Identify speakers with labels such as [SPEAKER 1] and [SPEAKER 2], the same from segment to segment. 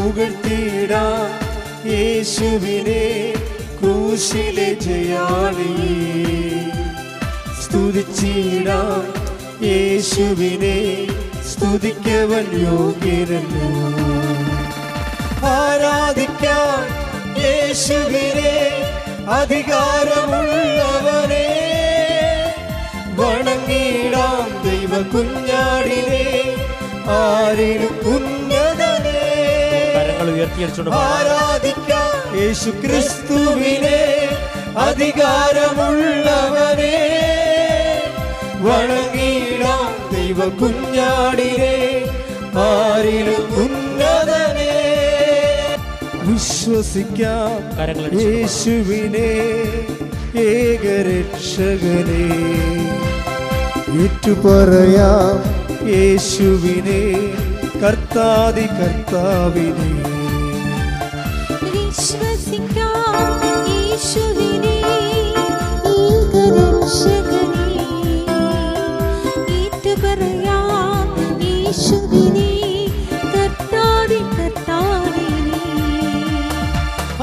[SPEAKER 1] പുകഴ്ത്തിടാം യേശുവിനെ ക്രൂശിലെ ജയാളിയെ. സ്തുതിച്ചിടാം യേശുവിനെ, സ്തുതിക്കവൻ യോഗ്യനല്ലോ. ആരാധിക്കാം യേശുവിനെ അധികാരമുള്ളവനെ, വണങ്ങിടാം ദൈവ കുഞ്ഞാടിനെ ആരിലും ഉന്നതനെ. ആരാധിക്കാം യേശു ക്രിസ്തുവിനെ അധികാരമുള്ളവനെ, വണങ്ങിടാം ദൈവ കുഞ്ഞാടിനെ ആരിലും ഉന്നതനെ. വിശ്വസിക്കാം യേശുവിനെ ഏകരക്ഷകനെ, ഏറ്റുപറയാം യേശുവിനെ കർത്താദി കർത്താവിനെ.
[SPEAKER 2] വിശ്വസിക്കാം യേശുവിനെ ഏകരക്ഷകനെ, ഏറ്റുപറയാം യേശുവിനെ കർത്താദി കർത്താവിനെ.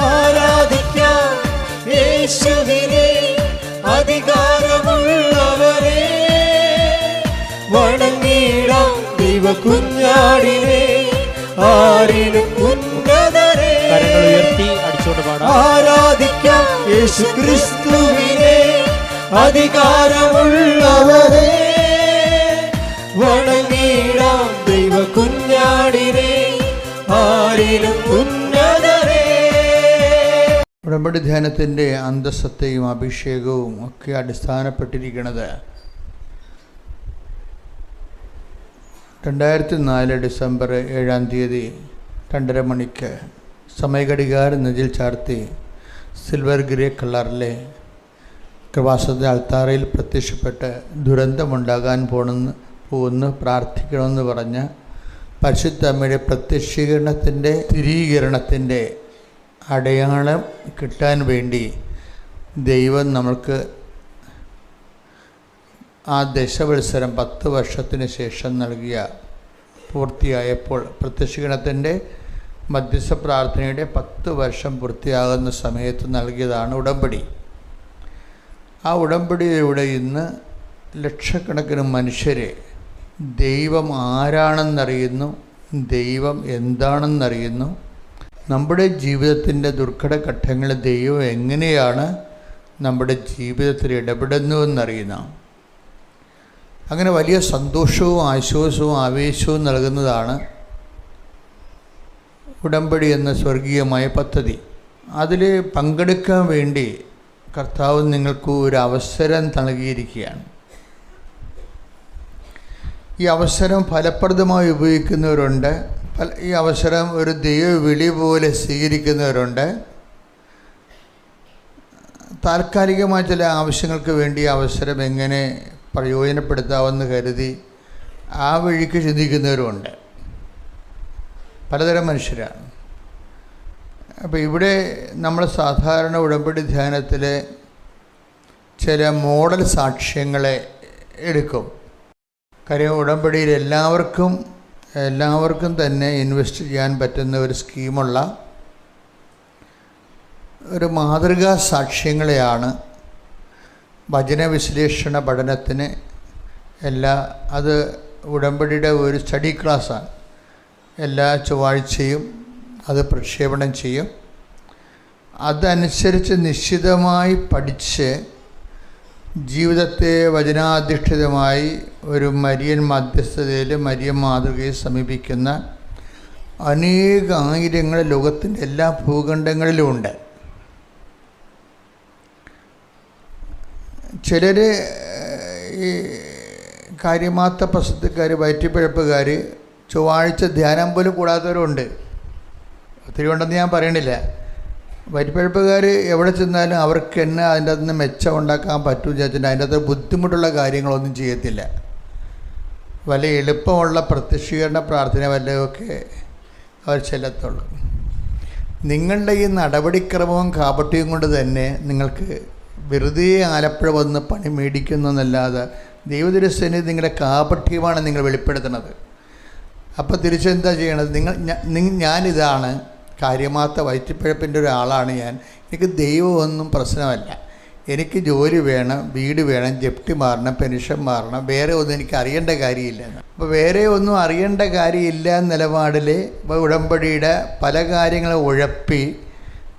[SPEAKER 1] ആരാധിക്കാം യേശുവിനെ അധികാരമുള്ളവരെ, വണങ്ങിടാം ദൈവ കുഞ്ഞാടിനെ ആരിലും ഉന്നതരെ. ആരാധിക്കാം യേശു ക്രിസ്തുവിനെ അധികാരമുള്ളവരെ, വണങ്ങിടാം ദൈവ കുഞ്ഞാടിനെ ആരിലും ഉന്നതരെ.
[SPEAKER 3] ഉടമ്പടി ധ്യാനത്തിൻ്റെ അന്തസ്സത്തെയും അഭിഷേകവും ഒക്കെ അടിസ്ഥാനപ്പെട്ടിരിക്കുന്നത് 2004 ഡിസംബർ 7-ാം തീയതി 2:30 മണിക്ക് സമയഘടികാരം നെഞ്ചിൽ ചാർത്തി സിൽവർ ഗ്രേ കളറിലെ കൃപാസന അൾത്താരയിൽ പ്രത്യക്ഷപ്പെട്ട് ദുരന്തമുണ്ടാകാൻ പോകുന്നു പ്രാർത്ഥിക്കണമെന്ന് പറഞ്ഞ പരിശുദ്ധ അമ്മയുടെ പ്രത്യക്ഷീകരണത്തിൻ്റെ സ്ഥിരീകരണത്തിൻ്റെ അടയാളം കിട്ടാൻ വേണ്ടി ദൈവം നമ്മൾക്ക് ആ ദശവത്സരം 10 വർഷത്തിന് ശേഷം നൽകിയ പൂർത്തിയായപ്പോൾ പ്രത്യക്ഷീകരണത്തിൻ്റെ മധ്യസ്ഥ പ്രാർത്ഥനയുടെ 10 വർഷം പൂർത്തിയാകുന്ന സമയത്ത് നൽകിയതാണ് ഉടമ്പടി. ആ ഉടമ്പടിയിലൂടെ ഇന്ന് ലക്ഷക്കണക്കിന് മനുഷ്യരെ ദൈവം ആരാണെന്നറിയുന്നു, ദൈവം എന്താണെന്നറിയുന്നു, നമ്മുടെ ജീവിതത്തിൻ്റെ ദുർഘടഘട്ടങ്ങളിൽ ദൈവം എങ്ങനെയാണ് നമ്മുടെ ജീവിതത്തിൽ ഇടപെടുന്നുവെന്നറിയുന്ന, അങ്ങനെ വലിയ സന്തോഷവും ആശ്വാസവും ആവേശവും നൽകുന്നതാണ് ഉടമ്പടി എന്ന സ്വർഗീയമായ പദ്ധതി. അതിൽ പങ്കെടുക്കാൻ വേണ്ടി കർത്താവ് നിങ്ങൾക്ക് ഒരു അവസരം നൽകിയിരിക്കുകയാണ്. ഈ അവസരം ഫലപ്രദമായി ഉപയോഗിക്കുന്നവരുണ്ട്, ഈ അവസരം ഒരു ദൈവവിളി പോലെ സ്വീകരിക്കുന്നവരുണ്ട്, താൽക്കാലികമായ ചില ആവശ്യങ്ങൾക്ക് വേണ്ടി അവസരം എങ്ങനെ പ്രയോജനപ്പെടുത്താമെന്ന് കരുതി ആ വഴിക്ക് ചിന്തിക്കുന്നവരുമുണ്ട്. പലതരം മനുഷ്യരാണ്. അപ്പോൾ ഇവിടെ നമ്മൾ സാധാരണ ഉടമ്പടി ധ്യാനത്തിൽ ചില മോഡൽ സാക്ഷ്യങ്ങളെ എടുക്കും. കാര്യം ഉടമ്പടിയിൽ എല്ലാവർക്കും തന്നെ ഇൻവെസ്റ്റ് ചെയ്യാൻ പറ്റുന്ന ഒരു സ്കീമുള്ള ഒരു മാതൃകാ സാക്ഷ്യങ്ങളെയാണ് വചന വിശ്ലേഷണ പഠനത്തിന് അത് ഉടമ്പടിയുടെ ഒരു സ്റ്റഡി ക്ലാസ്സാണ്. എല്ലാ ചൊവ്വാഴ്ചയും അത് പ്രക്ഷേപണം ചെയ്യും. അതനുസരിച്ച് നിശ്ചിതമായി പഠിച്ച് ജീവിതത്തെ വചനാധിഷ്ഠിതമായി ഒരു മരിയൻ മധ്യസ്ഥതയിൽ മരിയൻ മാതൃകയെ സമീപിക്കുന്ന ആയിരങ്ങൾ ലോകത്തിൻ്റെ എല്ലാ ഭൂഖണ്ഡങ്ങളിലുമുണ്ട്. ചിലർ ഈ കാര്യമാത്ത പ്രസിദ്ധക്കാർ, വയറ്റിപ്പിഴപ്പുകാർ, ചൊവ്വാഴ്ച ധ്യാനം പോലും കൂടാത്തവരുണ്ട്. ഒത്തിരി ഉണ്ടെന്ന് ഞാൻ പറയണില്ല. വയറ്റിപ്പിഴപ്പുകാർ എവിടെ ചെന്നാലും അവർക്ക് തന്നെ അതിൻ്റെ അകത്ത് നിന്ന് മെച്ചം ഉണ്ടാക്കാൻ പറ്റുമെന്ന് വിചാരിച്ചിട്ട് അതിൻ്റെ അകത്ത് ബുദ്ധിമുട്ടുള്ള കാര്യങ്ങളൊന്നും ചെയ്യത്തില്ല. വല്ല എളുപ്പമുള്ള പ്രത്യക്ഷീകരണ പ്രാർത്ഥന വല്ലതൊക്കെ അവർ ചെല്ലത്തുള്ളൂ. നിങ്ങളുടെ ഈ നടപടിക്രമവും കാപട്യവും കൊണ്ട് തന്നെ നിങ്ങൾക്ക് വെറുതെ ആലപ്പുഴ വന്ന് പണി മേടിക്കുന്നതെന്നല്ലാതെ ദൈവദുരസ്ഥന് നിങ്ങളുടെ കാപട്യമാണ് നിങ്ങൾ വെളിപ്പെടുത്തുന്നത്. അപ്പോൾ തിരിച്ചെന്താ ചെയ്യണത്? ഞാനിതാണ്, കാര്യമാത്ത വയറ്റിപ്പഴപ്പിൻ്റെ ഒരാളാണ് ഞാൻ. എനിക്ക് ദൈവമൊന്നും പ്രശ്നമല്ല. എനിക്ക് ജോലി വേണം, വീട് വേണം, ജപ്തി മാറണം, പെൻഷൻ മാറണം, വേറെ ഒന്നും എനിക്ക് അറിയേണ്ട കാര്യമില്ല. അപ്പോൾ വേറെ ഒന്നും അറിയേണ്ട കാര്യമില്ല നിലപാടിൽ ഉടമ്പടിയുടെ പല കാര്യങ്ങളും ഉഴപ്പി,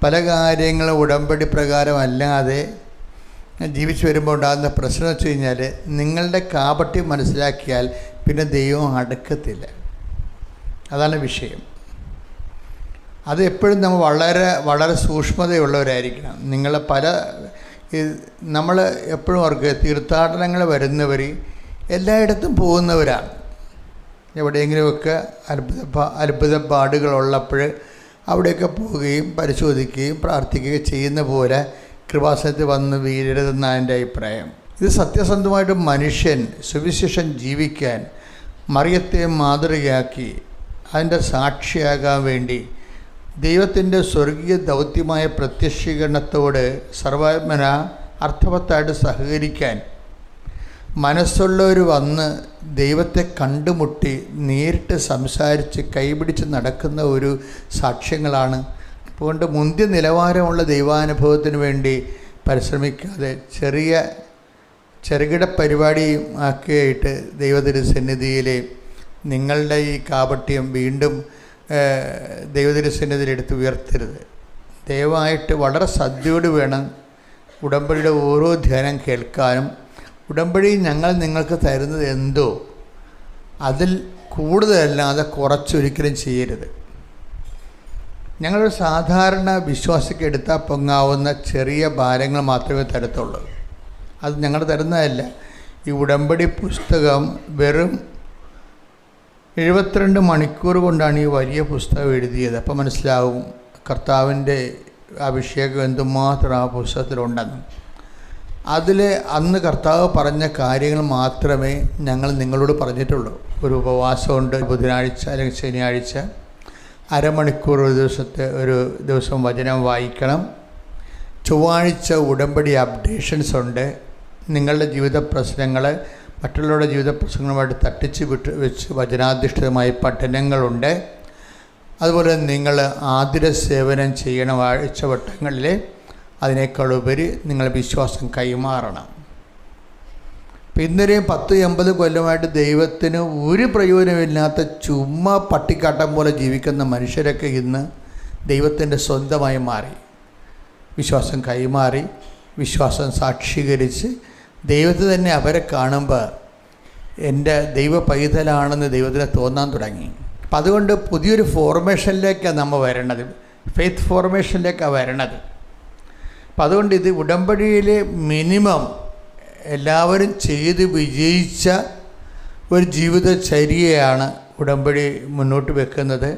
[SPEAKER 3] പല കാര്യങ്ങളും ഉടമ്പടി പ്രകാരമല്ലാതെ ജീവിച്ചു വരുമ്പോൾ ഉണ്ടാകുന്ന പ്രശ്നം വെച്ച് കഴിഞ്ഞാൽ, നിങ്ങളുടെ കാപട്യം മനസ്സിലാക്കിയാൽ പിന്നെ ദൈവം അടുക്കത്തില്ല. അതാണ് വിഷയം. അത് എപ്പോഴും നമ്മൾ വളരെ വളരെ സൂക്ഷ്മതയുള്ളവരായിരിക്കണം. നമ്മൾ എപ്പോഴും അവർക്ക് തീർത്ഥാടനങ്ങൾ വരുന്നവർ എല്ലായിടത്തും പോകുന്നവരാണ്. എവിടെയെങ്കിലുമൊക്കെ അത്ഭുതപ്പാടുകളുള്ളപ്പോൾ അവിടെയൊക്കെ പോവുകയും പരിശോധിക്കുകയും പ്രാർത്ഥിക്കുകയും ചെയ്യുന്ന പോലെ കൃപാസനത്തിൽ വന്ന് വീഴരുതെന്നാണ് എൻ്റെ അഭിപ്രായം. ഇത് സത്യസന്ധമായിട്ട് മനുഷ്യൻ സുവിശേഷം ജീവിക്കാൻ മറിയത്തെ മാതൃകയാക്കി അതിൻ്റെ സാക്ഷിയാകാൻ വേണ്ടി ദൈവത്തിൻ്റെ സ്വർഗീയ ദൗത്യമായ പ്രത്യക്ഷീകരണത്തോട് സർവ്വത്മന അർത്ഥവത്തായിട്ട് സഹകരിക്കാൻ മനസ്സുള്ളവർ വന്ന് ദൈവത്തെ കണ്ടുമുട്ടി നേരിട്ട് സംസാരിച്ച് കൈപിടിച്ച് നടക്കുന്ന ഒരു സാക്ഷ്യങ്ങളാണ്. അതുകൊണ്ട് മുന്തിയ നിലവാരമുള്ള ദൈവാനുഭവത്തിന് വേണ്ടി പരിശ്രമിക്കാതെ ചെറുകിട പരിപാടിയും ആക്കിയായിട്ട് ദൈവതിരുസന്നിധിയിൽ നിങ്ങളുടെ ഈ കാപട്യം വീണ്ടും ദൈവതിരുസന്നിധിയിൽ എടുത്ത് ഉയർത്തരുത്. ദയവായിട്ട് വളരെ ശ്രദ്ധയോട് വേണം ഉടമ്പടിയുടെ ഓരോ ധ്യാനം കേൾക്കാനും. ഉടമ്പടി ഞങ്ങൾ നിങ്ങൾക്ക് തരുന്നത് എന്തോ അതിൽ കൂടുതലല്ലാതെ കുറച്ചൊരിക്കലും ചെയ്യരുത്. ഞങ്ങളൊരു സാധാരണ വിശ്വാസിക്ക് എടുത്താൽ പൊങ്ങാവുന്ന ചെറിയ ഭാരങ്ങൾ മാത്രമേ തരത്തുള്ളൂ. അത് ഞങ്ങൾ തരുന്നതല്ല. ഈ ഉടമ്പടി പുസ്തകം വെറും 72 മണിക്കൂർ കൊണ്ടാണ് ഈ വലിയ പുസ്തകം എഴുതിയത്. അപ്പോൾ മനസ്സിലാവും കർത്താവിൻ്റെ അഭിഷേകം എന്തുമാത്രം ആ പുസ്തകത്തിലുണ്ടെന്ന്. അതിൽ അന്ന് കർത്താവ് പറഞ്ഞ കാര്യങ്ങൾ മാത്രമേ ഞങ്ങൾ നിങ്ങളോട് പറഞ്ഞിട്ടുള്ളൂ. ഒരു ഉപവാസമുണ്ട്, ബുധനാഴ്ച അല്ലെങ്കിൽ ശനിയാഴ്ച അരമണിക്കൂർ ഒരു ദിവസം വചനം വായിക്കണം. ചൊവ്വാഴ്ച ഉടമ്പടി അപ്ഡേഷൻസ് ഉണ്ട്. നിങ്ങളുടെ ജീവിത പ്രശ്നങ്ങൾ മറ്റുള്ളവരുടെ ജീവിത പ്രശ്നങ്ങളുമായിട്ട് തട്ടിച്ച് വെച്ച് വചനാധിഷ്ഠിതമായ പഠനങ്ങളുണ്ട്. അതുപോലെ നിങ്ങൾ ആതുര സേവനം ചെയ്യണം ആഴ്ചവട്ടങ്ങളിൽ. അതിനേക്കാളുപരി നിങ്ങൾ വിശ്വാസം കൈമാറണം. ഇന്നൊരു 10-80 കൊല്ലമായിട്ട് ദൈവത്തിന് ഒരു പ്രയോജനമില്ലാത്ത ചുമ്മാ പട്ടിക്കാട്ടം പോലെ ജീവിക്കുന്ന മനുഷ്യരൊക്കെ ഇന്ന് ദൈവത്തിൻ്റെ സ്വന്തമായി മാറി. വിശ്വാസം കൈമാറി, വിശ്വാസം സാക്ഷീകരിച്ച് ദൈവത്തെ തന്നെ അവരെ കാണുമ്പോൾ എൻ്റെ ദൈവ പൈതലാണെന്ന് ദൈവത്തിന് തോന്നാൻ തുടങ്ങി. അപ്പം അതുകൊണ്ട് പുതിയൊരു ഫോർമേഷനിലേക്കാണ് നമ്മൾ വരണത്, ഫെയ്ത്ത് ഫോർമേഷനിലേക്കാണ് വരണത്. അപ്പം അതുകൊണ്ട് ഇത് ഉടമ്പടിയിൽ മിനിമം എല്ലാവരും ചെയ്ത് വിജയിച്ച ഒരു ജീവിതചര്യയാണ് ഉടമ്പടി മുന്നോട്ട് വെക്കുന്നത്.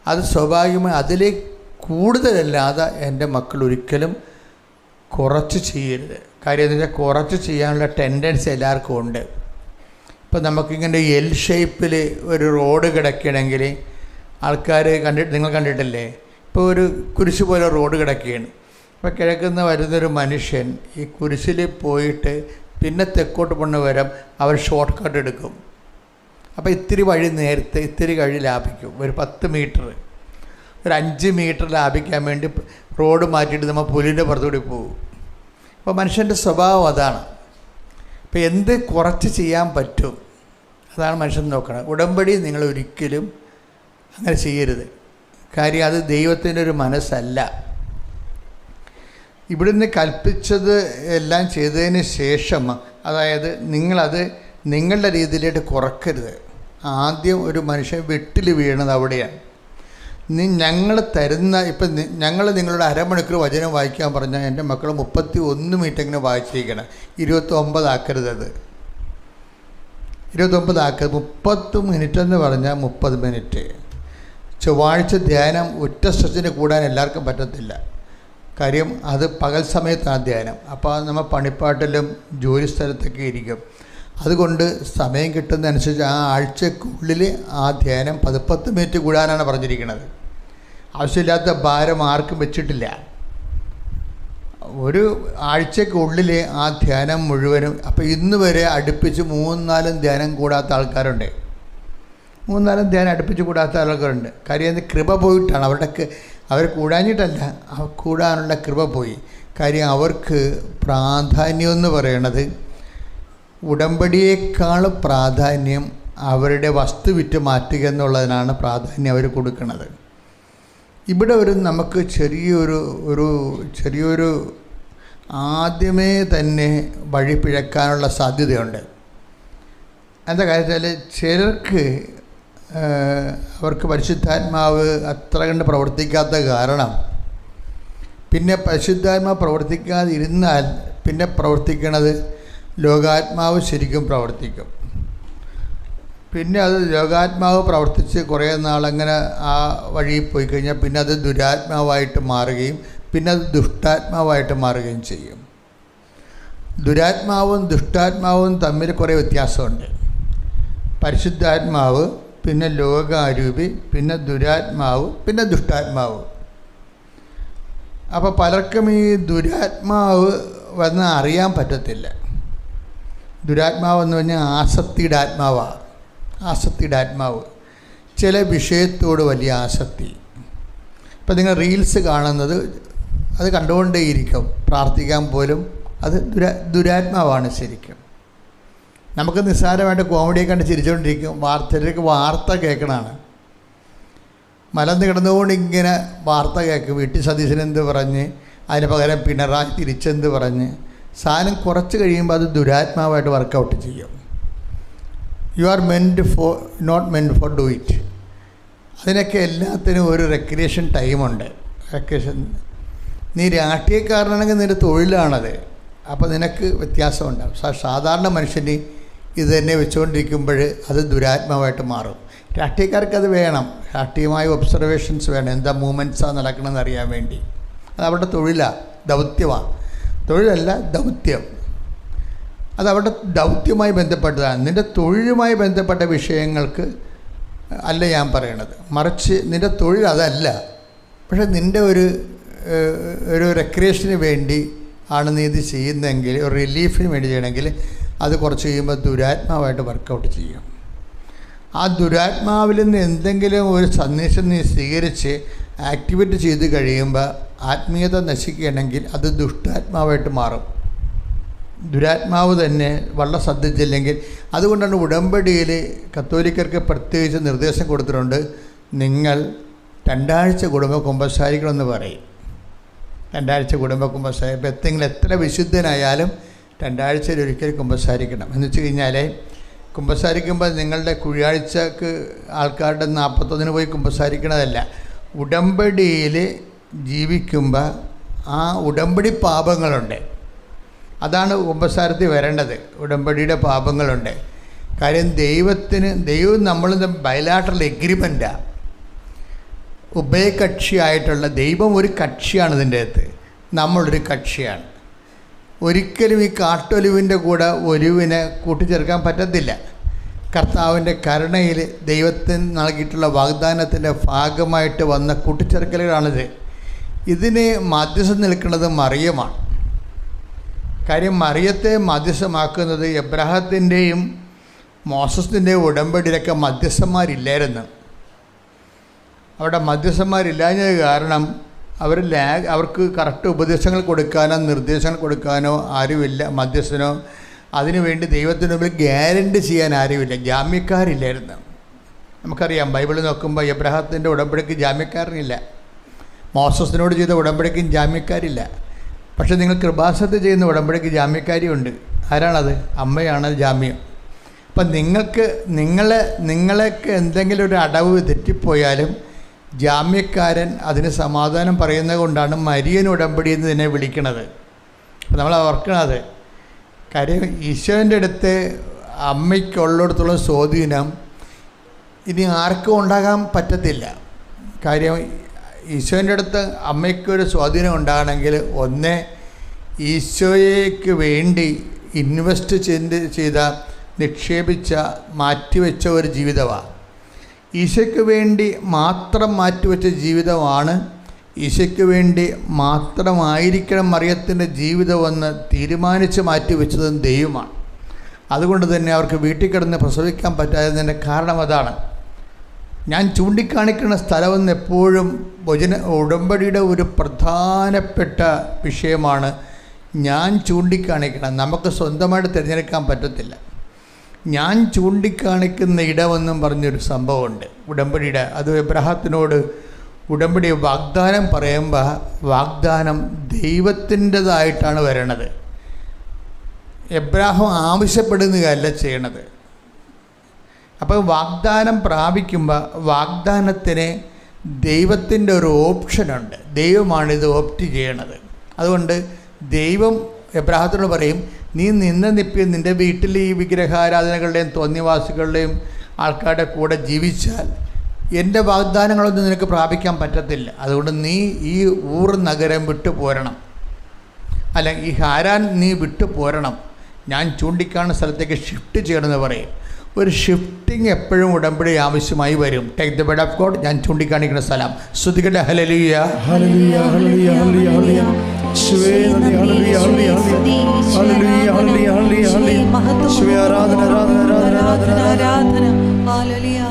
[SPEAKER 3] അത് സ്വാഭാവികമായി അതിലേക്ക് കൂടുതലല്ലാതെ എൻ്റെ മക്കൾ ഒരിക്കലും കുറച്ച് ചെയ്യരുത്. കാര്യം എന്താ വെച്ചാൽ കുറച്ച് ചെയ്യാനുള്ള ടെൻഡൻസി എല്ലാവർക്കും ഉണ്ട്. ഇപ്പം നമുക്കിങ്ങനെ എൽ ഷേപ്പിൽ ഒരു റോഡ് കിടക്കണമെങ്കിൽ ആൾക്കാർ നിങ്ങൾ കണ്ടിട്ടില്ലേ? ഇപ്പോൾ ഒരു കുരിശ് പോലെ റോഡ് കിടക്കുകയാണ്. അപ്പോൾ കിഴക്കുന്ന വരുന്നൊരു മനുഷ്യൻ ഈ കുരിശിൽ പോയിട്ട് പിന്നെ തെക്കോട്ട് പോണ വരം അവർ ഷോർട്ട് കട്ട് എടുക്കും. അപ്പോൾ ഇത്തിരി വഴി നേരത്തെ ഇത്തിരി കഴി ലാഭിക്കും. ഒരു 10 മീറ്റർ, ഒരു 5 മീറ്റർ ലാഭിക്കാൻ വേണ്ടി റോഡ് മാറ്റിയിട്ട് നമ്മൾ പുലിൻ്റെ പുറത്തുകൂടി പോകും. അപ്പോൾ മനുഷ്യൻ്റെ സ്വഭാവം അതാണ്. ഇപ്പോൾ എന്ത് കുറച്ച് ചെയ്യാൻ പറ്റും അതാണ് മനുഷ്യൻ നോക്കണം. ഉടമ്പടി നിങ്ങൾ ഒരിക്കലും അങ്ങനെ ചെയ്യരുത്. കാര്യം അത് ദൈവത്തിൻ്റെ ഒരു മനസ്സല്ല. ഇവിടുന്ന് കൽപ്പിച്ചത് എല്ലാം ചെയ്തതിന് ശേഷം, അതായത് നിങ്ങളത് നിങ്ങളുടെ രീതിയിലായിട്ട് കുറക്കരുത്. ആദ്യം ഒരു മനുഷ്യൻ വെട്ടിൽ വീണത് അവിടെയാണ്. ഞങ്ങൾ തരുന്ന ഇപ്പം ഞങ്ങൾ നിങ്ങളുടെ അരമണിക്കൂർ വചനം വായിക്കാൻ പറഞ്ഞാൽ എൻ്റെ മക്കൾ 31 മിനിറ്റ് എങ്ങനെ വായിച്ചിരിക്കണം. 29 ആക്കരുത്. അത് 29 ആക്കരുത്. 30 മിനിറ്റ് എന്ന് പറഞ്ഞാൽ 30 മിനിറ്റ്. ചൊവ്വാഴ്ച ധ്യാനം ഒറ്റ സ്ട്രെച്ചിന് കൂടാൻ എല്ലാവർക്കും പറ്റത്തില്ല. കാര്യം അത് പകൽ സമയത്താണ് ധ്യാനം. അപ്പോൾ നമ്മൾ പണിപ്പാട്ടിലും ജോലി സ്ഥലത്തൊക്കെ ഇരിക്കും. അതുകൊണ്ട് സമയം കിട്ടുന്നതനുസരിച്ച് ആ ആഴ്ചക്കുള്ളിൽ ആ ധ്യാനം 10 മിനിറ്റ് കൂടാനാണ് പറഞ്ഞിരിക്കുന്നത്. ആവശ്യമില്ലാത്ത ഭാരം ആർക്കും വെച്ചിട്ടില്ല. ഒരു ആഴ്ചക്കുള്ളിൽ ആ ധ്യാനം മുഴുവനും. അപ്പോൾ ഇന്ന് വരെ അടുപ്പിച്ച് 3-4 ധ്യാനം കൂടാത്ത ആൾക്കാരുണ്ട്. 3-4 ധ്യാനം അടുപ്പിച്ച് കൂടാത്ത ആളുകളുണ്ട്. കാര്യം അത് കൃപ പോയിട്ടാണ്. അവർ കൂടാഞ്ഞിട്ടല്ല, കൂടാനുള്ള കൃപ പോയി. കാര്യം അവർക്ക് പ്രാധാന്യം എന്ന് പറയണത് ഉടമ്പടിയേക്കാൾ പ്രാധാന്യം അവരുടെ വസ്തു വിറ്റ് മാറ്റുക എന്നുള്ളതിനാണ് പ്രാധാന്യം അവർ കൊടുക്കുന്നത്. ഇവിടെ നമുക്ക് ചെറിയൊരു ആദ്യമേ തന്നെ വഴി പിഴക്കാനുള്ള സാധ്യതയുണ്ട്. എന്താ കാര്യം വെച്ചാൽ ചിലർക്ക് അവർക്ക് പരിശുദ്ധാത്മാവ് അത്ര കണ്ട് പ്രവർത്തിക്കാത്ത കാരണം പിന്നെ പരിശുദ്ധാത്മാവ് പ്രവർത്തിക്കാതിരുന്നാൽ പിന്നെ പ്രവർത്തിക്കണത് ലോകാത്മാവ് ശരിക്കും പ്രവർത്തിക്കും. പിന്നെ അത് ലോകാത്മാവ് പ്രവർത്തിച്ച് കുറേ നാളങ്ങനെ ആ വഴിയിൽ പോയി കഴിഞ്ഞാൽ പിന്നെ അത് ദുരാത്മാവായിട്ട് മാറുകയും പിന്നെ അത് ദുഷ്ടാത്മാവായിട്ട് മാറുകയും ചെയ്യും. ദുരാത്മാവും ദുഷ്ടാത്മാവും തമ്മിൽ കുറേ വ്യത്യാസമുണ്ട്. പരിശുദ്ധാത്മാവ്, പിന്നെ ലോകാരൂപി, പിന്നെ ദുരാത്മാവ്, പിന്നെ ദുഷ്ടാത്മാവ്. അപ്പോൾ പലർക്കും ഈ ദുരാത്മാവ് വന്ന് അറിയാൻ പറ്റത്തില്ല. ദുരാത്മാവെന്ന് പറഞ്ഞാൽ ആസക്തിയുടെ ആത്മാവാണ്. ആസക്തിയുടെ ആത്മാവ്, ചില വിഷയത്തോട് വലിയ ആസക്തി. ഇപ്പം നിങ്ങൾ റീൽസ് കാണുന്നത് അത് കണ്ടുകൊണ്ടേയിരിക്കും. പ്രാർത്ഥിക്കാൻ പോലും അത് ദുരാത്മാവാണ് ശരിക്കും. നമുക്ക് നിസ്സാരമായിട്ട് കോമഡിയൊക്കെ കണ്ട് ചിരിച്ചുകൊണ്ടിരിക്കും. ചിലർക്ക് വാർത്ത കേൾക്കണതാണ്. മലന്ന് കിടന്നുകൊണ്ട് ഇങ്ങനെ വാർത്ത കേൾക്കും. വീട്ടിൽ സതീശനെന്ത് പറഞ്ഞ്, അതിന് പകരം പിണറായി തിരിച്ചെന്ത് പറഞ്ഞ്, സാധനം കുറച്ച് കഴിയുമ്പോൾ അത് ദുരാത്മാവായിട്ട് വർക്കൗട്ട് ചെയ്യും. You are not meant for do it. അതിനൊക്കെ എല്ലാത്തിനും ഒരു റെക്രിയേഷൻ ടൈമുണ്ട്. റെക്രിയേഷൻ, നീ രാഷ്ട്രീയക്കാരനാണെങ്കിൽ നിൻ്റെ തൊഴിലാണത്. അപ്പോൾ നിനക്ക് വ്യത്യാസമുണ്ടാകും. സാധാരണ മനുഷ്യന് ഇത് തന്നെ വെച്ചുകൊണ്ടിരിക്കുമ്പോൾ അത് ദുരാത്മാവായിട്ട് മാറും. രാഷ്ട്രീയക്കാർക്ക് അത് വേണം. രാഷ്ട്രീയമായ ഒബ്സർവേഷൻസ് വേണം. എന്താ മൂവ്മെൻറ്റ്സാണ് നടക്കണമെന്ന് അറിയാൻ വേണ്ടി. അത് അവരുടെ തൊഴിലാണ്, ദൗത്യമാണ്. തൊഴിലല്ല, ദൗത്യം. അത് അവരുടെ ദൗത്യവുമായി ബന്ധപ്പെട്ടതാണ്. നിൻ്റെ തൊഴിലുമായി ബന്ധപ്പെട്ട വിഷയങ്ങൾക്ക് അല്ല ഞാൻ പറയണത്. മറിച്ച് നിൻ്റെ തൊഴിൽ അതല്ല. പക്ഷേ നിൻ്റെ ഒരു റെക്രിയേഷന് വേണ്ടി ആണ് നീ ഇത് ചെയ്യുന്നതെങ്കിൽ, ഒരു റിലീഫിന് വേണ്ടി ചെയ്യണമെങ്കിൽ അത് കുറച്ച് കഴിയുമ്പോൾ ദുരാത്മാവായിട്ട് വർക്കൗട്ട് ചെയ്യും. ആ ദുരാത്മാവിൽ നിന്ന് എന്തെങ്കിലും ഒരു സന്ദേശം നീ സ്വീകരിച്ച് ആക്ടിവേറ്റ് ചെയ്ത് കഴിയുമ്പോൾ ആത്മീയത നശിക്കുകയാണെങ്കിൽ അത് ദുഷ്ടാത്മാവായിട്ട് മാറും. ദുരാത്മാവ് തന്നെ വളരെ ശ്രദ്ധിച്ചില്ലെങ്കിൽ. അതുകൊണ്ടാണ് ഉടമ്പടിയിൽ കത്തോലിക്കർക്ക് പ്രത്യേകിച്ച് നിർദ്ദേശം കൊടുത്തിട്ടുണ്ട്. നിങ്ങൾ 2 ആഴ്ച കൂടുമ്പോൾ കുമ്പസാരിക്കണമെന്ന് പറയും. 2 ആഴ്ച കൂടുമ്പോൾ കുമ്പസാരി. ഇപ്പോൾ എന്തെങ്കിലും എത്ര വിശുദ്ധനായാലും 2 ആഴ്ചയിൽ ഒരിക്കൽ കുമ്പസാരിക്കണം. എന്ന് വെച്ച് കഴിഞ്ഞാൽ കുമ്പസാരിക്കുമ്പോൾ നിങ്ങളുടെ കുഴിയാഴ്ചക്ക് ആൾക്കാരുടെ 41 പോയി കുമ്പസാരിക്കണതല്ല. ഉടമ്പടിയിൽ ജീവിക്കുമ്പോൾ ആ ഉടമ്പടി പാപങ്ങളുണ്ട്. അതാണ് കുമ്പസാരത്തിൽ വരേണ്ടത്. ഉടമ്പടിയുടെ പാപങ്ങളുണ്ട്. കാര്യം ദൈവം നമ്മൾ ബയലാട്രൽ എഗ്രിമെൻറ്റാണ്. ഉഭയകക്ഷിയായിട്ടുള്ള ദൈവം ഒരു കക്ഷിയാണ്. ഇതിൻ്റെ അകത്ത് നമ്മളൊരു കക്ഷിയാണ്. ഒരിക്കലും ഈ കാട്ടൊലിവിൻ്റെ കൂടെ ഒലിവിനെ കൂട്ടിച്ചേർക്കാൻ പറ്റത്തില്ല. കർത്താവിൻ്റെ കരുണയിൽ ദൈവത്തിന് നൽകിയിട്ടുള്ള വാഗ്ദാനത്തിൻ്റെ ഭാഗമായിട്ട് വന്ന കൂട്ടിച്ചേർക്കലുകളാണിത്. ഇതിന് മധ്യസ്ഥം നിൽക്കുന്നത് മറിയമാണ്. കാര്യം മറിയത്തെ മധ്യസ്ഥമാക്കുന്നത് എബ്രാഹത്തിൻ്റെയും മോസസിൻ്റെയും ഉടമ്പടിയിലൊക്കെ മധ്യസ്ഥന്മാരില്ലായിരുന്നു. അവിടെ മധ്യസ്ഥന്മാരില്ലാഞ്ഞത് കാരണം അവർക്ക് കറക്റ്റ് ഉപദേശങ്ങൾ കൊടുക്കാനോ നിർദ്ദേശങ്ങൾ കൊടുക്കാനോ ആരുമില്ല. മധ്യസ്ഥനോ അതിനുവേണ്ടി ദൈവത്തിന് മുമ്പിൽ ഗ്യാരണ്ടി ചെയ്യാൻ ആരുമില്ല. ജാമ്യക്കാരില്ലായിരുന്നു. നമുക്കറിയാം, ബൈബിളിൽ നോക്കുമ്പോൾ എബ്രാഹത്തിൻ്റെ ഉടമ്പടിക്ക് ജാമ്യക്കാരനില്ല. മോസസിനോട് ചെയ്ത ഉടമ്പടിക്കും ജാമ്യക്കാരില്ല. പക്ഷേ നിങ്ങൾ കൃപാസനത്തിൽ ചെയ്യുന്ന ഉടമ്പടിക്ക് ജാമ്യക്കാരിയുണ്ട്. ആരാണത്? അമ്മയാണ് ജാമ്യം. അപ്പം നിങ്ങളൊക്കെ എന്തെങ്കിലും ഒരു അടവ് തെറ്റിപ്പോയാലും ജാമ്യക്കാരൻ അതിന് സമാധാനം പറയുന്നത് കൊണ്ടാണ് മരിയൻ ഉടമ്പടി എന്ന് ഇതിനെ വിളിക്കണത്. അപ്പം നമ്മൾ ഓർക്കണത്. കാര്യം ഈശോൻ്റെ അടുത്ത് അമ്മയ്ക്കുള്ളിടത്തോളം സ്വാധീനം ഇനി ആർക്കും ഉണ്ടാകാൻ പറ്റത്തില്ല. കാര്യം ഈശോൻ്റെ അടുത്ത് അമ്മയ്ക്കൊരു സ്വാധീനം ഉണ്ടാകണമെങ്കിൽ ഒന്ന് ഈശോയ്ക്ക് വേണ്ടി ഇൻവെസ്റ്റ് ചെയ്ത നിക്ഷേപിച്ച മാറ്റിവെച്ച ഒരു ജീവിതമാണ്. ഈശോയ്ക്ക് വേണ്ടി മാത്രം മാറ്റിവെച്ച ജീവിതമാണ്. ഈശോയ്ക്ക് വേണ്ടി മാത്രമായിരിക്കണം മറിയത്തിൻ്റെ ജീവിതമെന്ന് തീരുമാനിച്ച് മാറ്റിവെച്ചതും ദൈവമാണ്. അതുകൊണ്ട് തന്നെ അവർക്ക് വീട്ടിൽ കിടന്ന് പ്രസവിക്കാൻ പറ്റാത്തതിൻ്റെ കാരണം അതാണ്. ഞാൻ ചൂണ്ടിക്കാണിക്കുന്ന സ്ഥലമെന്ന് എപ്പോഴും ഉടമ്പടിയുടെ ഒരു പ്രധാനപ്പെട്ട വിഷയമാണ്. ഞാൻ ചൂണ്ടിക്കാണിക്കണം. നമുക്ക് സ്വന്തമായിട്ട് തിരഞ്ഞെടുക്കാൻ പറ്റത്തില്ല. ഞാൻ ചൂണ്ടിക്കാണിക്കുന്ന ഇടമെന്നും പറഞ്ഞൊരു സംഭവമുണ്ട് ഉടമ്പടിയുടെ. അത് എബ്രഹാത്തിനോട് ഉടമ്പടി വാഗ്ദാനം പറയുമ്പോൾ വാഗ്ദാനം ദൈവത്തിൻ്റെതായിട്ടാണ് വരണത്. എബ്രാഹാം ആവശ്യപ്പെടുന്നതല്ല ചെയ്യണത്. അപ്പോൾ വാഗ്ദാനം പ്രാപിക്കുമ്പോൾ വാഗ്ദാനത്തിന് ദൈവത്തിൻ്റെ ഒരു ഓപ്ഷനുണ്ട്. ദൈവമാണിത് ഓപ്റ്റ് ചെയ്യണത്. അതുകൊണ്ട് ദൈവം എബ്രാഹത്തിനോട് പറയും, നീ നിപ്പി നിൻ്റെ വീട്ടിൽ ഈ വിഗ്രഹാരാധനകളുടെയും തോന്നിവാസികളുടെയും ആൾക്കാരുടെ കൂടെ ജീവിച്ചാൽ എൻ്റെ വാഗ്ദാനങ്ങളൊന്നും നിനക്ക് പ്രാപിക്കാൻ പറ്റത്തില്ല. അതുകൊണ്ട് നീ ഈ ഊർ നഗരം വിട്ടു പോരണം, അല്ല ഈ ഹാരാൻ നീ വിട്ടു പോരണം, ഞാൻ ചൂണ്ടിക്കാണുന്ന സ്ഥലത്തേക്ക് ഷിഫ്റ്റ് ചെയ്യണമെന്ന് പറയും. ഒരു ഷിഫ്റ്റിംഗ് എപ്പോഴും ഉടമ്പടി ആവശ്യമായി വരും. Take the bed of God, ഞാൻ ചൂണ്ടിക്കാണിക്കുന്ന സ്ഥലം. ശ്രുതികട്ടെ ഹല്ലേലൂയ
[SPEAKER 1] ഹല്ലേലൂയ ഹല്ലേലൂയ ഹല്ലേലൂയ ഹല്ലേലൂയ യേശുവേ നന്ദി ഹല്ലേലൂയ ഹല്ലേലൂയ ഹല്ലേലൂയ ഹല്ലേലൂയ ഹല്ലേലൂയ യേശുവേ ആരാധന ആരാധന ആരാധന ആരാധന
[SPEAKER 2] ആരാധന ഹല്ലേലൂയ ഹല്ലേലൂയ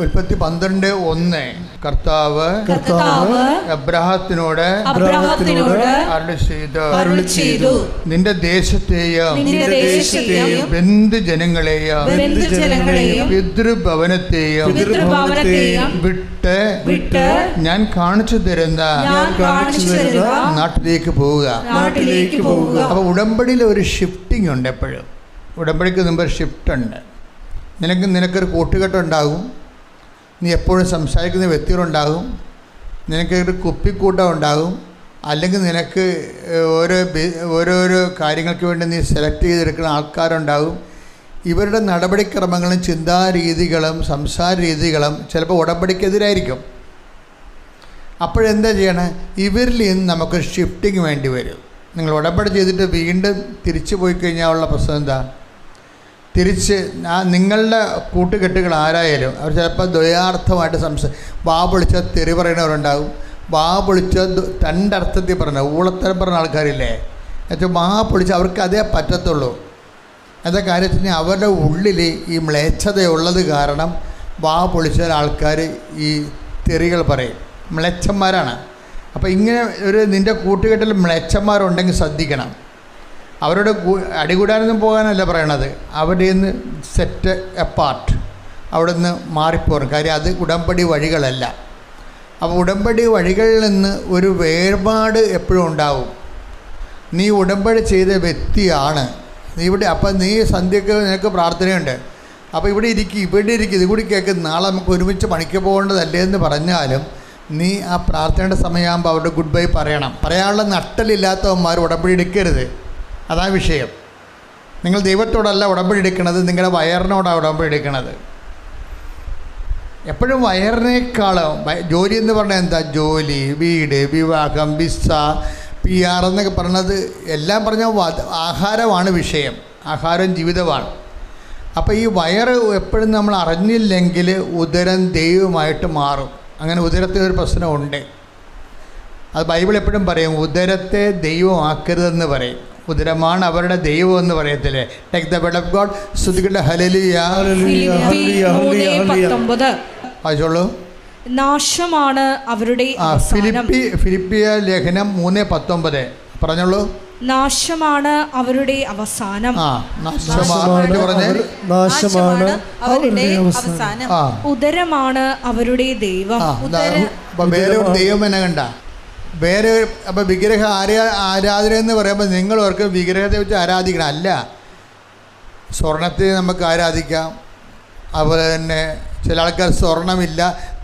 [SPEAKER 3] ഉൽപ്പത്തി 12:1 കർത്താവ് അബ്രാഹത്തിനോട് അരുളി ചെയ്തു, നിന്റെ ദേശത്തെയും ബന്ധുജനങ്ങളെയും പിതൃഭവനത്തെയും വിട്ട് ഞാൻ കാണിച്ചു തരുന്ന നാട്ടിലേക്ക് പോവുക. അപ്പൊ ഉടമ്പടിയിൽ ഒരു ഷിഫ്റ്റിംഗ് ഉണ്ട്. എപ്പോഴും ഉടമ്പടിക്ക് മുമ്പ് ഷിഫ്റ്റ് ഉണ്ട്. നിനക്കൊരു കൂട്ടുകെട്ടുണ്ടാകും, നീ എപ്പോഴും സംസാരിക്കുന്ന വ്യക്തികളുണ്ടാകും, നിനക്കൊരു കുപ്പിക്കൂട്ടം ഉണ്ടാകും, അല്ലെങ്കിൽ നിനക്ക് ഓരോരോ കാര്യങ്ങൾക്ക് വേണ്ടി നീ സെലക്ട് ചെയ്തെടുക്കുന്ന ആൾക്കാരുണ്ടാകും. ഇവരുടെ നടപടിക്രമങ്ങളും ചിന്താരീതികളും സംസാര രീതികളും ചിലപ്പോൾ ഉടമ്പടിക്കെതിരായിരിക്കും. അപ്പോഴെന്താ ചെയ്യണേ? ഇവരിൽ നിന്ന് നമുക്ക് ഷിഫ്റ്റിംഗ് വേണ്ടി വരും. നിങ്ങൾ ഉടമ്പടി ചെയ്തിട്ട് വീണ്ടും തിരിച്ചു പോയി കഴിഞ്ഞാൽ ഉള്ള പ്രശ്നം എന്താ? തിരിച്ച് നിങ്ങളുടെ കൂട്ടുകെട്ടുകൾ ആരായാലും അവർ ചിലപ്പോൾ ദ്വയാർത്ഥമായിട്ട് വാ പൊളിച്ച തെറി പറയുന്നവരുണ്ടാകും, വാ പൊളിച്ച രണ്ടർത്ഥത്തിൽ പറഞ്ഞ ഊളത്തരം പറഞ്ഞ ആൾക്കാരില്ലേ. എന്നുവെച്ചാൽ വാ പൊളിച്ച് അവർക്ക് അതേ പറ്റത്തുള്ളൂ. എന്താ കാര്യത്തിന് അവരുടെ ഉള്ളിൽ ഈ മ്ലേച്ഛതയുള്ളത് കാരണം വാ പൊളിച്ച ആൾക്കാർ ഈ തെറികൾ പറയും. മ്ലേച്ഛന്മാരാണ്. അപ്പോൾ ഇങ്ങനെ നിൻ്റെ കൂട്ടുകെട്ടിൽ മ്ലേച്ഛന്മാരുണ്ടെങ്കിൽ ശ്രദ്ധിക്കണം. അവരുടെ അടികൂടാനൊന്നും പോകാനല്ല പറയണത്, അവിടെ നിന്ന് സെറ്റ് എപ്പാർട്ട്, അവിടെ നിന്ന് മാറിപ്പോറും. കാര്യം അത് ഉടമ്പടി വഴികളല്ല. അപ്പോൾ ഉടമ്പടി വഴികളിൽ നിന്ന് ഒരു വേർപാട് എപ്പോഴും ഉണ്ടാവും. നീ ഉടമ്പടി ചെയ്ത വ്യക്തിയാണ് നീ ഇവിടെ. അപ്പം നീ സന്ധ്യക്ക് നിനക്ക് പ്രാർത്ഥനയുണ്ട്, അപ്പോൾ ഇവിടെ ഇരിക്കും ഇത് കൂടി കേൾക്കും, നാളെ നമുക്ക് ഒരുമിച്ച് പണിക്ക് പോകേണ്ടതല്ലേ എന്ന് പറഞ്ഞാലും നീ ആ പ്രാർത്ഥനയുടെ സമയമാകുമ്പോൾ അവരുടെ ഗുഡ് ബൈ പറയണം. പറയാനുള്ള നട്ടലില്ലാത്തവന്മാർ ഉടമ്പടി എടുക്കരുത്. അതാ വിഷയം. നിങ്ങൾ ദൈവത്തോടല്ല ഉടമ്പടി എടുക്കുന്നത്, നിങ്ങളുടെ വയറിനോടാണ് ഉടമ്പടി എടുക്കുന്നത്. എപ്പോഴും വയറിനേക്കാളും ജോലി എന്ന് പറഞ്ഞാൽ എന്താ? ജോലി, വീട്, വിവാഹം, വിസ, PR എന്നൊക്കെ പറഞ്ഞത് എല്ലാം പറഞ്ഞാൽ ആഹാരമാണ് വിഷയം. ആഹാരം ജീവിതമാണ്. അപ്പോൾ ഈ വയറ് എപ്പോഴും നമ്മൾ അറിഞ്ഞില്ലെങ്കിൽ ഉദരം ദൈവമായിട്ട് മാറും. അങ്ങനെ ഉദരത്തിനൊരു പ്രശ്നമുണ്ട്. അത് ബൈബിൾ എപ്പോഴും പറയും, ഉദരത്തെ ദൈവമാക്കരുതെന്ന് പറയും. ഉദരമാണ് അവരുടെ ദൈവം എന്ന് പറയത്തില്ലേ. Take the bed of God. ശ്രുതികട്ടെ ഹല്ലേലൂയ ഹല്ലേലൂയ ഹല്ലേലൂയ. വായിച്ചോളൂ.
[SPEAKER 2] നാശമാണ് അവരുടെ
[SPEAKER 3] ഫിലിപ്പിയ ലേഖനം 3:19 പറഞ്ഞോളൂ.
[SPEAKER 2] നാശമാണ് അവരുടെ അവസാനം.
[SPEAKER 3] നാശമാണ്
[SPEAKER 2] അവരുടെ അവസാനം. ഉദരമാണ് അവരുടെ ദൈവം.
[SPEAKER 3] അപ്പം വേറെ ഒരു ദൈവം എന്നെ കണ്ട വേറെ. അപ്പം വിഗ്രഹ ആരാധന എന്ന് പറയുമ്പോൾ നിങ്ങൾ അവർക്ക് വിഗ്രഹത്തെ വെച്ച് ആരാധിക്കണം അല്ല. സ്വർണത്തെ നമുക്ക് ആരാധിക്കാം. അതുപോലെ തന്നെ ചില ആൾക്കാർ സ്വർണ്ണമില്ല,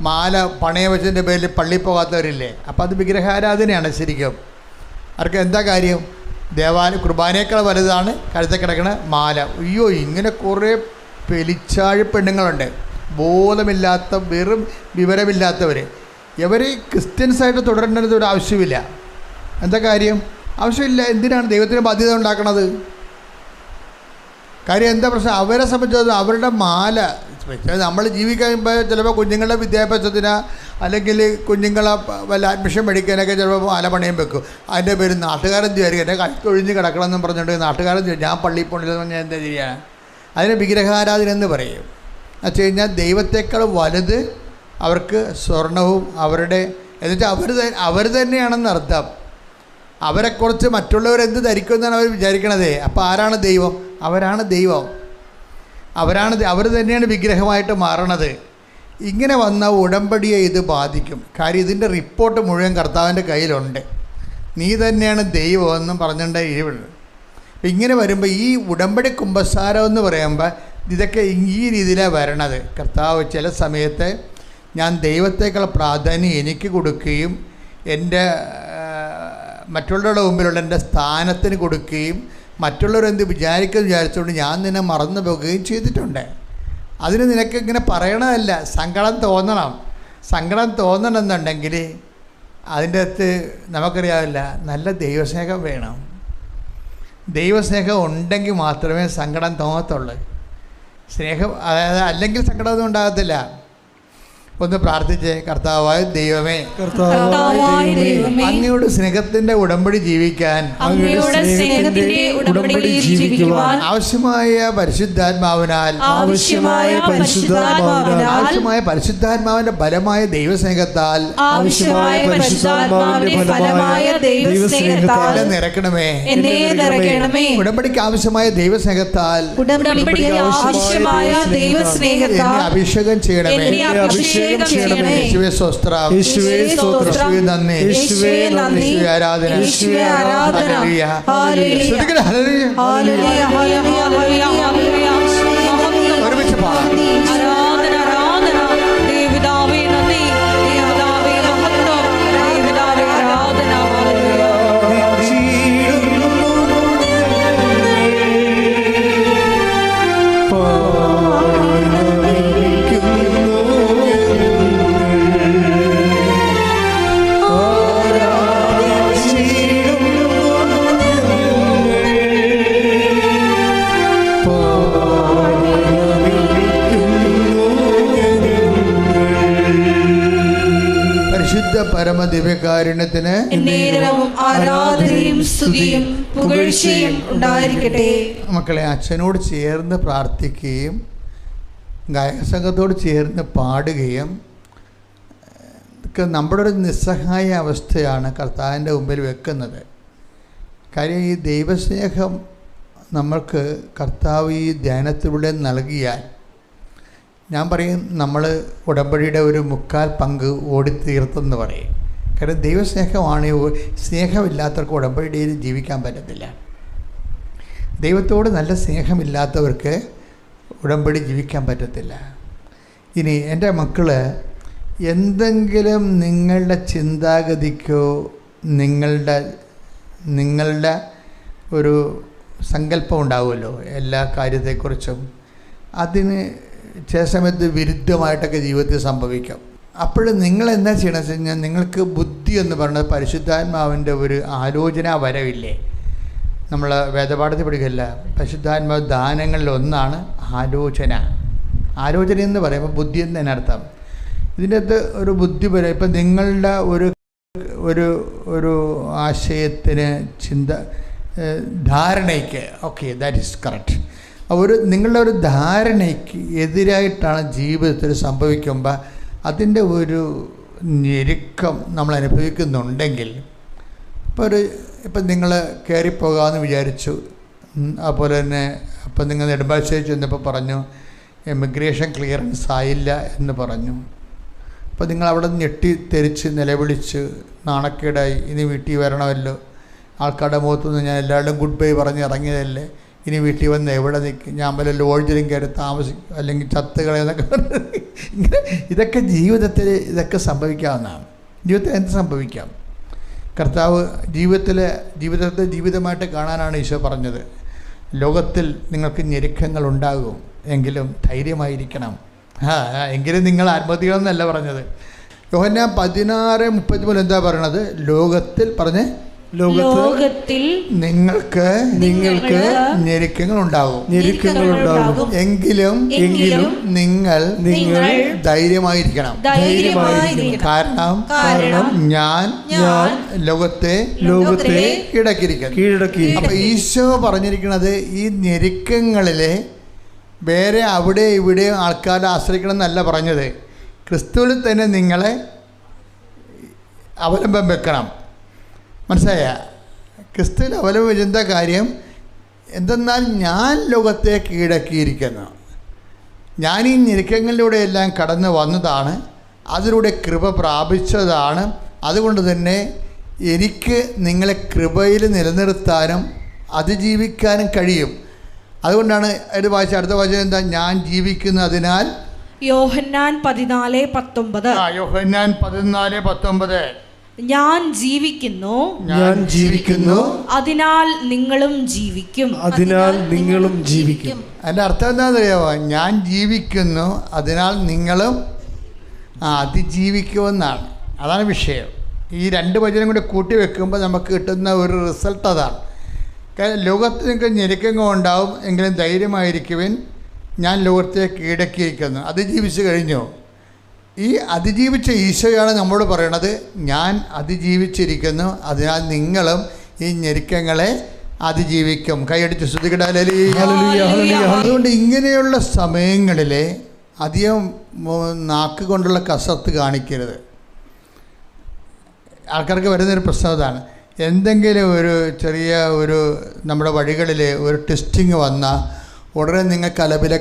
[SPEAKER 3] മാല പണയം വെച്ചതിൻ്റെ പേരിൽ പള്ളിയിൽ പോകാത്തവരില്ലേ. അപ്പോൾ അത് വിഗ്രഹാരാധനയാണ് ശരിക്കും. അവർക്ക് എന്താ കാര്യം? കുർബാനയേക്കാൾ വലുതാണ് കഴുത്തിൽ കിടക്കണ മാല. അയ്യോ, ഇങ്ങനെ കുറേ പെലിച്ചാഴി പെണ്ണുങ്ങളുണ്ട്. ബോധമില്ലാത്ത വെറും വിവരമില്ലാത്തവർ. ഇവർ ക്രിസ്ത്യൻസായിട്ട് തുടരേണ്ടത് ഒരു ആവശ്യമില്ല. എന്താ കാര്യം? ആവശ്യമില്ല. എന്തിനാണ് ദൈവത്തിന് ബാധ്യത ഉണ്ടാക്കണത്? കാര്യം എന്താ പ്രശ്നം? അവരെ സംബന്ധിച്ചത് അവരുടെ മാല നമ്മൾ ജീവിക്കുമ്പോൾ ചിലപ്പോൾ കുഞ്ഞുങ്ങളുടെ വിദ്യാഭ്യാസത്തിന് അല്ലെങ്കിൽ കുഞ്ഞുങ്ങളെ വല്ല അഡ്മിഷൻ മേടിക്കാനൊക്കെ ചിലപ്പോൾ മാല പണയം വെക്കും. അതിൻ്റെ പേര് നാട്ടുകാരൻ വിചാരിക്കും എൻ്റെ കഴുത്തൊഴിഞ്ഞ് കിടക്കണമെന്നും പറഞ്ഞുകൊണ്ട് നാട്ടുകാരൻ ഞാൻ പള്ളിയിൽ പോകണില്ലെന്ന് പറഞ്ഞാൽ എന്താ ചെയ്യുക? അതിന് വിഗ്രഹാരാധന എന്ന് പറയും. എന്ന് വെച്ച് കഴിഞ്ഞാൽ ദൈവത്തേക്കാൾ വലുത് അവർക്ക് സ്വർണവും അവരുടെ എന്നുവെച്ചാൽ അവർ തന്നെയാണെന്ന് അർത്ഥം. അവരെക്കുറിച്ച് മറ്റുള്ളവരെന്ത് ധരിക്കുമെന്നാണ് അവർ വിചാരിക്കണത്. അപ്പോൾ ആരാണ് ദൈവം? അവരാണ് ദൈവം. അവർ തന്നെയാണ് വിഗ്രഹമായിട്ട് മാറണത്. ഇങ്ങനെ വന്ന ഉടമ്പടിയെ ഇത് ബാധിക്കും. കാര്യം ഇതിൻ്റെ റിപ്പോർട്ട് മുഴുവൻ കർത്താവിൻ്റെ കയ്യിലുണ്ട്. നീ തന്നെയാണ് ദൈവം എന്നും പറഞ്ഞിട്ടുണ്ട് ഇവിടെ. അപ്പം ഇങ്ങനെ വരുമ്പോൾ ഈ ഉടമ്പടി കുമ്പസാരം എന്ന് പറയുമ്പോൾ ഇതൊക്കെ ഈ രീതിയിലാണ് വരണത്. കർത്താവ് ചില സമയത്ത് ഞാൻ ദൈവത്തേക്കാൾ പ്രാധാന്യം എനിക്ക് കൊടുക്കുകയും എൻ്റെ മറ്റുള്ളവരുടെ മുമ്പിലുള്ള എൻ്റെ സ്ഥാനത്തിന് കൊടുക്കുകയും മറ്റുള്ളവരെന്ത് വിചാരിച്ചുകൊണ്ട് ഞാൻ നിന്നെ മറന്നു പോകുകയും ചെയ്തിട്ടുണ്ട്. അതിന് നിനക്ക് ഇങ്ങനെ പറയണതല്ല, സങ്കടം തോന്നണം. സങ്കടം തോന്നണമെന്നുണ്ടെങ്കിൽ അതിൻ്റെ അകത്ത് നമുക്കറിയാവില്ല, നല്ല ദൈവസ്നേഹം വേണം. ദൈവസ്നേഹം ഉണ്ടെങ്കിൽ മാത്രമേ സങ്കടം തോന്നത്തുള്ളൂ. സ്നേഹം അതായത് അല്ലെങ്കിൽ സങ്കടമൊന്നും ഉണ്ടാകത്തില്ല. ഒന്ന് പ്രാർത്ഥിച്ചേ. കർത്താവായ ദൈവമേ, അങ്ങയുടെ സ്നേഹത്തിന്റെ ഉടമ്പടി ജീവിക്കാൻ ആവശ്യമായ പരിശുദ്ധാത്മാവിനാൽ ആവശ്യമായ പരിശുദ്ധാത്മാവിന്റെ ബലമായ ദൈവസ്നേഹത്താൽ നിറക്കണമേ. ഉടമ്പടിക്ക് ആവശ്യമായ ദൈവസ്നേഹത്താൽ അഭിഷേകം ചെയ്യണമേ. യേശുവേ സ്തോത്രം, യേശുവേ സ്തോത്രം, നന്ദി, യേശുവേ നന്ദി, യേശുവേ ആരാധന, യേശുവേ ആരാധന. ഹല്ലേലൂയ, ഹല്ലേലൂയ, ഹല്ലേലൂയ, ഹല്ലേലൂയ, ഹല്ലേലൂയ. ഒരുമിച്ച് പാടാം. ആരാധന, ആരാധന, ദേവദാവേ നന്ദി, ദേവദാവേ മഹത്വം, ദേവദാവേ ആരാധന. പരമദിവ്യകാരുണ്യത്തിന് ആരാധനയും സ്തുതിയും പുകഴ്ചയും ഉണ്ടായിരിക്കട്ടെ. മക്കളെ, അച്ഛനോട് ചേർന്ന് പ്രാർത്ഥിക്കുകയും ഗായകസംഘത്തോട് ചേർന്ന് പാടുകയും നമ്മുടെ ഒരു നിസ്സഹായ അവസ്ഥയാണ് കർത്താവിൻ്റെ മുമ്പിൽ വെക്കുന്നത്. കാര്യം ഈ ദൈവസ്നേഹം നമ്മൾക്ക് കർത്താവ് ഈ ധ്യാനത്തിലൂടെ നൽകിയാൽ ഞാൻ പറയും നമ്മൾ ഉടമ്പടിയുടെ ഒരു 3/4 പങ്ക് ഓടിത്തീർത്തെന്ന് പറയും. കാരണം ദൈവസ്നേഹമാണ്. സ്നേഹമില്ലാത്തവർക്ക് ഉടമ്പടിയിൽ ജീവിക്കാൻ പറ്റത്തില്ല. ദൈവത്തോട് നല്ല സ്നേഹമില്ലാത്തവർക്ക് ഉടമ്പടി ജീവിക്കാൻ പറ്റത്തില്ല. ഇനി എൻ്റെ മക്കൾ എന്തെങ്കിലും നിങ്ങളുടെ ചിന്താഗതിക്കോ നിങ്ങളുടെ ഒരു സങ്കല്പം ഉണ്ടാവുമല്ലോ എല്ലാ കാര്യത്തെക്കുറിച്ചും, അതിന് ചില സമയത്ത് വിരുദ്ധമായിട്ടൊക്കെ ജീവിതത്തിൽ സംഭവിക്കാം. അപ്പോൾ നിങ്ങൾ എന്താ ചെയ്യണമെന്ന് വെച്ച് കഴിഞ്ഞാൽ നിങ്ങൾക്ക് ബുദ്ധി എന്ന് പറയുന്നത് പരിശുദ്ധാത്മാവിൻ്റെ ഒരു ആലോചന വരവില്ലേ? നമ്മൾ വേദപാഠത്തിൽ പഠിക്കില്ല. പരിശുദ്ധാത്മാവ് ദാനങ്ങളിലൊന്നാണ് ആലോചന. ആലോചന എന്ന് പറയുമ്പോൾ ബുദ്ധി എന്ന് തന്നെ അർത്ഥം. ഇതിൻ്റെ അകത്ത് ഒരു ബുദ്ധി വരെ ഇപ്പം നിങ്ങളുടെ ഒരു ആശയത്തിന് ധാരണയ്ക്ക് ഓക്കെ ദാറ്റ് ഈസ് കറക്റ്റ്. നിങ്ങളുടെ ഒരു ധാരണയ്ക്ക് എതിരായിട്ടാണ് ജീവിതത്തിൽ സംഭവിക്കുമ്പോൾ അതിൻ്റെ ഒരു ഞെരുക്കം നമ്മൾ അനുഭവിക്കുന്നുണ്ടെങ്കിൽ, ഇപ്പം നിങ്ങൾ കയറിപ്പോകാമെന്ന് വിചാരിച്ചു. അതുപോലെ തന്നെ അപ്പം നിങ്ങൾ നെടുമ്പാശ്ശേരി ചെന്നപ്പോൾ പറഞ്ഞു എമിഗ്രേഷൻ ക്ലിയറൻസ് ആയില്ല എന്ന് പറഞ്ഞു. അപ്പോൾ നിങ്ങൾ അവിടെ ഞെട്ടിത്തെറിച്ച് നിലവിളിച്ച് നാണക്കേടായി ഇനി വീട്ടിൽ വരണമല്ലോ, ആൾക്കാരുടെ മുഖത്തുനിന്ന് ഞാൻ എല്ലാവരുടെയും ഗുഡ് ബൈ പറഞ്ഞ് ഇറങ്ങിയതല്ലേ, ഇനി വീട്ടിൽ വന്ന് എവിടെ നിൽക്കും, ഞാൻ വല്ല ലോഡ്ജിലും കയറി താമസിക്കും അല്ലെങ്കിൽ ചത്തുകളെന്നൊക്കെ ഇങ്ങനെ ഇതൊക്കെ ജീവിതത്തിൽ സംഭവിക്കാവുന്നതാണ്. ജീവിതത്തിൽ എന്ത് സംഭവിക്കാം? കർത്താവ് ജീവിതത്തെ ജീവിതമായിട്ട് കാണാനാണ് ഈശോ പറഞ്ഞത്. ലോകത്തിൽ നിങ്ങൾക്ക് ഞെരുക്കങ്ങൾ ഉണ്ടാകും, എങ്കിലും ധൈര്യമായിരിക്കണം. എങ്കിലും നിങ്ങൾ ആത്മഹത്യകളെന്നല്ല പറഞ്ഞത്. യോഹന്നാൻ 16:33 എന്താ പറയണത്? ലോകത്തിൽ പറഞ്ഞ്
[SPEAKER 2] ലോകത്തിൽ
[SPEAKER 3] നിങ്ങൾക്ക് ഞെരുക്കങ്ങൾ ഉണ്ടാകും, എങ്കിലും നിങ്ങൾ ധൈര്യമായിരിക്കണം. കാരണം ഞാൻ ലോകത്തെ കീഴടക്കി. അപ്പൊ ഈശോ പറഞ്ഞിരിക്കുന്നത് ഈ ഞെരുക്കങ്ങളിലെ വേറെ അവിടെ ഇവിടെ ആൾക്കാരെ ആശ്രയിക്കണം എന്നല്ല പറഞ്ഞത്. ക്രിസ്തുവിൽ തന്നെ നിങ്ങളെ അവലംബം വെക്കണം. മനസ്സിലായ? ക്രിസ്തുവിൽ അവലംബം വെച്ചെന്താ കാര്യം എന്തെന്നാൽ ഞാൻ ലോകത്തെ കീഴടക്കിയിരിക്കുന്നു. ഞാൻ ഈ ഞെരുക്കങ്ങളിലൂടെയെല്ലാം കടന്നു വന്നതാണ്, അതിലൂടെ കൃപ പ്രാപിച്ചതാണ്. അതുകൊണ്ട് തന്നെ എനിക്ക് നിങ്ങളെ കൃപയിൽ നിലനിർത്താനും അതിജീവിക്കാനും കഴിയും. അതുകൊണ്ടാണ് ഇത് വായിച്ച അടുത്ത വചനം എന്താ? ഞാൻ ജീവിക്കുന്നു അതിനാൽ.
[SPEAKER 2] യോഹന്നാൻ 14:19.
[SPEAKER 3] യോഹന്നാൻ 14:19.
[SPEAKER 2] ഞാൻ ജീവിക്കുന്നു അതിനാൽ നിങ്ങളും ജീവിക്കും.
[SPEAKER 3] അതിൻ്റെ അർത്ഥം എന്താണെന്നറിയാമോ? ഞാൻ ജീവിക്കുന്നു അതിനാൽ നിങ്ങളും അതിജീവിക്കുമെന്നാണ്. അതാണ് വിഷയം. ഈ രണ്ട് വചനം കൂടി കൂട്ടി വെക്കുമ്പോൾ നമുക്ക് കിട്ടുന്ന ഒരു റിസൾട്ട് അതാണ്. ലോകത്ത് നിങ്ങൾക്ക് ഞെരുക്കങ്ങൾ ഉണ്ടാവും, എങ്കിലും ധൈര്യമായിരിക്കുവിൻ, ഞാൻ ലോകത്തെ കീഴടക്കിയിരിക്കുന്നു. അതിജീവിച്ച് കഴിഞ്ഞു. ഈ അതിജീവിച്ച ഈശോയാണ് നമ്മളോട് പറയണത്, ഞാൻ അതിജീവിച്ചിരിക്കുന്നു, അതിനാൽ നിങ്ങളും ഈ ഞെരുക്കങ്ങളെ അതിജീവിക്കും. കൈയടിച്ച് സ്തുതിക്കട്ടെ. അതുകൊണ്ട് ഇങ്ങനെയുള്ള സമയങ്ങളിൽ അധികം നാക്ക് കൊണ്ടുള്ള കസർത്ത് കാണിക്കരുത്. ആൾക്കാർക്ക് വരുന്നൊരു പ്രശ്നം അതാണ്. എന്തെങ്കിലും ഒരു ചെറിയ നമ്മുടെ വഴികളിൽ ഒരു ടെസ്റ്റിങ് വന്നാൽ ഉടനെ നിങ്ങൾ കലബില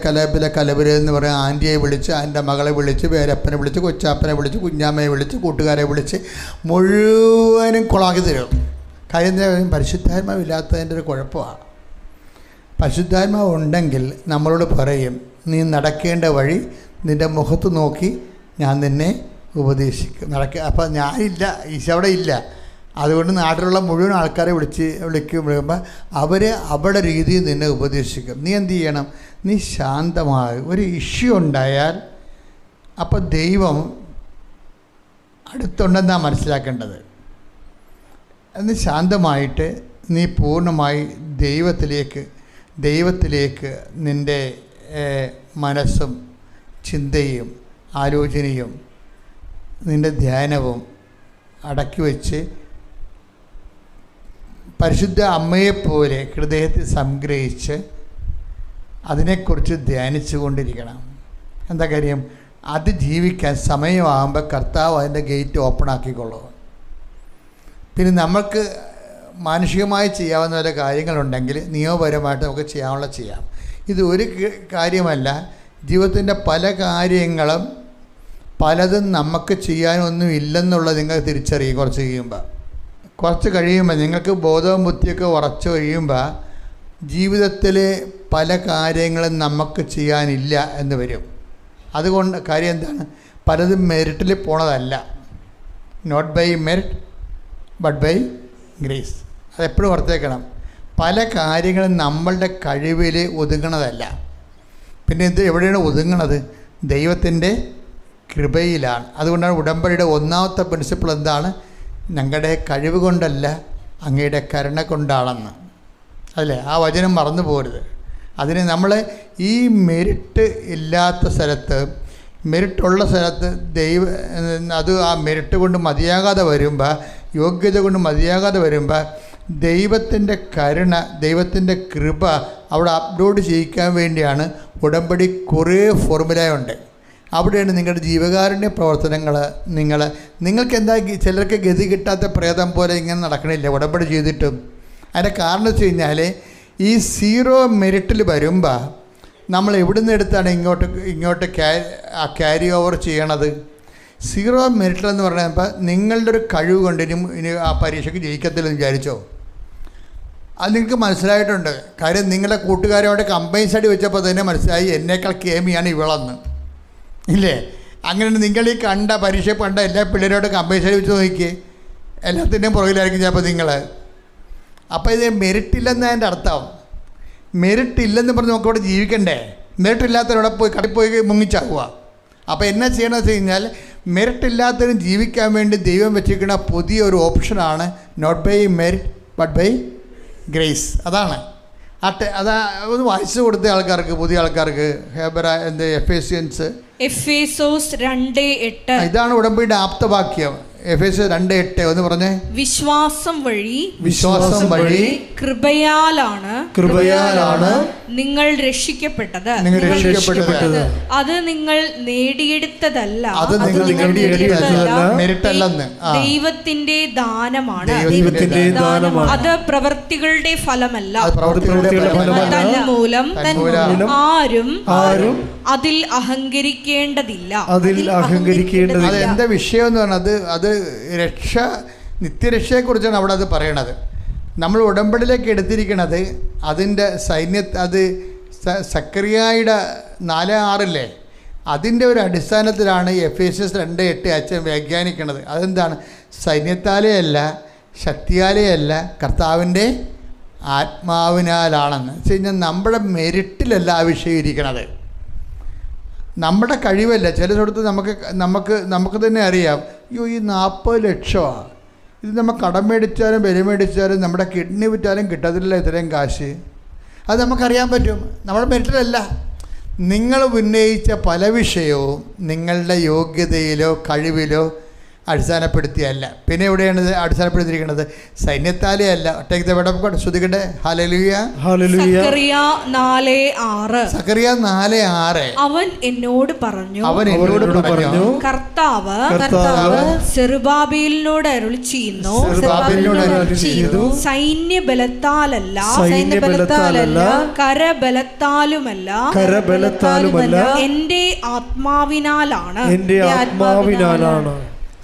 [SPEAKER 3] എന്ന് പറയാൻ ആൻറ്റിയെ വിളിച്ച്, ആൻ്റെ മകളെ വിളിച്ച്, പേരപ്പനെ വിളിച്ച്, കൊച്ചാപ്പനെ വിളിച്ച്, കുഞ്ഞാമ്മയെ വിളിച്ച്, കൂട്ടുകാരെ വിളിച്ച് മുഴുവനും കുളമാക്കി തരും. കാര്യം പരിശുദ്ധാത്മാവില്ലാത്തതിൻ്റെ ഒരു കുഴപ്പമാണ്. പരിശുദ്ധാത്മാവ് ഉണ്ടെങ്കിൽ നമ്മളോട് പറയും, നീ നടക്കേണ്ട വഴി നിൻ്റെ മുഖത്ത് നോക്കി ഞാൻ നിന്നെ ഉപദേശിക്കും. അപ്പോൾ ഞാനില്ല, ഈശോ അവിടെ ഇല്ല. അതുകൊണ്ട് നാട്ടിലുള്ള മുഴുവൻ ആൾക്കാരെ വിളിക്കുമ്പോൾ അവർ അവരുടെ രീതിയിൽ നിന്നെ ഉപദേശിക്കും. നീ എന്ത് ചെയ്യണം? നീ ശാന്തമായി ഒരു ഇഷ്യൂ ഉണ്ടായാൽ അപ്പോൾ ദൈവം അടുത്തുണ്ടെന്നാണ് മനസ്സിലാക്കേണ്ടത്. എന്ന് ശാന്തമായിട്ട് നീ പൂർണ്ണമായി ദൈവത്തിലേക്ക് നിൻ്റെ മനസ്സും ചിന്തയും ആലോചനയും നിൻ്റെ ധ്യാനവും അടക്കി വെച്ച് പരിശുദ്ധ അമ്മയെപ്പോലെ ഹൃദയത്തിൽ സംഗ്രഹിച്ച് അതിനെക്കുറിച്ച് ധ്യാനിച്ചു കൊണ്ടിരിക്കണം. എന്താ കാര്യം? അത് ജീവിക്കാൻ സമയമാകുമ്പോൾ കർത്താവ് അതിൻ്റെ ഗേറ്റ് ഓപ്പൺ ആക്കിക്കൊള്ളും. പിന്നെ നമുക്ക് മാനുഷികമായി ചെയ്യാവുന്ന വല്ല കാര്യങ്ങളുണ്ടെങ്കിൽ നിയമപരമായിട്ട് നമുക്ക് ചെയ്യാം. ഇത് ഒരു കാര്യമല്ല, ജീവിതത്തിൻ്റെ പല കാര്യങ്ങളും പലതും നമുക്ക് ചെയ്യാനൊന്നും ഇല്ലെന്നുള്ളത് നിങ്ങൾ തിരിച്ചറിയും. കുറച്ച് കഴിയുമ്പോൾ നിങ്ങൾക്ക് ബോധവും ബുദ്ധിയൊക്കെ ഉറച്ചു കഴിയുമ്പോൾ ജീവിതത്തിൽ പല കാര്യങ്ങളും നമുക്ക് ചെയ്യാനില്ല എന്ന് വരും. അതുകൊണ്ട് കാര്യം എന്താണ്? പലതും മെറിറ്റിൽ പോണതല്ല. Not by merit but by grace. അതെപ്പോഴും ഓർത്തേക്കണം. പല കാര്യങ്ങളും നമ്മളുടെ കഴിവിൽ ഒതുങ്ങണതല്ല. പിന്നെ എവിടെയാണ് ഒതുങ്ങണത്? ദൈവത്തിൻ്റെ കൃപയിലാണ്. അതുകൊണ്ടാണ് ഉടമ്പടിയുടെ ഒന്നാമത്തെ പ്രിൻസിപ്പിൾ എന്താണ്? ഞങ്ങളുടെ കഴിവ് കൊണ്ടല്ല, അങ്ങയുടെ കരുണ കൊണ്ടാണെന്ന്. അല്ലേ? ആ വചനം മറന്നു പോരുത്. അതിന് നമ്മൾ ഈ മെറിറ്റ് ഇല്ലാത്ത സ്ഥലത്ത്, മെറിറ്റുള്ള സ്ഥലത്ത് ആ മെറിറ്റ് കൊണ്ട് മതിയാകാതെ വരുമ്പോൾ, യോഗ്യത കൊണ്ട് മതിയാകാതെ വരുമ്പോൾ ദൈവത്തിൻ്റെ കരുണ, ദൈവത്തിൻ്റെ കൃപ അവിടെ അപ്ലോഡ് ചെയ്യിക്കാൻ വേണ്ടിയാണ് ഉടമ്പടി. കുറേ ഫോർമുലയുണ്ട്. അവിടെയാണ് നിങ്ങളുടെ ജീവകാരുണ്യ പ്രവർത്തനങ്ങൾ. നിങ്ങൾക്ക് എന്താ ചിലർക്ക് ഗതി കിട്ടാത്ത പ്രേതം പോലെ ഇങ്ങനെ നടക്കണില്ല ഉടമ്പടി ചെയ്തിട്ടും. അതിൻ്റെ കാരണം വെച്ച് കഴിഞ്ഞാൽ ഈ 0 മെറിറ്റിൽ വരുമ്പോൾ നമ്മൾ എവിടുന്ന് എടുത്താണ് ഇങ്ങോട്ട് ക്യാരി ഓവർ ചെയ്യണത്? 0 മെറിറ്റിലെന്ന് പറഞ്ഞപ്പോൾ നിങ്ങളുടെ ഒരു കഴിവ് കൊണ്ട് ഇനി ആ പരീക്ഷയ്ക്ക് ജയിക്കത്തില്ലെന്ന് വിചാരിച്ചോ? അത് നിങ്ങൾക്ക് മനസ്സിലായിട്ടുണ്ട്. കാര്യം നിങ്ങളുടെ കൂട്ടുകാരോട് കമ്പൈൻ സ്റ്റഡി വെച്ചപ്പോൾ തന്നെ മനസ്സിലായി എന്നേക്കാൾ കേമിയാണ് ഇവളെന്ന്. ഇല്ലേ? അങ്ങനെ നിങ്ങൾ ഈ പരീക്ഷ കണ്ട എല്ലാ പിള്ളേരോട് കമ്പൈൻ സ്റ്റഡി വെച്ച് നോക്കിയേ, എല്ലാത്തിൻ്റെയും പുറകിലായിരിക്കും ചിലപ്പോൾ നിങ്ങൾ. അപ്പോൾ ഇത് മെറിറ്റ് ഇല്ലെന്നാണ് എൻ്റെ അർത്ഥം. മെറിറ്റ് ഇല്ലെന്ന് പറഞ്ഞ് നമുക്കവിടെ ജീവിക്കണ്ടേ? മെറിറ്റ് ഇല്ലാത്തവരോടെ കടയിൽ പോയി മുങ്ങിച്ചാകുക. അപ്പോൾ എന്നാ ചെയ്യണമെന്ന് വെച്ച് കഴിഞ്ഞാൽ മെറിറ്റ് ഇല്ലാത്തവരും ജീവിക്കാൻ വേണ്ടി ദൈവം വെച്ചിരിക്കുന്ന പുതിയൊരു ഓപ്ഷനാണ് not by merit but by grace. അതാണ് അതാ ഒന്ന് വായിച്ചു കൊടുത്ത ആൾക്കാർക്ക്, പുതിയ ആൾക്കാർക്ക് എഫേസ്യൻസ്
[SPEAKER 2] എഫേസോസ് 2:8.
[SPEAKER 3] ഇതാണ് ഉടമ്പടിയുടെ ആപ്തവാക്യം. എഫേസ്യർ 2:8 ഒന്ന് പറഞ്ഞേ.
[SPEAKER 2] വിശ്വാസം വഴി കൃപയാലാണ് നിങ്ങൾ രക്ഷിക്കപ്പെട്ടത്. അത് നിങ്ങൾ നേടിയെടുത്തതല്ല, ദൈവത്തിന്റെ ദാനമാണ്. അത് പ്രവൃത്തികളുടെ ഫലമല്ല, തന്മൂലം ആരും അതിൽ അഹങ്കരിക്കേണ്ടതില്ല.
[SPEAKER 3] അതെന്താ വിഷയം എന്ന് പറഞ്ഞത്? അത് രക്ഷ, നിത്യരക്ഷയെക്കുറിച്ചാണ് അവിടെ അത് പറയണത്. നമ്മൾ ഉടമ്പടിയിലേക്ക് എടുത്തിരിക്കണത് അതിൻ്റെ അത് സക്കറിയായുടെ 4:6 അതിൻ്റെ ഒരു അടിസ്ഥാനത്തിലാണ് എഫേസ്യസ് 2:8 അച്ഛൻ വ്യാഖ്യാനിക്കണത്. അതെന്താണ്? സൈന്യത്താലേ അല്ല, ശക്തിയാലേ അല്ല, കർത്താവിൻ്റെ ആത്മാവിനാലാണെന്ന് വെച്ച് കഴിഞ്ഞാൽ നമ്മുടെ മെരിറ്റിലല്ല ആ വിഷയം ഇരിക്കണത്, നമ്മുടെ കഴിവല്ല. ചില സ്ഥലത്ത് നമുക്ക് തന്നെ അറിയാം, അയ്യോ ഈ 40 ലക്ഷമാണ്, ഇത് നമ്മൾ കടം മേടിച്ചാലും വില മേടിച്ചാലും നമ്മുടെ കിഡ്നി വിറ്റാലും കിട്ടത്തില്ല ഇത്രയും കാശ്. അത് നമുക്കറിയാൻ പറ്റും, നമ്മുടെ മെറിറ്റിലല്ല. നിങ്ങൾ ഉന്നയിച്ച പല വിഷയവും നിങ്ങളുടെ യോഗ്യതയിലോ കഴിവിലോ അടിസ്ഥാനപ്പെടുത്തിയല്ല. പിന്നെ എവിടെയാണ് അടിസ്ഥാനപ്പെടുത്തിയിരിക്കുന്നത്? സൈന്യത്താലേ അല്ല. ശ്രദ്ധിക്കട്ടെ. ഹല്ലേലൂയ. സക്കറിയ 4:6
[SPEAKER 2] അവൻ എന്നോട് പറഞ്ഞു, കർത്താവ് സെറുബാബേലിനോട് അരുളി ചെയ്യുന്നു, സൈന്യബലത്താലല്ല, കരബലത്താലുമല്ല, എന്റെ ആത്മാവിനാലാണ്.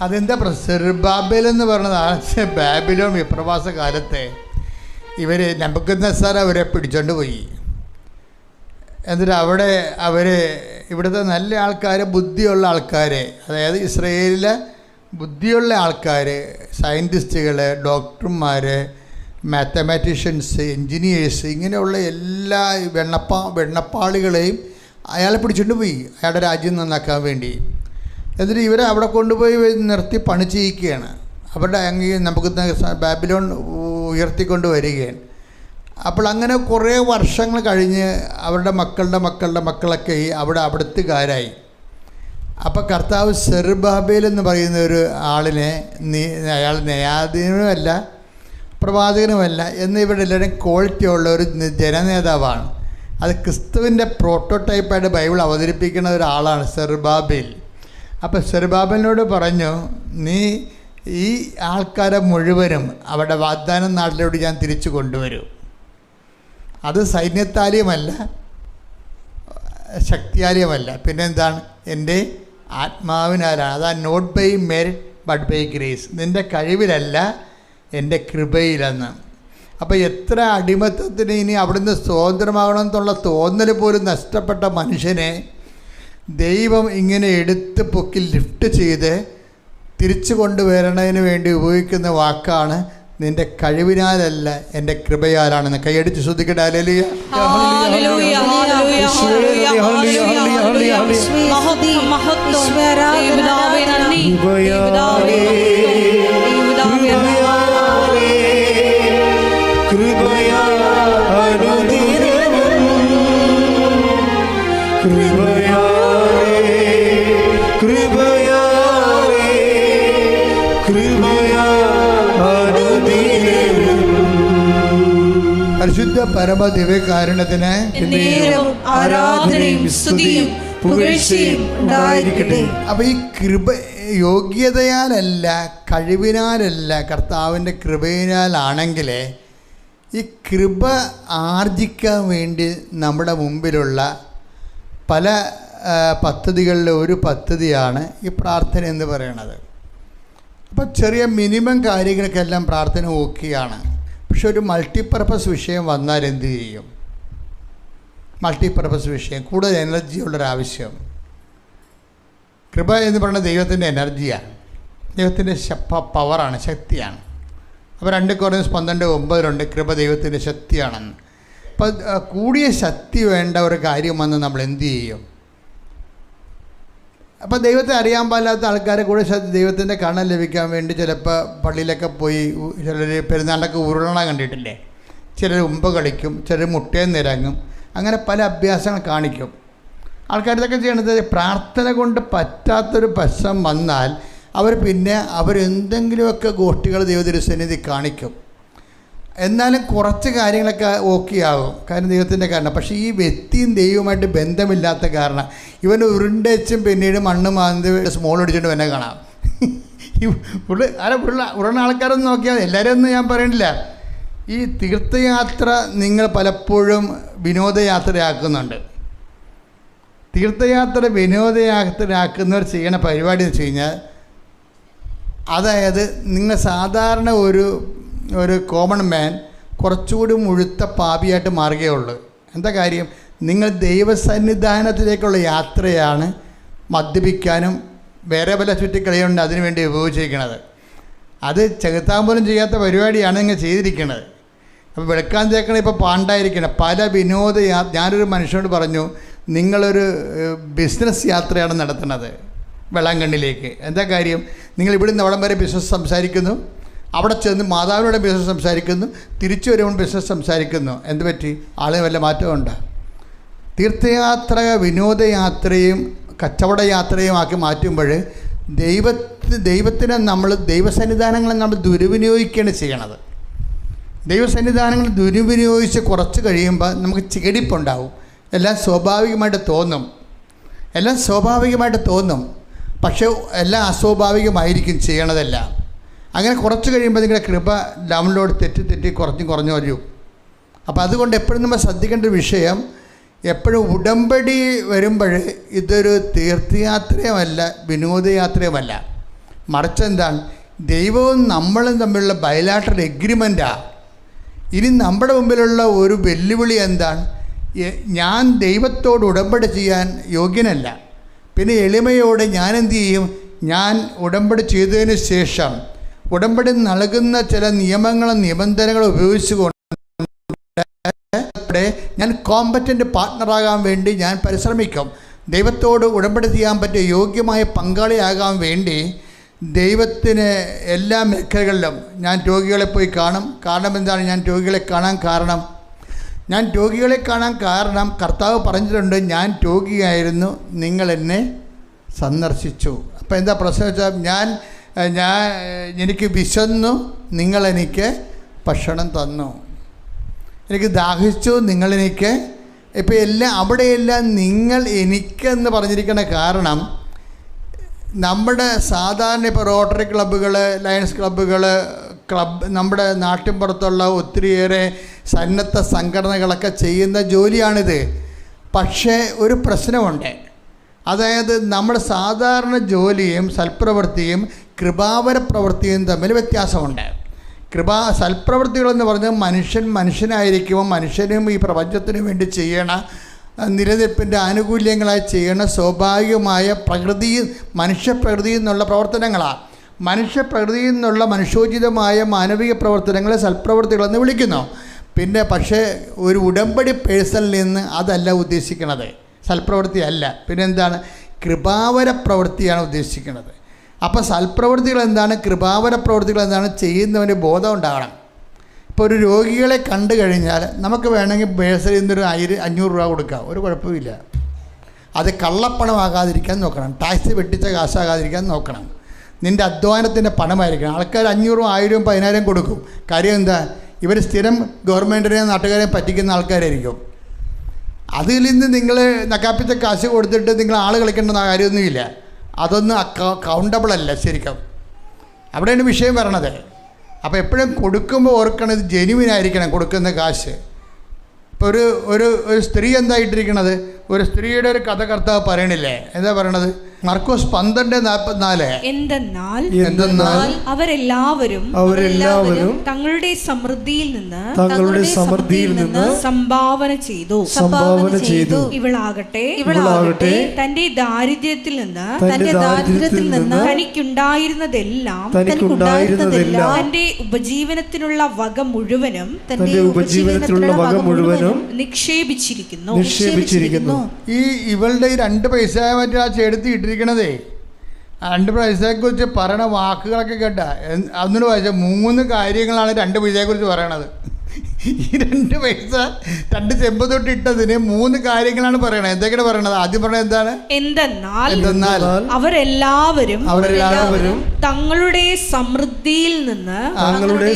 [SPEAKER 3] അതെന്താ സെറുബാബേൽ എന്ന് പറഞ്ഞത്? ബാബിലോൺ വിപ്രവാസ കാലത്തെ ഇവർ നെബൂഖദ്നേസർ അവരെ പിടിച്ചോണ്ട് പോയി. എന്നിട്ട് അവർ ഇവിടുത്തെ നല്ല ആൾക്കാർ, ബുദ്ധിയുള്ള ആൾക്കാർ, അതായത് ഇസ്രയേലിലെ ബുദ്ധിയുള്ള ആൾക്കാർ, സയൻറ്റിസ്റ്റുകൾ, ഡോക്ടർമാർ, മാത്തമാറ്റീഷ്യൻസ്, എൻജിനീയേഴ്സ്, ഇങ്ങനെയുള്ള എല്ലാ വെണ്ണപ്പാളികളെയും അയാളെ പിടിച്ചോണ്ട് പോയി അയാളുടെ രാജ്യം നന്നാക്കാൻ വേണ്ടി. എന്നിട്ട് ഇവരെ അവിടെ കൊണ്ടുപോയി നിർത്തി പണി ചെയ്യിക്കുകയാണ്. അവരുടെ നമുക്ക് ബാബിലോൺ ഉയർത്തിക്കൊണ്ട് വരികയാണ്. അപ്പോൾ അങ്ങനെ കുറേ വർഷങ്ങൾ കഴിഞ്ഞ് അവരുടെ മക്കളുടെ മക്കളൊക്കെ അവിടെ അവിടുത്തുകാരായി. അപ്പോൾ കർത്താവ് സെറുബാബേൽ എന്ന് പറയുന്ന ഒരു ആളിനെ, അയാൾ ന്യായാധീനവുമല്ല പ്രവാചകനുമല്ല, എന്നിവരുടെ എല്ലാവരും ക്വാളിറ്റി ഉള്ള ഒരു ജനനേതാവാണ്. അത് ക്രിസ്തുവിൻ്റെ പ്രോട്ടോടൈപ്പായിട്ട് ബൈബിൾ അവതരിപ്പിക്കുന്ന ഒരാളാണ് സെറുബാബേൽ. അപ്പോൾ സെറുബാബേലിനോട് പറഞ്ഞു, നീ ഈ ആൾക്കാരെ മുഴുവനും അവരുടെ വാഗ്ദാന നാട്ടിലോട്ട് ഞാൻ തിരിച്ചു കൊണ്ടുവരും. അത് സൈന്യത്താലെയുമല്ല, ശക്തിയാലെയുമല്ല, പിന്നെന്താണ്? എൻ്റെ ആത്മാവിനാലാണ്. അതാ not by merit but by grace. നിൻ്റെ കഴിവിലല്ല, എൻ്റെ കൃപയിലെന്ന്. അപ്പോൾ എത്ര അടിമത്തത്തിന് ഇനി അവിടുന്ന് സ്വതന്ത്രമാകണമെന്നുള്ള തോന്നൽ പോലും നഷ്ടപ്പെട്ട മനുഷ്യനെ ദൈവം ഇങ്ങനെ എടുത്ത് പൊക്കി ലിഫ്റ്റ് ചെയ്ത് തിരിച്ചു കൊണ്ടുവരണതിന് വേണ്ടി ഉപയോഗിക്കുന്ന വാക്കാണ് നിൻ്റെ കഴിവിനാലല്ല, എൻ്റെ കൃപയാലാണെന്ന്. കൈയടിച്ച് ശ്രദ്ധിക്കട്ടെ. ഹല്ലേലൂയ. പരിശുദ്ധ പരമ ദിവ്യകാരുണ്യത്തിന്
[SPEAKER 2] ആരാധനയും സ്തുതിയും പുകഴ്ചയും ഉണ്ടായിരിക്കട്ടെ.
[SPEAKER 3] അപ്പോൾ ഈ കൃപ യോഗ്യതയാലല്ല, കഴിവിനാലല്ല, കർത്താവിൻ്റെ കൃപയിനാലാണെങ്കിൽ ഈ കൃപ ആർജിക്കാൻ വേണ്ടി നമ്മുടെ മുമ്പിലുള്ള പല പദ്ധതികളിലെ ഒരു പദ്ധതിയാണ് ഈ പ്രാർത്ഥന എന്ന് പറയുന്നത്. അപ്പോൾ ചെറിയ മിനിമം കാര്യങ്ങൾക്കെല്ലാം പ്രാർത്ഥന ഓക്കെയാണ്. പക്ഷെ ഒരു മൾട്ടിപ്പർപ്പസ് വിഷയം വന്നാൽ എന്ത് ചെയ്യും? മൾട്ടിപ്പർപ്പസ് വിഷയം, കൂടുതൽ എനർജിയുള്ളൊരാവശ്യം. കൃപ എന്ന് പറയുന്നത് ദൈവത്തിൻ്റെ എനർജിയാണ്, ദൈവത്തിൻ്റെ പവറാണ്, ശക്തിയാണ്. അപ്പോൾ 2 Corinthians 12:9 കൃപ ദൈവത്തിൻ്റെ ശക്തിയാണെന്ന്. അപ്പോൾ കൂടിയ ശക്തി വേണ്ട ഒരു കാര്യം വന്ന് നമ്മൾ എന്ത് ചെയ്യും? അപ്പോൾ ദൈവത്തെ അറിയാൻ പാടില്ലാത്ത ആൾക്കാരെ കൂടെ ദൈവത്തിൻ്റെ കണ്ണം ലഭിക്കാൻ വേണ്ടി ചിലപ്പോൾ പള്ളിയിലൊക്കെ പോയി ചിലർ പെരുന്നാളൊക്കെ ഉരുളണ കണ്ടിട്ടില്ലേ, ചിലർ ഉമ്പ കളിക്കും, ചിലർ മുട്ടയും നിരങ്ങും, അങ്ങനെ പല അഭ്യാസങ്ങൾ കാണിക്കും. ആൾക്കാർ ഇതൊക്കെ ചെയ്യണത് പ്രാർത്ഥന കൊണ്ട് പറ്റാത്തൊരു പ്രശ്നം വന്നാൽ അവരെന്തെങ്കിലുമൊക്കെ ഗോഷ്ഠികൾ ദൈവത്തിരുസന്നിധി കാണിക്കും. എന്നാലും കുറച്ച് കാര്യങ്ങളൊക്കെ ഓക്കെ ആകും, കാരണം ദൈവത്തിൻ്റെ കാരണം. പക്ഷേ ഈ വ്യക്തിയും ദൈവവുമായിട്ട് ബന്ധമില്ലാത്ത കാരണം ഇവൻ ഉരുണ്ടച്ചും പിന്നീട് മണ്ണ് മാന്തി സ്മോൾ അടിച്ചുകൊണ്ട് എന്നെ കാണാം. ഈ ഉരുള ആൾക്കാരൊന്നും നോക്കിയാൽ എല്ലാവരും ഒന്നും ഞാൻ പറയണില്ല. ഈ തീർത്ഥയാത്ര നിങ്ങൾ പലപ്പോഴും വിനോദയാത്രയാക്കുന്നുണ്ട്. തീർത്ഥയാത്ര വിനോദയാത്രയാക്കുന്നവർ ചെയ്യണ പരിപാടി എന്ന് വെച്ച് കഴിഞ്ഞാൽ, അതായത് നിങ്ങൾ സാധാരണ ഒരു കോമൺ മാൻ കുറച്ചുകൂടി മുഴുത്ത പാപിയായിട്ട് മാറുകയുള്ളൂ. എന്താ കാര്യം? നിങ്ങൾ ദൈവസന്നിധാനത്തിലേക്കുള്ള യാത്രയാണ് മദ്യപിക്കാനും വേറെ പല ചുറ്റിക്കളിയുണ്ട് അതിനു വേണ്ടി ഉപയോഗിച്ചിരിക്കുന്നത്. അത് ചെകുത്താൻ പോലും ചെയ്യാത്ത പരിപാടിയാണ് നിങ്ങൾ ചെയ്തിരിക്കുന്നത്. അപ്പോൾ വെളുക്കാൻ തേക്കണ ഇപ്പോൾ പാണ്ടായിരിക്കണം പല ഞാനൊരു മനുഷ്യനോട് പറഞ്ഞു, നിങ്ങളൊരു ബിസിനസ് യാത്രയാണ് നടത്തുന്നത് വെള്ളാങ്കണ്ണിലേക്ക്. എന്താ കാര്യം? നിങ്ങൾ ഇവിടുന്ന് അവിടം വരെ ബിസിനസ് സംസാരിക്കുന്നു, അവിടെ ചെന്ന് മാതാവിനോട് ബിസിനസ് സംസാരിക്കുന്നു, തിരിച്ചു വരുമ്പോൾ ബിസിനസ് സംസാരിക്കുന്നു. എന്ത് പറ്റി? ആളിന് വല്ല മാറ്റമുണ്ടോ? തീർത്ഥയാത്ര വിനോദയാത്രയും കച്ചവട യാത്രയും ആക്കി മാറ്റുമ്പോൾ ദൈവത്തിനെ ദൈവസന്നിധാനങ്ങളെ നമ്മൾ ദുർവിനിയോഗിക്കുകയാണ് ചെയ്യണത്. ദൈവസന്നിധാനങ്ങൾ ദുർവിനിയോഗിച്ച് കുറച്ച് കഴിയുമ്പോൾ നമുക്ക് ചികടിപ്പുണ്ടാവും. എല്ലാം സ്വാഭാവികമായിട്ട് തോന്നും, പക്ഷേ എല്ലാം അസ്വാഭാവികമായിരിക്കും ചെയ്യണതെല്ലാം. അങ്ങനെ കുറച്ച് കഴിയുമ്പോൾ നിങ്ങളുടെ കൃപ ഡൗൺലോഡ് തെറ്റി കുറഞ്ഞു വരും. അപ്പോൾ അതുകൊണ്ട് എപ്പോഴും നമ്മൾ ശ്രദ്ധിക്കേണ്ട ഒരു വിഷയം, എപ്പോഴും ഉടമ്പടി വരുമ്പോൾ ഇതൊരു തീർത്ഥയാത്രയുമല്ല വിനോദയാത്രയുമല്ല, മറിച്ച് എന്താണ്, ദൈവവും നമ്മളും തമ്മിലുള്ള ബയലാറ്ററൽ എഗ്രിമെൻറ്റാണ്. ഇനി നമ്മുടെ മുമ്പിലുള്ള ഒരു വെല്ലുവിളി എന്താണ്? ഞാൻ ദൈവത്തോട് ഉടമ്പടി ചെയ്യാൻ യോഗ്യനല്ല. പിന്നെ എളിമയോടെ ഞാൻ എന്തു ചെയ്യും? ഞാൻ ഉടമ്പടി ചെയ്തതിന് ശേഷം ഉടമ്പടി നൽകുന്ന ചില നിയമങ്ങളും നിബന്ധനകളും ഉപയോഗിച്ചുകൊണ്ട് ഞാൻ കോമ്പറ്റൻ്റ് പാർട്ട്ണറാകാൻ വേണ്ടി ഞാൻ പരിശ്രമിക്കും. ദൈവത്തോട് ഉടമ്പടി ചെയ്യാൻ പറ്റിയ യോഗ്യമായ പങ്കാളിയാകാൻ വേണ്ടി ദൈവത്തിന് എല്ലാ മേഖലകളിലും ഞാൻ രോഗികളെ പോയി കാണും. കാരണം എന്താണ്? ഞാൻ രോഗികളെ കാണാൻ കാരണം കർത്താവ് പറഞ്ഞിട്ടുണ്ട്, ഞാൻ രോഗിയായിരുന്നു, നിങ്ങൾ എന്നെ സന്ദർശിച്ചു. അപ്പോൾ എന്താ പ്രശ്നം വെച്ചാൽ, എനിക്ക് വിശന്നു, നിങ്ങളെനിക്ക് ഭക്ഷണം തന്നു, എനിക്ക് ദാഹിച്ചു, നിങ്ങളെനിക്ക്. ഇപ്പോൾ അവിടെയെല്ലാം നിങ്ങൾ എനിക്കെന്ന് പറഞ്ഞിരിക്കുന്ന കാരണം നമ്മുടെ സാധാരണ ഇപ്പോൾ റോട്ടറി ക്ലബ്ബുകൾ, ലയൺസ് ക്ലബ്ബുകൾ, നമ്മുടെ നാട്ടിൻപുറത്തുള്ള ഒത്തിരിയേറെ സന്നദ്ധ സംഘടനകളൊക്കെ ചെയ്യുന്ന ജോലിയാണിത്. പക്ഷേ ഒരു പ്രശ്നമുണ്ട്. അതായത് നമ്മുടെ സാധാരണ ജോലിയും സൽപ്രവൃത്തിയും കൃപാവര പ്രവൃത്തിയും തമ്മിൽ വ്യത്യാസമുണ്ട്. സൽപ്രവൃത്തികളെന്ന് പറഞ്ഞാൽ മനുഷ്യനായിരിക്കുമ്പോൾ മനുഷ്യനും ഈ പ്രപഞ്ചത്തിനു വേണ്ടി ചെയ്യണ നിലനിൽപ്പിൻ്റെ ആനുകൂല്യങ്ങളായി ചെയ്യണ സ്വാഭാവികമായ മനുഷ്യപ്രകൃതിയിൽ നിന്നുള്ള പ്രവർത്തനങ്ങളാണ്. മനുഷ്യപ്രകൃതിയിൽ നിന്നുള്ള മനുഷ്യോചിതമായ മാനവിക പ്രവർത്തനങ്ങളെ സൽപ്രവൃത്തികളെന്ന് വിളിക്കുന്നു. പക്ഷേ ഒരു ഉടമ്പടി പേഴ്സണിൽ നിന്ന് അതല്ല ഉദ്ദേശിക്കുന്നത്, സൽപ്രവൃത്തി അല്ല. പിന്നെന്താണ്? കൃപാവര പ്രവൃത്തിയാണ് ഉദ്ദേശിക്കുന്നത്. അപ്പോൾ സൽപ്രവൃത്തികൾ എന്താണ്, കൃപാവര പ്രവൃത്തികൾ എന്താണ് ചെയ്യുന്നവന് ബോധം ഉണ്ടാകണം. ഇപ്പോൾ ഒരു രോഗികളെ കണ്ടു കഴിഞ്ഞാൽ നമുക്ക് വേണമെങ്കിൽ ബേഴ്സറിയിൽ നിന്നൊരു 500 രൂപ കൊടുക്കാം, ഒരു കുഴപ്പമില്ല. അത് കള്ളപ്പണമാകാതിരിക്കാൻ നോക്കണം, ടാക്സ് വെട്ടിച്ച കാശാകാതിരിക്കാൻ നോക്കണം, നിൻ്റെ അധ്വാനത്തിൻ്റെ പണമായിരിക്കണം. ആൾക്കാർ 500, 1000, 10,000 കൊടുക്കും. കാര്യം എന്താ? ഇവർ സ്ഥിരം ഗവൺമെൻറ്റിനെയും നാട്ടുകാരെയും പറ്റിക്കുന്ന ആൾക്കാരായിരിക്കും. അതിൽ നിന്ന് നിങ്ങൾ നക്കാപ്പിച്ച കാശ് കൊടുത്തിട്ട് നിങ്ങൾ ആൾ കളിക്കേണ്ടെന്ന കാര്യമൊന്നുമില്ല. അതൊന്നും കൗണ്ടബിൾ അല്ല ശരിക്കും. അവിടെയാണ് വിഷയം വരണത്. അപ്പോൾ എപ്പോഴും കൊടുക്കുമ്പോൾ ഓർക്കണം, ഇത് ജെനുവിനായിരിക്കണം കൊടുക്കുന്ന കാശ്. ഇപ്പോൾ ഒരു സ്ത്രീ എന്തായിട്ടിരിക്കണത്? ഒരു സ്ത്രീയുടെ ഒരു കഥ കർത്താവ് പറയണില്ലേ? എന്താ പറയണത്? മർക്കോസ് 12:44.
[SPEAKER 2] എന്തെന്നാൽ അവരെല്ലാവരും തങ്ങളുടെ സമൃദ്ധിയിൽ നിന്ന് സംഭാവന ചെയ്തു. ഇവളാകട്ടെ തന്റെ ദാരിദ്ര്യത്തിൽ നിന്ന് തനിക്കുണ്ടായിരുന്നതെല്ലാം തന്റെ ഉപജീവനത്തിനുള്ള വക മുഴുവനും നിക്ഷേപിച്ചിരിക്കുന്നു.
[SPEAKER 3] ഈ ഇവളുടെ ഈ 2 പൈസ മറ്റേ ആ ചെടുത്ത് ഇട്ടിരിക്കണതേ, 2 പൈസയെക്കുറിച്ച് പറയണ വാക്കുകളൊക്കെ കേട്ട അതൊന്നും വായിച്ച 3 കാര്യങ്ങളാണ് 2 പൈസയെക്കുറിച്ച് പറയണത്. ഈ 2 പൈസ 2 ചെമ്പ് തൊട്ട് ഇട്ടതിന് 3 കാര്യങ്ങളാണ് പറയണത്. എന്തൊക്കെയാണ് പറയണത്? ആദ്യം പറഞ്ഞത് എന്താണ്?
[SPEAKER 2] എന്തെന്നാൽ അവരെല്ലാവരും തങ്ങളുടെ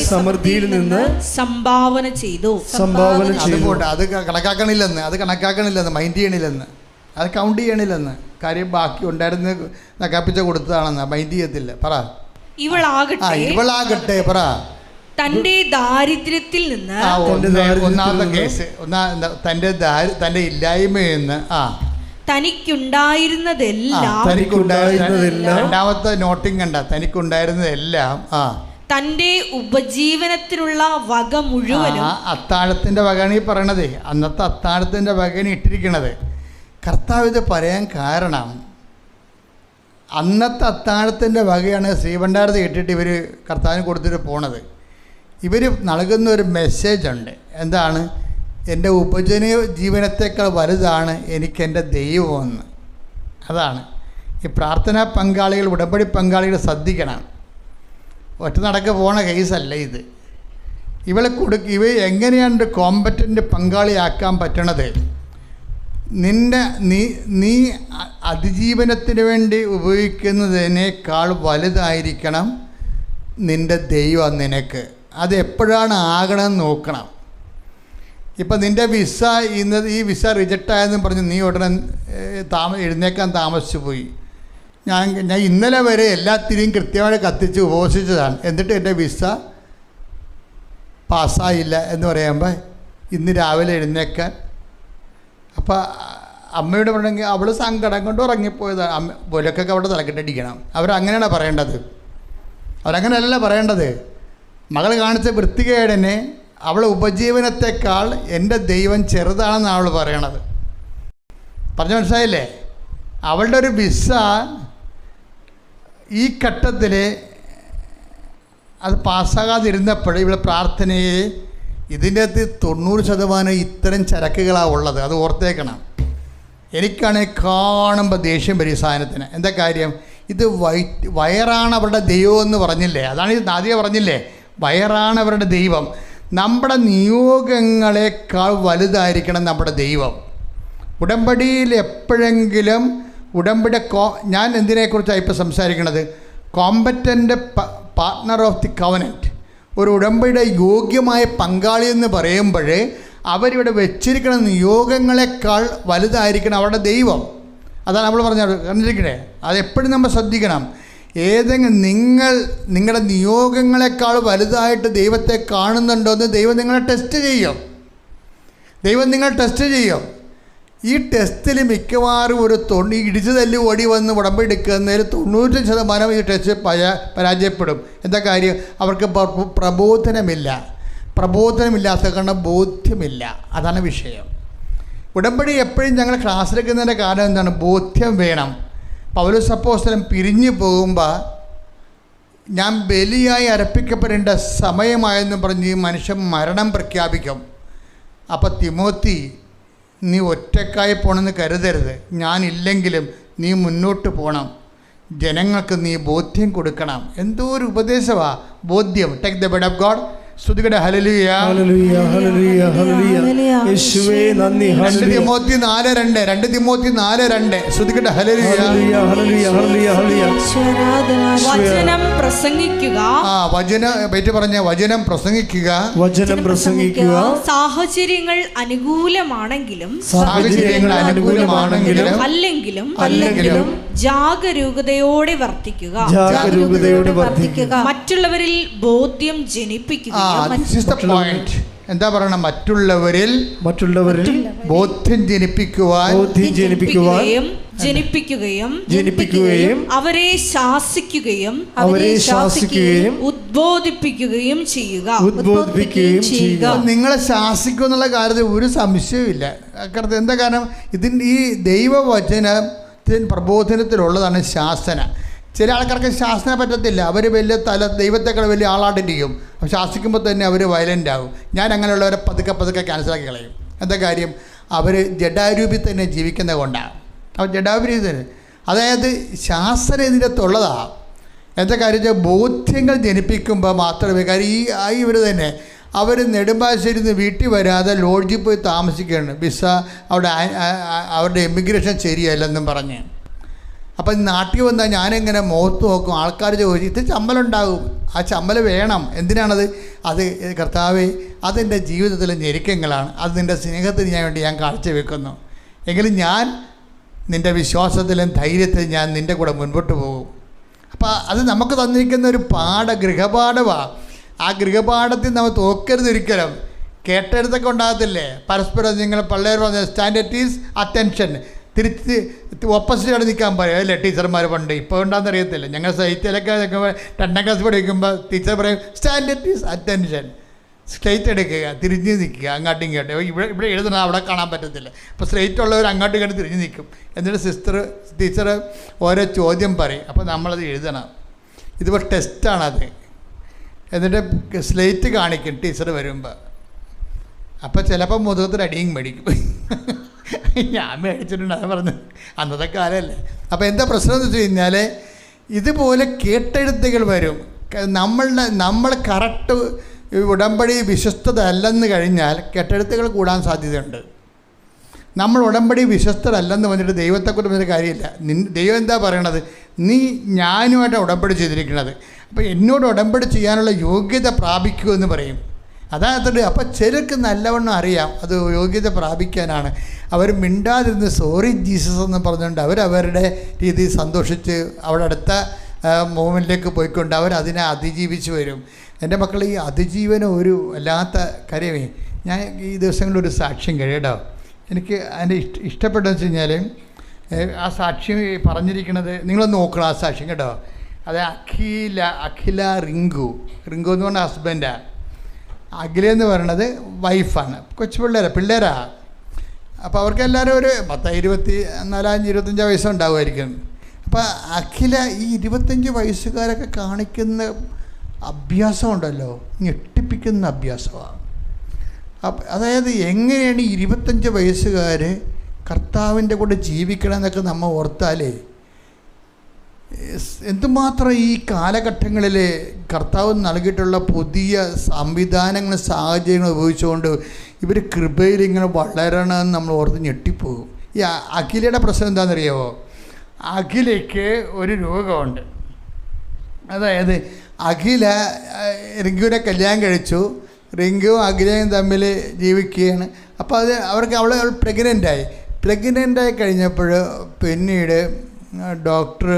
[SPEAKER 2] സമൃദ്ധിയിൽ നിന്ന് സംഭാവന ചെയ്തു.
[SPEAKER 3] അത് കണക്കാക്കണില്ലെന്ന് മൈൻഡ് ചെയ്യണില്ലെന്ന്, അത് കൗണ്ട് ചെയ്യണില്ലെന്ന്. കാര്യം ബാക്കി ഉണ്ടായിരുന്ന നക്കാപ്പിച്ച കൊടുത്തതാണെന്ന് മൈൻഡ് ചെയ്യത്തില്ല. പറ. ഇവളാകട്ടെ പറ
[SPEAKER 2] തന്റെ ദാരിദ്ര്യത്തിൽ നിന്ന്,
[SPEAKER 3] ഒന്നാമത്തെ കേസ്, തന്റെ ഇല്ലായ്മയിൽ നിന്ന്
[SPEAKER 2] തനിക്കുണ്ടായിരുന്നതെല്ലാം,
[SPEAKER 3] രണ്ടാമത്തെ നോട്ടിങ് കണ്ട, തനിക്കുണ്ടായിരുന്നതെല്ലാം
[SPEAKER 2] തന്റെ ഉപജീവനത്തിനുള്ള വക മുഴുവനും.
[SPEAKER 3] അത്താഴത്തിന്റെ വകയാണ് ഈ പറയണത്. അന്നത്തെ അത്താഴത്തിന്റെ വകയാണ് ഇട്ടിരിക്കണത്. കർത്താവ് ഇത് പറയാൻ കാരണം, അന്നത്തെ അത്താഴത്തിന്റെ വകയാണ് ശ്രീഭണ്ഡാരത്തിൽ ഇട്ടിട്ട് ഇവർ കർത്താവിന് കൊടുത്തിട്ട് പോണത്. ഇവർ നൽകുന്ന ഒരു മെസ്സേജ് ഉണ്ട്. എന്താണ്? എൻ്റെ ഉപജീവനത്തേക്കാൾ വലുതാണ് എനിക്കെൻ്റെ ദൈവമെന്ന്. അതാണ് ഈ പ്രാർത്ഥനാ പങ്കാളികൾ, ഉടമ്പടി പങ്കാളികൾ ശ്രദ്ധിക്കണം. ഒറ്റ നടക്ക് പോണ കേസല്ല ഇത്. ഇവ എങ്ങനെയാണ് കോമ്പറ്റൻ്റ് പങ്കാളിയാക്കാൻ പറ്റണത്? നീ അതിജീവനത്തിന് വേണ്ടി ഉപയോഗിക്കുന്നതിനേക്കാൾ വലുതായിരിക്കണം നിൻ്റെ ദൈവം നിനക്ക്. അത് എപ്പോഴാണ് ആകണമെന്ന് നോക്കണം. ഇപ്പം നിൻ്റെ ഈ വിസ റിജക്റ്റ് ആയെന്ന് പറഞ്ഞ് നീ ഉടനെ എഴുന്നേക്കാൻ താമസിച്ചു പോയി. ഞാൻ ഇന്നലെ വരെ എല്ലാത്തിനെയും കൃത്യമായി കത്തിച്ച് ഉപവസിച്ചതാണ്, എന്നിട്ട് എൻ്റെ വിസ പാസ്സായില്ല എന്ന് പറയുമ്പോൾ ഇന്ന് രാവിലെ എഴുന്നേക്കാൻ. അപ്പോൾ അമ്മയോട് പറഞ്ഞെങ്കിൽ അവൾ സങ്കടം കൊണ്ട് ഉറങ്ങിപ്പോയതാണ്. ഒലക്കൊക്കെ അവിടെ തലക്കെട്ടടിക്കണം. അവരങ്ങനെയാണ് പറയേണ്ടത്. അവരങ്ങനെയല്ല പറയേണ്ടത്. മകൾ കാണിച്ച വൃത്തികേടിനെ അവളെ ഉപജീവനത്തെക്കാൾ എൻ്റെ ദൈവം ചെറുതാണെന്നാണ് അവൾ പറയണത്. പറഞ്ഞു മനസ്സിലായില്ലേ? അവളുടെ ഒരു വിസ ഈ ഘട്ടത്തിൽ അത് പാസ്സാകാതിരുന്നപ്പോൾ ഇവളെ പ്രാർത്ഥനയെ ഇതിൻ്റെ അകത്ത് 90% ഇത്തരം ചരക്കുകളാണ് ഉള്ളത്. അത് ഓർത്തേക്കണം. എനിക്കാണെങ്കിൽ കാണുമ്പോൾ ദേഷ്യം വരും ഈ സാധനത്തിന്. എന്താ കാര്യം? ഇത് വയറാണ് അവരുടെ ദൈവം എന്ന് പറഞ്ഞില്ലേ? അതാണ് ഇത് ആദ്യം പറഞ്ഞില്ലേ, വയറാണ് അവരുടെ ദൈവം. നമ്മുടെ നിയോഗങ്ങളെക്കാൾ വലുതായിരിക്കണം നമ്മുടെ ദൈവം. ഉടമ്പടിയിൽ എപ്പോഴെങ്കിലും ഞാൻ എന്തിനെക്കുറിച്ചാണ് ഇപ്പോൾ സംസാരിക്കുന്നത്? Competent partner of the covenant, ഒരു ഉടമ്പടിയുടെ യോഗ്യമായ പങ്കാളി എന്ന് പറയുമ്പോൾ അവരിവിടെ വെച്ചിരിക്കുന്ന നിയോഗങ്ങളെക്കാൾ വലുതായിരിക്കണം അവരുടെ ദൈവം. അതാണ് നമ്മൾ പറഞ്ഞത്. കണ്ടിരിക്കണേ, അതെപ്പോഴും നമ്മൾ ശ്രദ്ധിക്കണം. നിങ്ങളുടെ നിയോഗങ്ങളെക്കാൾ വലുതായിട്ട് ദൈവത്തെ കാണുന്നുണ്ടോ എന്ന് ദൈവം നിങ്ങളെ ടെസ്റ്റ് ചെയ്യും. ഈ ടെസ്റ്റിൽ മിക്കവാറും ഒരു ഇടിച്ചു തല്ലി ഓടി വന്ന് ഉടമ്പടി എടുക്കുന്നതിൽ 90% ഈ ടെസ്റ്റ് പരാജയപ്പെടും. എന്താ കാര്യം? അവർക്ക് പ്രബോധനമില്ലാത്ത കാരണം ബോധ്യമില്ല. അതാണ് വിഷയം. ഉടമ്പടി എപ്പോഴും ഞങ്ങൾ ക്ലാസ്സിലെടുക്കുന്നതിൻ്റെ കാരണം എന്താണ്? ബോധ്യം വേണം. പൗലോസ് അപ്പോസ്തലൻ പിരിഞ്ഞു പോകുമ്പോൾ ഞാൻ ബലിയായി അർപ്പിക്കപ്പെടേണ്ട സമയമായെന്ന് പറഞ്ഞ് മനുഷ്യൻ മരണം പ്രഖ്യാപിക്കും. അപ്പോൾ തിമോത്തി, നീ ഒറ്റക്കായി പോകണമെന്ന് കരുതരുത്. ഞാനില്ലെങ്കിലും നീ മുന്നോട്ട് പോകണം. ജനങ്ങൾക്ക് നീ ബോധ്യം കൊടുക്കണം. എന്തോ ഒരു ഉപദേശമാണ് ബോധ്യം. Take the bed of God. സ്തുതിക്കട്ടെ. ഹല്ലേലൂയ, ഹല്ലേലൂയ, ഹല്ലേലൂയ, ഹല്ലേലൂയ. യേശുവേ നന്ദി. 2 തിമോത്തി 4:2 സ്തുതിക്കട്ടെ. ഹല്ലേലൂയ, ഹല്ലേലൂയ, ഹല്ലേലൂയ, ഹല്ലേലൂയ.
[SPEAKER 2] വചനം പ്രസംഗിക്കുക.
[SPEAKER 3] വചനം പ്രസംഗിക്കുക.
[SPEAKER 2] സാഹചര്യങ്ങൾ അനുകൂലമാണെങ്കിലും അല്ലെങ്കിലും ജാഗരൂകതയോടെ വർത്തിക്കുക. മറ്റുള്ളവരിൽ ബോധ്യം ജനിപ്പിക്കുക.
[SPEAKER 3] എന്താ പറയണ? മറ്റുള്ളവരിൽ ബോധ്യം ജനിപ്പിക്കുകയും
[SPEAKER 2] അവരെ ശാസിക്കുകയും ഉദ്ബോധിപ്പിക്കുകയും ചെയ്യുക.
[SPEAKER 3] നിങ്ങളെ ശാസിക്കുക എന്നുള്ള കാര്യത്തിൽ ഒരു സംശയവുമില്ല. എന്താ കാരണം? ഇതിൻ്റെ ഈ ദൈവവചനത്തിന് പ്രബോധനത്തിലുള്ളതാണ് ശാസന. ചില ആൾക്കാർക്ക് ശാസന പറ്റത്തില്ല. അവർ വലിയ ദൈവത്തെക്കാൾ വലിയ ആളായിട്ടിരിക്കും. ശാസിക്കുമ്പോൾ തന്നെ അവർ വയലൻ്റ് ആകും. ഞാൻ അങ്ങനെയുള്ളവരെ പതുക്കെ ക്യാൻസലാക്കി കളയും. എന്താ കാര്യം? അവർ ജഡാരൂപി തന്നെ ജീവിക്കുന്നത് കൊണ്ടാണ്. അവർ ജഡാരൂപി തന്നെ, അതായത് ശാസ്ത്രം ഇതിനകത്തുള്ളതാണ്. എന്താ കാര്യം വെച്ചാൽ ബോധ്യങ്ങൾ ജനിപ്പിക്കുമ്പോൾ മാത്രമേ കാര്യം ഇവർ തന്നെ അവർ നെടുമ്പാശ്ശേരിയിൽ നിന്ന് വീട്ടിൽ വരാതെ ലോഡ്ജിൽ പോയി താമസിക്കുകയാണ്. വിസ അവിടെ അവരുടെ എമിഗ്രേഷൻ ശരിയല്ലെന്നും പറഞ്ഞ്. അപ്പം നാട്ടിൽ വന്നാൽ ഞാനെങ്ങനെ മുഖത്ത് നോക്കും, ആൾക്കാർ ചോദിച്ചു ഇത് ചമ്മലുണ്ടാകും, ആ ചമ്മൽ വേണം. എന്തിനാണത്? അത് കർത്താവേ അതെൻ്റെ ജീവിതത്തിലെ ഞെരുക്കങ്ങളാണ്, അത് നിൻ്റെ സ്നേഹത്തിന് വേണ്ടി ഞാൻ കാഴ്ചവെക്കുന്നു. എങ്കിലും ഞാൻ നിൻ്റെ വിശ്വാസത്തിലും ധൈര്യത്തിലും ഞാൻ നിൻ്റെ കൂടെ മുൻപോട്ട് പോകും. അപ്പോൾ അത് നമുക്ക് തന്നിരിക്കുന്ന ഒരു ഗൃഹപാഠമാണ്. ആ ഗൃഹപാഠത്തിൽ നമ്മൾ തോക്കരുതൊരിക്കലും. കേട്ടെടുത്തൊക്കെ ഉണ്ടാകത്തില്ലേ പരസ്പരം, നിങ്ങൾ പിള്ളേർ പറഞ്ഞ സ്റ്റാൻഡ് ഈസ് അറ്റൻഷൻ, തിരിച്ച് ഓപ്പോസിറ്റായിട്ട് നിൽക്കാൻ പറയും അല്ലേ ടീച്ചർമാർ പണ്ട്. ഇപ്പോൾ ഉണ്ടാകുന്ന അറിയത്തില്ല. ഞങ്ങൾ സൈറ്റിലൊക്കെ 2ാം ക്ലാസ് പഠിക്കുമ്പോൾ ടീച്ചർ പറയും സ്റ്റാൻഡ് ഈസ് അറ്റൻഷൻ, സ്ട്രൈറ്റ് എടുക്കുക, തിരിഞ്ഞ് നിൽക്കുക, അങ്ങോട്ടും ഇങ്ങോട്ടും. ഇവിടെ എഴുതണം, അവിടെ കാണാൻ പറ്റത്തില്ല. അപ്പോൾ സ്ട്രൈറ്റ് ഉള്ളവർ അങ്ങോട്ടും ഇങ്ങോട്ട് തിരിഞ്ഞ് നിൽക്കും. എന്നിട്ട് ടീച്ചർ ഓരോ ചോദ്യം പറയും, അപ്പോൾ നമ്മളത് എഴുതണം. ഇതിപ്പോൾ ടെസ്റ്റാണത്. എന്നിട്ട് സ്ലേറ്റ് കാണിക്കും ടീച്ചർ വരുമ്പോൾ. അപ്പോൾ ചിലപ്പോൾ മുഖത്തിന് അടിയും മേടിക്കും. ഞാൻ മേടിച്ചിട്ടുണ്ട്, അത് പറഞ്ഞു, അന്നത്തെ കാലമല്ലേ. അപ്പോൾ എന്താ പ്രശ്നം എന്ന് വെച്ച് കഴിഞ്ഞാൽ ഇതുപോലെ കേട്ടെഴുത്തുകൾ വരും. നമ്മൾ കറക്റ്റ് ഉടമ്പടി വിശ്വസ്തത അല്ലെന്ന് കഴിഞ്ഞാൽ കെട്ടെഴുത്തുകൾ കൂടാൻ സാധ്യതയുണ്ട്. നമ്മൾ ഉടമ്പടി വിശ്വസ്തരല്ലെന്ന് വന്നിട്ട് ദൈവത്തെക്കുറിച്ച് പറഞ്ഞ കാര്യമില്ല. ദൈവം എന്താ പറയണത്? നീ ഞാനുമായിട്ട് ഉടമ്പടി ചെയ്തിരിക്കുന്നത്, അപ്പോൾ എന്നോട് ഉടമ്പടി ചെയ്യാനുള്ള യോഗ്യത പ്രാപിക്കൂ എന്ന് പറയും. അതായത് അപ്പോൾ ചിലർക്ക് നല്ലവണ്ണം അറിയാം അത് യോഗ്യത പ്രാപിക്കാനാണ്. അവർ മിണ്ടാതിരുന്ന് സോറി ജീസസ് എന്ന് പറഞ്ഞുകൊണ്ട് അവരവരുടെ രീതിയിൽ സന്തോഷിച്ച് അവിടെ അടുത്ത മൂവ്മെൻറ്റിലേക്ക് പോയിക്കൊണ്ട് അവരതിനെ അതിജീവിച്ച് വരും. എൻ്റെ മക്കൾ, ഈ അതിജീവനം ഒരു വല്ലാത്ത കാര്യമേ. ഞാൻ ഈ ദിവസങ്ങളിലൊരു സാക്ഷ്യം കേട്ടോ, എനിക്ക് അതിൻ്റെ ഇഷ്ടപ്പെട്ടതെന്ന് വെച്ച് കഴിഞ്ഞാൽ ആ സാക്ഷ്യം പറഞ്ഞിരിക്കുന്നത് നിങ്ങളൊന്ന് നോക്കണം ആ സാക്ഷ്യം കേട്ടോ. അത് അഖില റിങ്കു എന്ന് പറഞ്ഞ ഹസ്ബൻഡാണ്. അഖിലെന്ന് പറയണത് വൈഫാണ്. കൊച്ചു പിള്ളേരാണ്. അപ്പോൾ അവർക്കെല്ലാവരും ഒരു 25 വയസ്സുണ്ടാവുമായിരിക്കും. അപ്പോൾ അഖില ഈ 25 വയസ്സുകാരൊക്കെ കാണിക്കുന്ന അഭ്യാസമുണ്ടല്ലോ, ഞെട്ടിപ്പിക്കുന്ന അഭ്യാസമാണ്. അതായത് എങ്ങനെയാണ് 25 വയസ്സുകാർ കർത്താവിൻ്റെ കൂടെ ജീവിക്കണം എന്നൊക്കെ നമ്മൾ ഓർത്താലേ എന്തുമാത്രം ഈ കാലഘട്ടങ്ങളിൽ കർത്താവ് നൽകിയിട്ടുള്ള പുതിയ സംവിധാനങ്ങളും സാഹചര്യങ്ങളും ഉപയോഗിച്ചുകൊണ്ട് ഇവർ കൃപയിൽ ഇങ്ങനെ വളരണമെന്ന് നമ്മൾ ഓർത്ത് ഞെട്ടിപ്പോകും. ഈ അഖിലയുടെ പ്രശ്നം എന്താണെന്നറിയാമോ? അഖിലയ്ക്ക് ഒരു രോഗമുണ്ട്. അതായത് അഖില റിങ്കുവിനെ കല്യാണം കഴിച്ചു. റിങ്കുവും അഖിലയും തമ്മിൽ ജീവിക്കുകയാണ്. അപ്പോൾ അവൾ പ്രഗ്നൻ്റായി കഴിഞ്ഞപ്പോൾ പിന്നീട് ഡോക്ടർ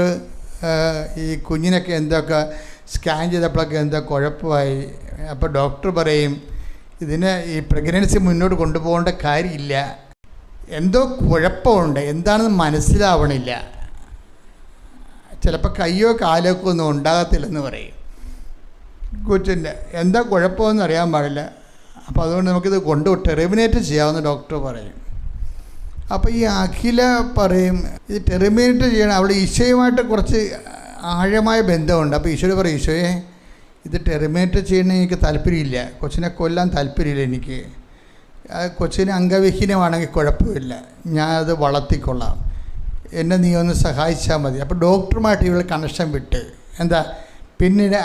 [SPEAKER 3] ഈ കുഞ്ഞിനൊക്കെ എന്തൊക്കെ സ്കാൻ ചെയ്തപ്പോഴൊക്കെ എന്തോ കുഴപ്പമായി. അപ്പോൾ ഡോക്ടർ പറയും ഇതിന് ഈ പ്രഗ്നൻസി മുന്നോട്ട് കൊണ്ടുപോകേണ്ട കാര്യമില്ല, എന്തോ കുഴപ്പമുണ്ട്, എന്താണെന്ന് മനസ്സിലാവണില്ല, ചിലപ്പോൾ കയ്യോ കാലൊക്കെ ഒന്നും ഉണ്ടാകത്തില്ലെന്ന് പറയും. കൊച്ചിൻ്റെ എന്താ കുഴപ്പമെന്ന് അറിയാൻ പാടില്ല. അപ്പോൾ അതുകൊണ്ട് നമുക്കിത് ടെർമിനേറ്റ് ചെയ്യാമെന്ന് ഡോക്ടർ പറയും. അപ്പോൾ ഈ അഖില പറയും ഇത് ടെർമിനേറ്റ് ചെയ്യണം. അവിടെ ഈശോയുമായിട്ട് കുറച്ച് ആഴമായ ബന്ധമുണ്ട്. അപ്പോൾ ഈശോയോട് പറയും, ഈശോയെ ഇത് ടെർമിനേറ്റ് ചെയ്യണമെങ്കിൽ എനിക്ക് താല്പര്യമില്ല, കൊച്ചിനെ കൊല്ലാൻ താല്പര്യമില്ല എനിക്ക്. കൊച്ചിന് അംഗവിഹീനമാണെങ്കിൽ കുഴപ്പമില്ല, ഞാനത് വളർത്തിക്കൊള്ളാം, എന്നെ നീ ഒന്ന് സഹായിച്ചാൽ മതി. അപ്പോൾ ഡോക്ടറുമായിട്ട് ഇവൾ കണക്ഷൻ വിട്ട് എന്താ പിന്നീട്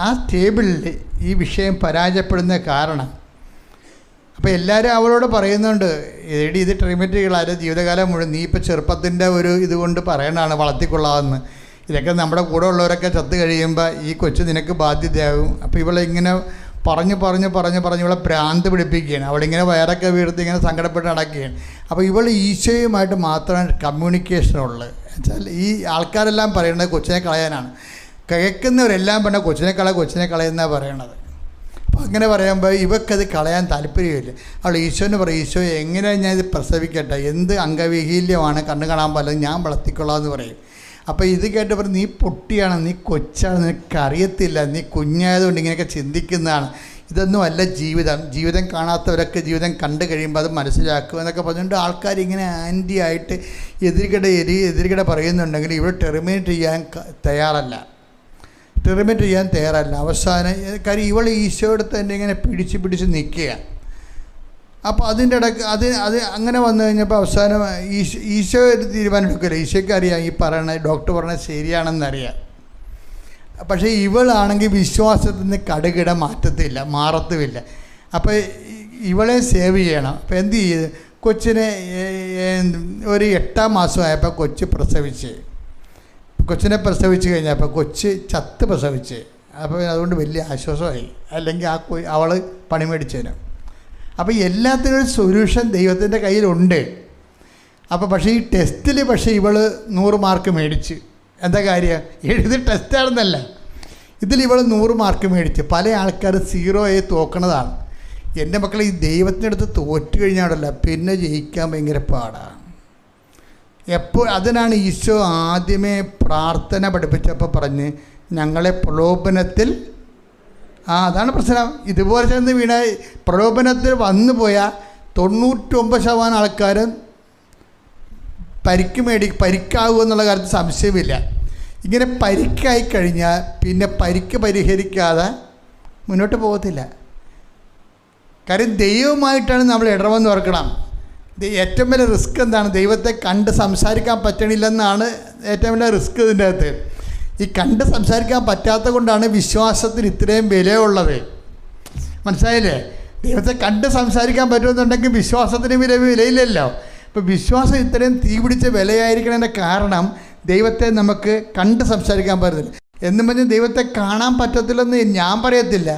[SPEAKER 3] ആ ടേബിളിൽ ഈ വിഷയം പരാജയപ്പെടുന്ന കാരണം. അപ്പോൾ എല്ലാവരും അവളോട് പറയുന്നുണ്ട്, എടി ഇത് ടെർമിനേറ്റ് ചെയ്യലാരും ജീവിതകാലം മുഴുവൻ, നീ ഇപ്പോൾ ചെറുപ്പത്തിൻ്റെ ഒരു ഇതുകൊണ്ട് പറയണതാണ് വളർത്തിക്കൊള്ളാമെന്ന്. ഇതൊക്കെ നമ്മുടെ കൂടെ ഉള്ളവരൊക്കെ ചത്ത് കഴിയുമ്പോൾ ഈ കൊച്ചു നിനക്ക് ബാധ്യതയാകും. അപ്പോൾ ഇവളെ ഇങ്ങനെ പറഞ്ഞ് ഇവളെ ഭ്രാന്ത് പിടിപ്പിക്കുകയാണ്. അവളിങ്ങനെ വയറൊക്കെ വീർത്ത് ഇങ്ങനെ സങ്കടപ്പെട്ട് നടക്കുകയാണ്. അപ്പോൾ ഇവൾ ഈശോയുമായിട്ട് മാത്രമാണ് കമ്മ്യൂണിക്കേഷനുള്ളത്. വെച്ചാൽ ഈ ആൾക്കാരെല്ലാം പറയുന്നത് കൊച്ചിനെ കളയാനാണ്, കേൾക്കുന്നവരെല്ലാം പറഞ്ഞാൽ കൊച്ചിനെ കളയുന്നതാണ് പറയണത്. അപ്പോൾ അങ്ങനെ പറയുമ്പോൾ ഇവക്കത് കളയാൻ താല്പര്യമില്ല. അവൾ ഈശോന് പറയും, ഈശോ എങ്ങനെയാണ് ഞാൻ ഇത് പ്രസവിക്കട്ടെ, എന്ത് അംഗവിഹീല്യമാണ്, കണ്ണു കാണാൻ പാടില്ല, ഞാൻ വളർത്തിക്കൊള്ളാം എന്ന് പറയും. അപ്പോൾ ഇത് കേട്ടപ്പോൾ നീ പൊട്ടിയാണ്, നീ കൊച്ചാണ്, നിനക്കറിയത്തില്ല, നീ കുഞ്ഞായതുകൊണ്ട് ഇങ്ങനെയൊക്കെ ചിന്തിക്കുന്നതാണ്, ഇതൊന്നും അല്ല ജീവിതം കാണാത്തവരൊക്കെ ജീവിതം കണ്ടു കഴിയുമ്പോൾ അത് മനസ്സിലാക്കുക എന്നൊക്കെ പറഞ്ഞുകൊണ്ട് ആൾക്കാർ ഇങ്ങനെ ആൻറ്റി ആയിട്ട് എതിർകിട പറയുന്നുണ്ടെങ്കിൽ ഇവിടെ ടെർമിനേറ്റ് ചെയ്യാൻ തയ്യാറല്ല. അവസാനം കാര്യം ഇവൾ ഈശോയുടെ തന്നെ ഇങ്ങനെ പിടിച്ച് നിൽക്കുക. അപ്പോൾ അതിൻ്റെ ഇടയ്ക്ക് അത് അങ്ങനെ വന്നു കഴിഞ്ഞപ്പോൾ അവസാനം ഈശോ ഒരു തീരുമാനം എടുക്കില്ല. ഈശോയ്ക്ക് അറിയാം ഈ പറയണത് ഡോക്ടർ പറഞ്ഞത് ശരിയാണെന്നറിയാം. പക്ഷേ ഇവളാണെങ്കിൽ വിശ്വാസത്തിൽ നിന്ന് കടുകിട മാറത്തുമില്ല. അപ്പോൾ ഇവളെ സേവ് ചെയ്യണം. അപ്പോൾ എന്ത് ചെയ്ത് കൊച്ചിനെ ഒരു 8-ാം മാസമായപ്പോൾ കൊച്ചിനെ പ്രസവിച്ച് കഴിഞ്ഞപ്പോൾ കൊച്ച് ചത്ത് പ്രസവിച്ച്. അപ്പോൾ അതുകൊണ്ട് വലിയ ആശ്വാസമായി. അല്ലെങ്കിൽ അവൾ പണി മേടിച്ചേനെ. അപ്പോൾ എല്ലാത്തിനും ഒരു സൊല്യൂഷൻ ദൈവത്തിൻ്റെ കയ്യിലുണ്ട്. അപ്പോൾ പക്ഷേ ഈ ടെസ്റ്റിൽ ഇവൾ 100 മാർക്ക് മേടിച്ച്. എന്താ കാര്യം? എഴുതി ടെസ്റ്റാണെന്നല്ല, ഇതിൽ ഇവൾ 100 മാർക്ക് മേടിച്ച്. പല ആൾക്കാർ 0 തോക്കണതാണ്. എൻ്റെ മക്കളെ ഈ ദൈവത്തിൻ്റെ അടുത്ത് തോറ്റു കഴിഞ്ഞാണല്ല പിന്നെ ജയിക്കാൻ ഭയങ്കര പാടാണ്. അതിനാണ് ഈശോ ആദ്യമേ പ്രാർത്ഥന പഠിപ്പിച്ചപ്പോൾ പറഞ്ഞ് ഞങ്ങളെ പ്രലോഭനത്തിൽ അതാണ് പ്രശ്നം. ഇതുപോലെ ചെന്ന് വീണ പ്രലോഭനത്തിൽ വന്നു പോയാൽ 99% ആൾക്കാരും പരിക്കാവുക എന്നുള്ള കാര്യത്തിൽ സംശയമില്ല. ഇങ്ങനെ പരിക്കായി കഴിഞ്ഞാൽ പിന്നെ പരിക്ക് പരിഹരിക്കാതെ മുന്നോട്ട് പോകത്തില്ല. കാര്യം ദൈവമായിട്ടാണ് നമ്മൾ ഇടവെന്ന് ഓർക്കണം. ഏറ്റവും വലിയ റിസ്ക് എന്താണ്? ദൈവത്തെ കണ്ട് സംസാരിക്കാൻ പറ്റണില്ലെന്നാണ് ഏറ്റവും വലിയ റിസ്ക് ഇതിൻ്റെ അകത്ത്. ഈ കണ്ട് സംസാരിക്കാൻ പറ്റാത്ത കൊണ്ടാണ് വിശ്വാസത്തിന് ഇത്രയും വിലയുള്ളത്. മനസ്സിലായില്ലേ? ദൈവത്തെ കണ്ട് സംസാരിക്കാൻ പറ്റുമെന്നുണ്ടെങ്കിൽ വിശ്വാസത്തിന് വിലയില്ലല്ലോ. ഇപ്പോൾ വിശ്വാസം ഇത്രയും തീ പിടിച്ച വിലയായിരിക്കണതിൻ്റെ കാരണം ദൈവത്തെ നമുക്ക് കണ്ട് സംസാരിക്കാൻ പറ്റത്തില്ല. എന്നും പറഞ്ഞ് ദൈവത്തെ കാണാൻ പറ്റത്തില്ലെന്ന് ഞാൻ പറയത്തില്ല.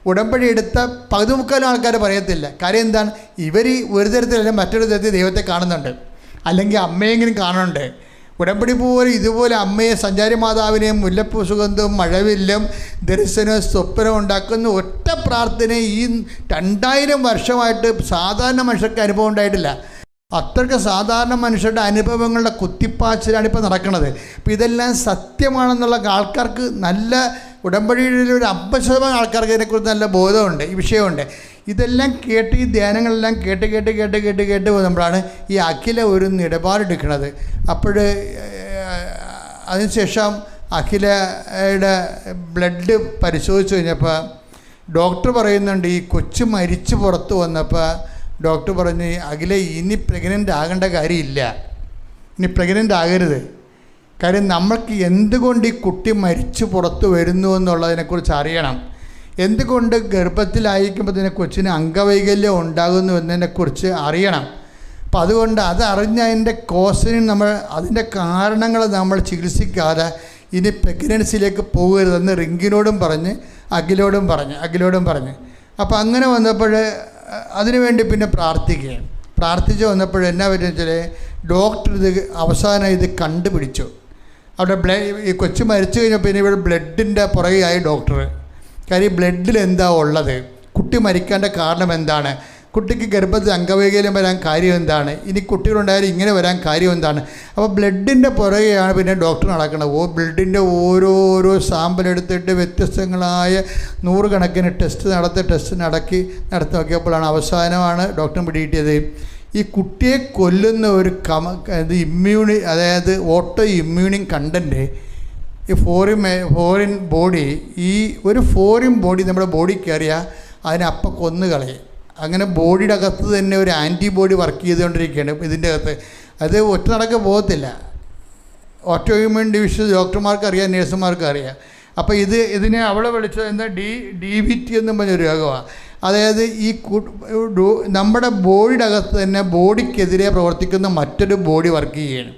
[SPEAKER 3] ഉടമ്പടി എടുത്ത 10-മുക്കാലും ആൾക്കാർ പറയത്തില്ല. കാര്യം എന്താണ്? ഇവർ ഒരു തരത്തിലല്ല മറ്റൊരു തരത്തിൽ ദൈവത്തെ കാണുന്നുണ്ട്, അല്ലെങ്കിൽ അമ്മയെങ്കിലും കാണുന്നുണ്ട്. ഉടമ്പടി പോലെ ഇതുപോലെ അമ്മയെ, സഞ്ചാരി മാതാവിനെയും, മുല്ലപ്പൂ സുഗന്ധവും മഴവില്ലും ദർശനവും സ്വപ്നവും ഉണ്ടാക്കുന്ന ഒറ്റ പ്രാർത്ഥന ഈ 2000 വർഷമായിട്ട് സാധാരണ മനുഷ്യർക്ക് അനുഭവം ഉണ്ടായിട്ടില്ല. അത്രയ്ക്ക് സാധാരണ മനുഷ്യരുടെ അനുഭവങ്ങളുടെ കുത്തിപ്പാച്ചിലാണ് ഇപ്പോൾ നടക്കുന്നത്. അപ്പോൾ ഇതെല്ലാം സത്യമാണെന്നുള്ള ആൾക്കാർക്ക് നല്ല ഉടമ്പടിയിലെ ഒരു 50% ആൾക്കാർക്ക് ഇതിനെക്കുറിച്ച് നല്ല ബോധമുണ്ട്, ഈ വിഷയമുണ്ട്. ഇതെല്ലാം കേട്ട് ഈ ധ്യാനങ്ങളെല്ലാം കേട്ട് പോകുമ്പോഴാണ് ഈ അഖില ഒരു നിലപാടെടുക്കുന്നത്. അപ്പോൾ അതിനുശേഷം അഖിലയുടെ ബ്ലഡ് പരിശോധിച്ച് കഴിഞ്ഞപ്പോൾ ഡോക്ടർ പറയുന്നുണ്ട്, ഈ കൊച്ചു മരിച്ച് പുറത്ത് വന്നപ്പോൾ ഡോക്ടർ പറഞ്ഞു, അഖില ഇനി പ്രഗ്നൻ്റ് ആകേണ്ട കാര്യമില്ല, ഇനി പ്രഗ്നൻ്റ് ആകരുത്. കാര്യം നമ്മൾക്ക് എന്തുകൊണ്ട് ഈ കുട്ടി മരിച്ചു പുറത്ത് വരുന്നു എന്നുള്ളതിനെക്കുറിച്ച് അറിയണം. എന്തുകൊണ്ട് ഗർഭത്തിലായിരിക്കുമ്പോൾ തന്നെ കൊച്ചിന് അംഗവൈകല്യം ഉണ്ടാകുന്നു എന്നതിനെക്കുറിച്ച് അറിയണം. അപ്പം അതുകൊണ്ട് അതറിഞ്ഞ അതിൻ്റെ കോസിന് അതിൻ്റെ കാരണങ്ങൾ നമ്മൾ ചികിത്സിക്കാതെ ഇനി പ്രഗ്നൻസിയിലേക്ക് പോകരുതെന്ന് റിങ്കിനോടും പറഞ്ഞ് അഖിലോടും പറഞ്ഞ് അപ്പോൾ അങ്ങനെ വന്നപ്പോൾ അതിനുവേണ്ടി പിന്നെ പ്രാർത്ഥിച്ച് വന്നപ്പോൾ എന്നാ പറ്റുന്ന വെച്ചാൽ ഡോക്ടർ അവസാനം ഇത് കണ്ടുപിടിച്ചു. അവിടെ ഈ കൊച്ചു മരിച്ചു കഴിഞ്ഞപ്പോൾ പിന്നെ ഇവിടെ ബ്ലഡിൻ്റെ പുറകെയായി ഡോക്ടർ. കാര്യം ബ്ലഡിൽ എന്താ ഉള്ളത്, കുട്ടി മരിക്കേണ്ട കാരണം എന്താണ്, കുട്ടിക്ക് ഗർഭത്തിൽ അംഗവൈകല്യം വരാൻ കാര്യം എന്താണ്, ഇനി കുട്ടികളുണ്ടായാലും ഇങ്ങനെ വരാൻ കാര്യം എന്താണ്. അപ്പോൾ ബ്ലഡിൻ്റെ പുറകെയാണ് പിന്നെ ഡോക്ടർ നടക്കുന്നത്. ബ്ലഡിൻ്റെ ഓരോരോ സാമ്പിൾ എടുത്തിട്ട് വ്യത്യസ്തങ്ങളായ 100 കണക്കിന് ടെസ്റ്റ് നടത്തി നോക്കിയപ്പോഴാണ് അവസാനമാണ് ഡോക്ടർ പിടികിട്ടിയത്, ഈ കുട്ടിയെ കൊല്ലുന്ന ഒരു അതായത് ഓട്ടോ ഇമ്മ്യൂണിങ് കണ്ടൻറ്റ് ഈ ഫോറിൻ ബോഡി, ഈ ഒരു ഫോറിൻ ബോഡി നമ്മുടെ ബോഡി കയറിയാൽ അതിനപ്പം കൊന്നുകളയും. അങ്ങനെ ബോഡിയുടെ അകത്ത് തന്നെ ഒരു ആൻറ്റിബോഡി വർക്ക് ചെയ്തുകൊണ്ടിരിക്കുകയാണ് ഇതിൻ്റെ അകത്ത്. അത് ഒറ്റ നടക്ക് പോകത്തില്ല. ഓട്ടോ ഇമ്മ്യൂൺ ഡിവിഷൻ ഡോക്ടർമാർക്ക് അറിയാം, നേഴ്സുമാർക്ക് അറിയാം. അപ്പോൾ ഇതിനെ അവളെ വിളിച്ചത് എന്താ DVT എന്നും പറഞ്ഞൊരു രോഗമാണ്. അതായത് ഈ നമ്മുടെ ബോഡിയുടെ അകത്ത് തന്നെ ബോഡിക്കെതിരെ പ്രവർത്തിക്കുന്ന മറ്റൊരു ബോഡി വർക്ക് ചെയ്യുകയാണ്.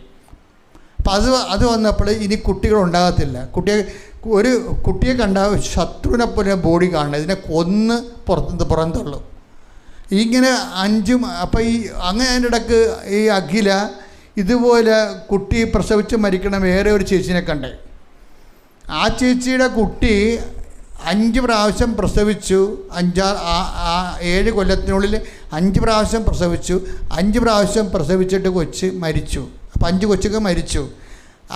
[SPEAKER 3] അപ്പം അത് വന്നപ്പോൾ ഇനി കുട്ടികളുണ്ടാകത്തില്ല. കുട്ടിയെ കണ്ട ശത്രുവിനെ പോലെ ബോഡി കാണണം, ഇതിനെ കൊന്ന് പുറന്തള്ളും. ഇങ്ങനെ 5 അപ്പം അങ്ങനെ അതിൻ്റെ ഇടയ്ക്ക് ഈ അഖില ഇതുപോലെ കുട്ടി പ്രസവിച്ച് മരിക്കണം വേറെ ഒരു ചേച്ചീനെ കണ്ടേ. ആ ചേച്ചിയുടെ കുട്ടി 5 പ്രാവശ്യം പ്രസവിച്ചു. 7 കൊല്ലത്തിനുള്ളിൽ 5 പ്രാവശ്യം പ്രസവിച്ചു. 5 പ്രാവശ്യം പ്രസവിച്ചിട്ട് കൊച്ച് മരിച്ചു. അപ്പം 5 കൊച്ചൊക്കെ മരിച്ചു.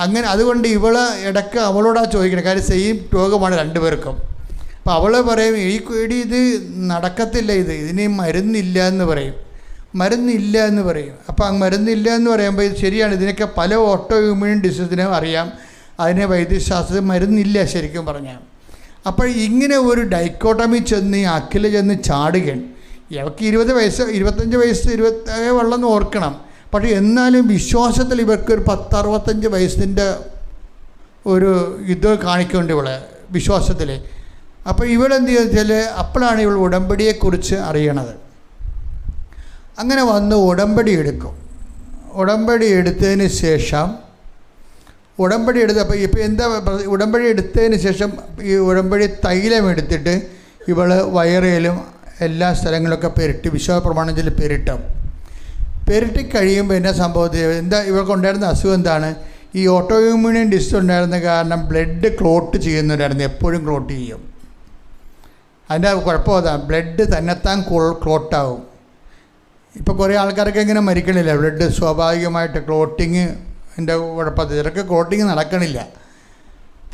[SPEAKER 3] അങ്ങനെ അതുകൊണ്ട് ഇവള് ഇടയ്ക്ക് അവളോടാണ് ചോദിക്കണം. കാര്യം സെയിം രോഗമാണ് 2 പേർക്കും. അപ്പോൾ അവൾ പറയും, ഇത് നടക്കത്തില്ല, ഇതിന് മരുന്നില്ല എന്ന് പറയും. അപ്പോൾ മരുന്നില്ല എന്ന് പറയുമ്പോൾ ഇത് ശരിയാണ്. ഇതിനൊക്കെ പല ഓട്ടോ ഇമ്മ്യൂൺ ഡിസീസിനും അറിയാം, അതിന് വൈദ്യശാസ്ത്രത്തിൽ മരുന്നില്ല ശരിക്കും പറഞ്ഞാൽ. അപ്പോൾ ഇങ്ങനെ ഒരു ഡൈക്കോട്ടമി ചെന്ന് അഖില ചെന്ന് ചാടുകയാണ്. ഇവർക്ക് 20 വയസ്സ് 25 വയസ്സ് 20 വെള്ളമെന്ന് ഓർക്കണം. പക്ഷേ എന്നാലും വിശ്വാസത്തിൽ ഇവർക്ക് ഒരു 10-65 വയസ്സിൻ്റെ ഒരു ഇത് കാണിക്കേണ്ടി ഇവളെ വിശ്വാസത്തിൽ. അപ്പോൾ ഇവളെന്ത് വെച്ചാൽ അപ്പോഴാണ് ഇവൾ ഉടമ്പടിയെക്കുറിച്ച് അറിയണത്. അങ്ങനെ വന്ന് ഉടമ്പടി എടുക്കും. ഉടമ്പടി എടുത്തതിന് ശേഷം അപ്പോൾ ഇപ്പോൾ എന്താ ഉടമ്പടി എടുത്തതിന് ശേഷം ഈ ഉടമ്പടി തൈലം എടുത്തിട്ട് ഇവൾ വയറേലും എല്ലാ സ്ഥലങ്ങളിലൊക്കെ പെരട്ടി വിശ്വാസ പ്രമാണത്തിൽ പെരട്ടി കഴിയുമ്പോൾ എന്നാ സംഭവത്തിൽ എന്താ ഇവൾക്കുണ്ടായിരുന്ന അസുഖം എന്താണ്? ഈ ഓട്ടോഇമ്മ്യൂൺ ഡിസീസ് ഉണ്ടായിരുന്ന കാരണം ബ്ലഡ് ക്ലോട്ട് ചെയ്യുന്നുണ്ടായിരുന്നു, എപ്പോഴും ക്ലോട്ട് ചെയ്യും. അതിൻ്റെ കുഴപ്പം അതാണ്, ബ്ലഡ് തന്നെത്താൻ ക്ലോട്ടാവും. ഇപ്പോൾ കുറേ ആൾക്കാരൊക്കെ ഇങ്ങനെ മരിക്കണില്ല, ബ്ലഡ് സ്വാഭാവികമായിട്ട് ക്ലോട്ടിങ്ങിൻ്റെ കുഴപ്പത്തിൽ. ചിലർക്ക് ക്ലോട്ടിങ് നടക്കണില്ല,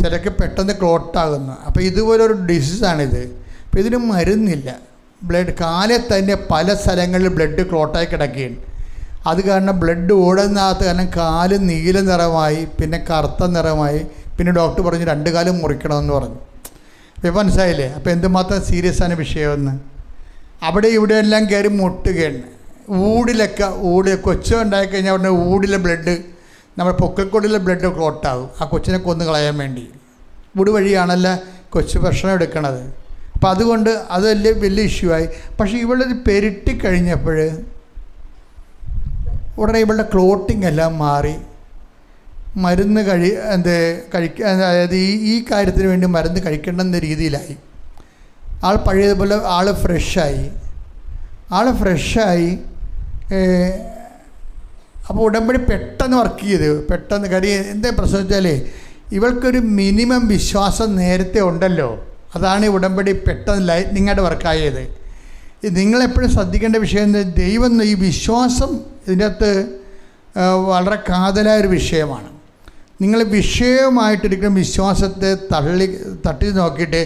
[SPEAKER 3] ചിലർക്ക് പെട്ടെന്ന് ക്ലോട്ടാകുന്നു. അപ്പോൾ ഇതുപോലൊരു ഡിസീസാണിത്. അപ്പോൾ ഇതിന് മരുന്നില്ല. കാലിൽ തന്നെ പല സ്ഥലങ്ങളിൽ ബ്ലഡ് ക്ലോട്ടായി കിടക്കുകയാണ്. അത് കാരണം ബ്ലഡ് ഓടുന്നകത്ത് കാരണം കാല് നീല നിറമായി, പിന്നെ കറുത്ത നിറമായി. പിന്നെ ഡോക്ടർ പറഞ്ഞു 2 കാലും മുറിക്കണമെന്ന് പറഞ്ഞു. അപ്പോൾ മനസ്സിലായില്ലേ അപ്പോൾ എന്തുമാത്രം സീരിയസ് ആണ് വിഷയമെന്ന്. അവിടെ ഇവിടെ എല്ലാം കയറി മുട്ടുകയാണ്. ഊടിൽ കൊച്ചു ഉണ്ടായിക്കഴിഞ്ഞാൽ ഉടനെ ഊടിലെ ബ്ലഡ്, നമ്മുടെ പൊക്കിൾക്കൊടിയിലെ ബ്ലഡ് ക്ലോട്ടാകും. ആ കൊച്ചിനെ കൊന്നു കളയാൻ വേണ്ടി ഊട് വഴിയാണല്ലോ കൊച്ചു ഭക്ഷണം എടുക്കണത്. അപ്പം അതുകൊണ്ട് അത് വലിയ ഇഷ്യൂ ആയി. പക്ഷേ ഇവളത് പെരുട്ടി കഴിഞ്ഞപ്പോൾ ഉടനെ ഇവളുടെ ക്ലോട്ടിങ് എല്ലാം മാറി. മരുന്ന് അതായത് ഈ കാര്യത്തിന് വേണ്ടി മരുന്ന് കഴിക്കേണ്ടെന്ന രീതിയിലായി. ആൾ പഴയതുപോലെ ഫ്രഷായി. അപ്പോൾ ഉടമ്പടി പെട്ടെന്ന് വർക്ക് ചെയ്തു. പെട്ടെന്ന് കാര്യം എന്താ പ്രശ്നം വെച്ചാൽ ഇവൾക്കൊരു മിനിമം വിശ്വാസം നേരത്തെ ഉണ്ടല്ലോ. അതാണ് ഈ ഉടമ്പടി പെട്ടെന്ന് ലൈറ്റ്നിങ്ങായിട്ട് വർക്കായത്. നിങ്ങളെപ്പോഴും ശ്രദ്ധിക്കേണ്ട വിഷയം എന്താ? ദൈവം ഈ വിശ്വാസം ഇതിൻ്റെ അകത്ത് വളരെ കാതലായൊരു വിഷയമാണ്. നിങ്ങൾ വിഷയമായിട്ടിരിക്കുന്ന വിശ്വാസത്തെ തട്ടി നോക്കിയിട്ട്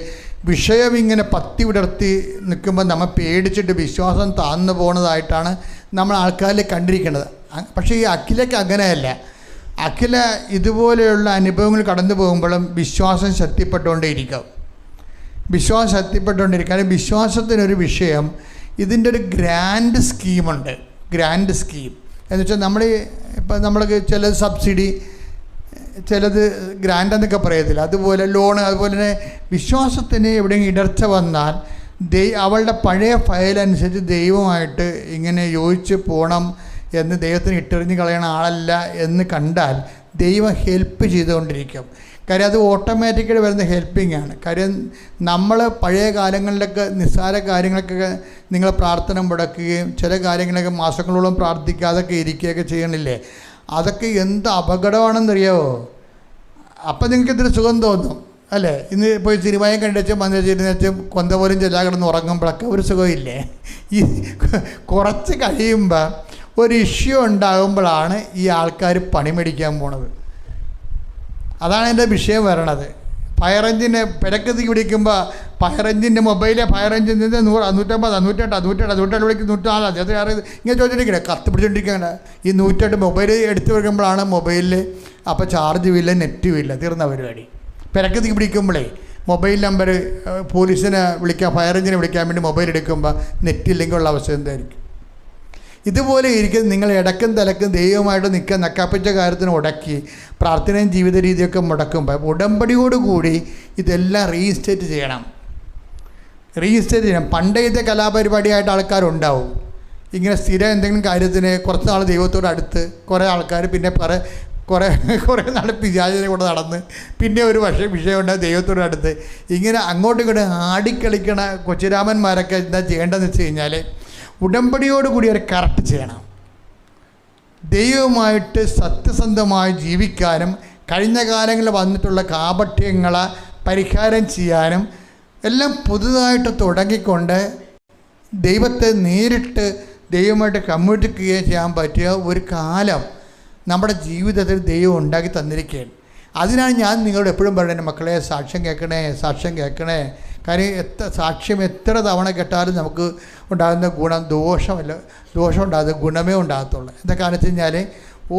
[SPEAKER 3] വിഷയം ഇങ്ങനെ പത്തി വിടർത്തി നിൽക്കുമ്പോൾ നമ്മൾ പേടിച്ചിട്ട് വിശ്വാസം താഴ്ന്നു പോകുന്നതായിട്ടാണ് നമ്മൾ ആൾക്കാരിൽ കണ്ടിരിക്കുന്നത്. പക്ഷേ ഈ അഖിലയ്ക്ക് അങ്ങനെയല്ല. അഖില ഇതുപോലെയുള്ള അനുഭവങ്ങൾ കടന്നു പോകുമ്പോഴും വിശ്വാസം ശക്തിപ്പെട്ടുകൊണ്ടേയിരിക്കും. കാരണം വിശ്വാസത്തിനൊരു വിഷയം, ഇതിൻ്റെ ഒരു ഗ്രാൻഡ് സ്കീമുണ്ട്. ഗ്രാൻഡ് സ്കീം എന്ന് വെച്ചാൽ നമ്മൾക്ക് ചില സബ്സിഡി, ചിലത് ഗ്രാൻഡ് എന്നൊക്കെ പറയത്തില്ല, അതുപോലെ ലോണ്. അതുപോലെ തന്നെ വിശ്വാസത്തിന് എവിടെയെങ്കിലും ഇടർച്ച വന്നാൽ അവളുടെ പഴയ ഫയലനുസരിച്ച് ദൈവമായിട്ട് ഇങ്ങനെ യോജിച്ച് പോകണം എന്ന് ദൈവത്തിന് ഇട്ടെറിഞ്ഞ് കളയണ ആളല്ല എന്ന് കണ്ടാൽ ദൈവം ഹെൽപ്പ് ചെയ്തുകൊണ്ടിരിക്കും. കാര്യം അത് ഓട്ടോമാറ്റിക്കായിട്ട് വരുന്ന ഹെൽപ്പിംഗ് ആണ്. കാര്യം നമ്മൾ പഴയ കാലങ്ങളിലൊക്കെ നിസ്സാര കാര്യങ്ങളൊക്കെ നിങ്ങൾ പ്രാർത്ഥന മുടക്കുകയും ചില കാര്യങ്ങളൊക്കെ മാസങ്ങളോളം പ്രാർത്ഥിക്കാതൊക്കെ ഇരിക്കുകയൊക്കെ ചെയ്യണില്ലേ, അതൊക്കെ എന്ത് അപകടമാണെന്നറിയാമോ? അപ്പം നിങ്ങൾക്ക് ഇത്തിരി സുഖം തോന്നും അല്ലേ? ഇന്ന് പോയി സിനിമയും കണ്ടുവച്ചും വന്നിരുന്നുവെച്ചും കൊന്ത പോലും ചെല്ലാ കിടന്ന് ഉറങ്ങുമ്പോഴൊക്കെ ഒരു സുഖമില്ലേ? ഈ കുറച്ച് കഴിയുമ്പോൾ ഒരു ഇഷ്യൂ ഉണ്ടാകുമ്പോഴാണ് ഈ ആൾക്കാർ പണി മേടിക്കാൻ പോണത്. അതാണ് എൻ്റെ വിഷയം വരണത്. ഫയർ എഞ്ചിന് പിടക്കത്തി പിടിക്കുമ്പോൾ ഫയർ എഞ്ചിൻ്റെ മൊബൈലെ ഫയർ എഞ്ചിൻ്റെ 100, 150, 158 104 അത് ഇങ്ങനെ ചോദിച്ചിരിക്കണേ, കത്ത് പിടിച്ചോണ്ടിരിക്കുകയാണ്. ഈ 108 മൊബൈൽ എടുത്തു വെക്കുമ്പോഴാണ് മൊബൈലിൽ അപ്പോൾ ചാർജും ഇല്ല, നെറ്റും ഇല്ല, തീർന്ന പരിപാടി. പിടക്കത്തി പിടിക്കുമ്പോഴേ മൊബൈൽ നമ്പർ പോലീസിനെ വിളിക്കാൻ, ഫയർ എഞ്ചിനെ വിളിക്കാൻ വേണ്ടി മൊബൈൽ എടുക്കുമ്പോൾ നെറ്റില്ലെങ്കിൽ ഉള്ള അവസ്ഥ എന്തായിരിക്കും? ഇതുപോലെ ഇരിക്കും നിങ്ങൾ ഇടക്കും തലക്കും ദൈവമായിട്ട് നിൽക്കാൻ നക്കാപ്പിച്ച കാര്യത്തിന് ഉടക്കി പ്രാർത്ഥനയും ജീവിത രീതിയൊക്കെ മുടക്കുമ്പോൾ ഉടമ്പടിയോടുകൂടി ഇതെല്ലാം റീസ്റ്റേറ്റ് ചെയ്യണം. പണ്ടേ ഇത് കലാപരിപാടിയായിട്ട് ആൾക്കാരുണ്ടാവും. ഇങ്ങനെ സ്ഥിരം എന്തെങ്കിലും കാര്യത്തിന് കുറച്ച് നാൾ ദൈവത്തോട് അടുത്ത് കുറേ ആൾക്കാർ, പിന്നെ കുറേ നാൾ പിശാചിനെ കൂടെ നടന്ന്, പിന്നെ ഒരു വിഷയമുണ്ട് ദൈവത്തോട് അടുത്ത്. ഇങ്ങനെ അങ്ങോട്ടും ഇങ്ങോട്ടും ആടിക്കളിക്കണ കൊച്ചുരാമന്മാരൊക്കെ എന്താ ചെയ്യേണ്ടതെന്ന് വെച്ച് കഴിഞ്ഞാൽ ഉടമ്പടിയോടുകൂടി അവർ കറക്റ്റ് ചെയ്യണം. ദൈവമായിട്ട് സത്യസന്ധമായി ജീവിക്കാനും കഴിഞ്ഞ കാലങ്ങളിൽ വന്നിട്ടുള്ള കാപട്യങ്ങളെ പരിഹാരം ചെയ്യാനും എല്ലാം പുതുതായിട്ട് തുടങ്ങിക്കൊണ്ട് ദൈവത്തെ നേരിട്ട് ദൈവമായിട്ട് കമ്മ്യൂണിക്കേറ്റ് ചെയ്യാൻ പറ്റിയ ഒരു കാലം നമ്മുടെ ജീവിതത്തിൽ ദൈവം ഉണ്ടാക്കി തന്നിരിക്കുകയാണ്. അതിനാണ് ഞാൻ നിങ്ങളോട് എപ്പോഴും പറയുന്നത്, മക്കളെ സാക്ഷ്യം കേൾക്കണേ. കാര്യം സാക്ഷ്യം എത്ര തവണ കേട്ടാലും നമുക്ക് ഉണ്ടാകുന്ന ഗുണം ദോഷം ഉണ്ടാകുന്ന ഗുണമേ ഉണ്ടാകത്തുള്ളൂ. എന്താ കാരണം വെച്ച് കഴിഞ്ഞാൽ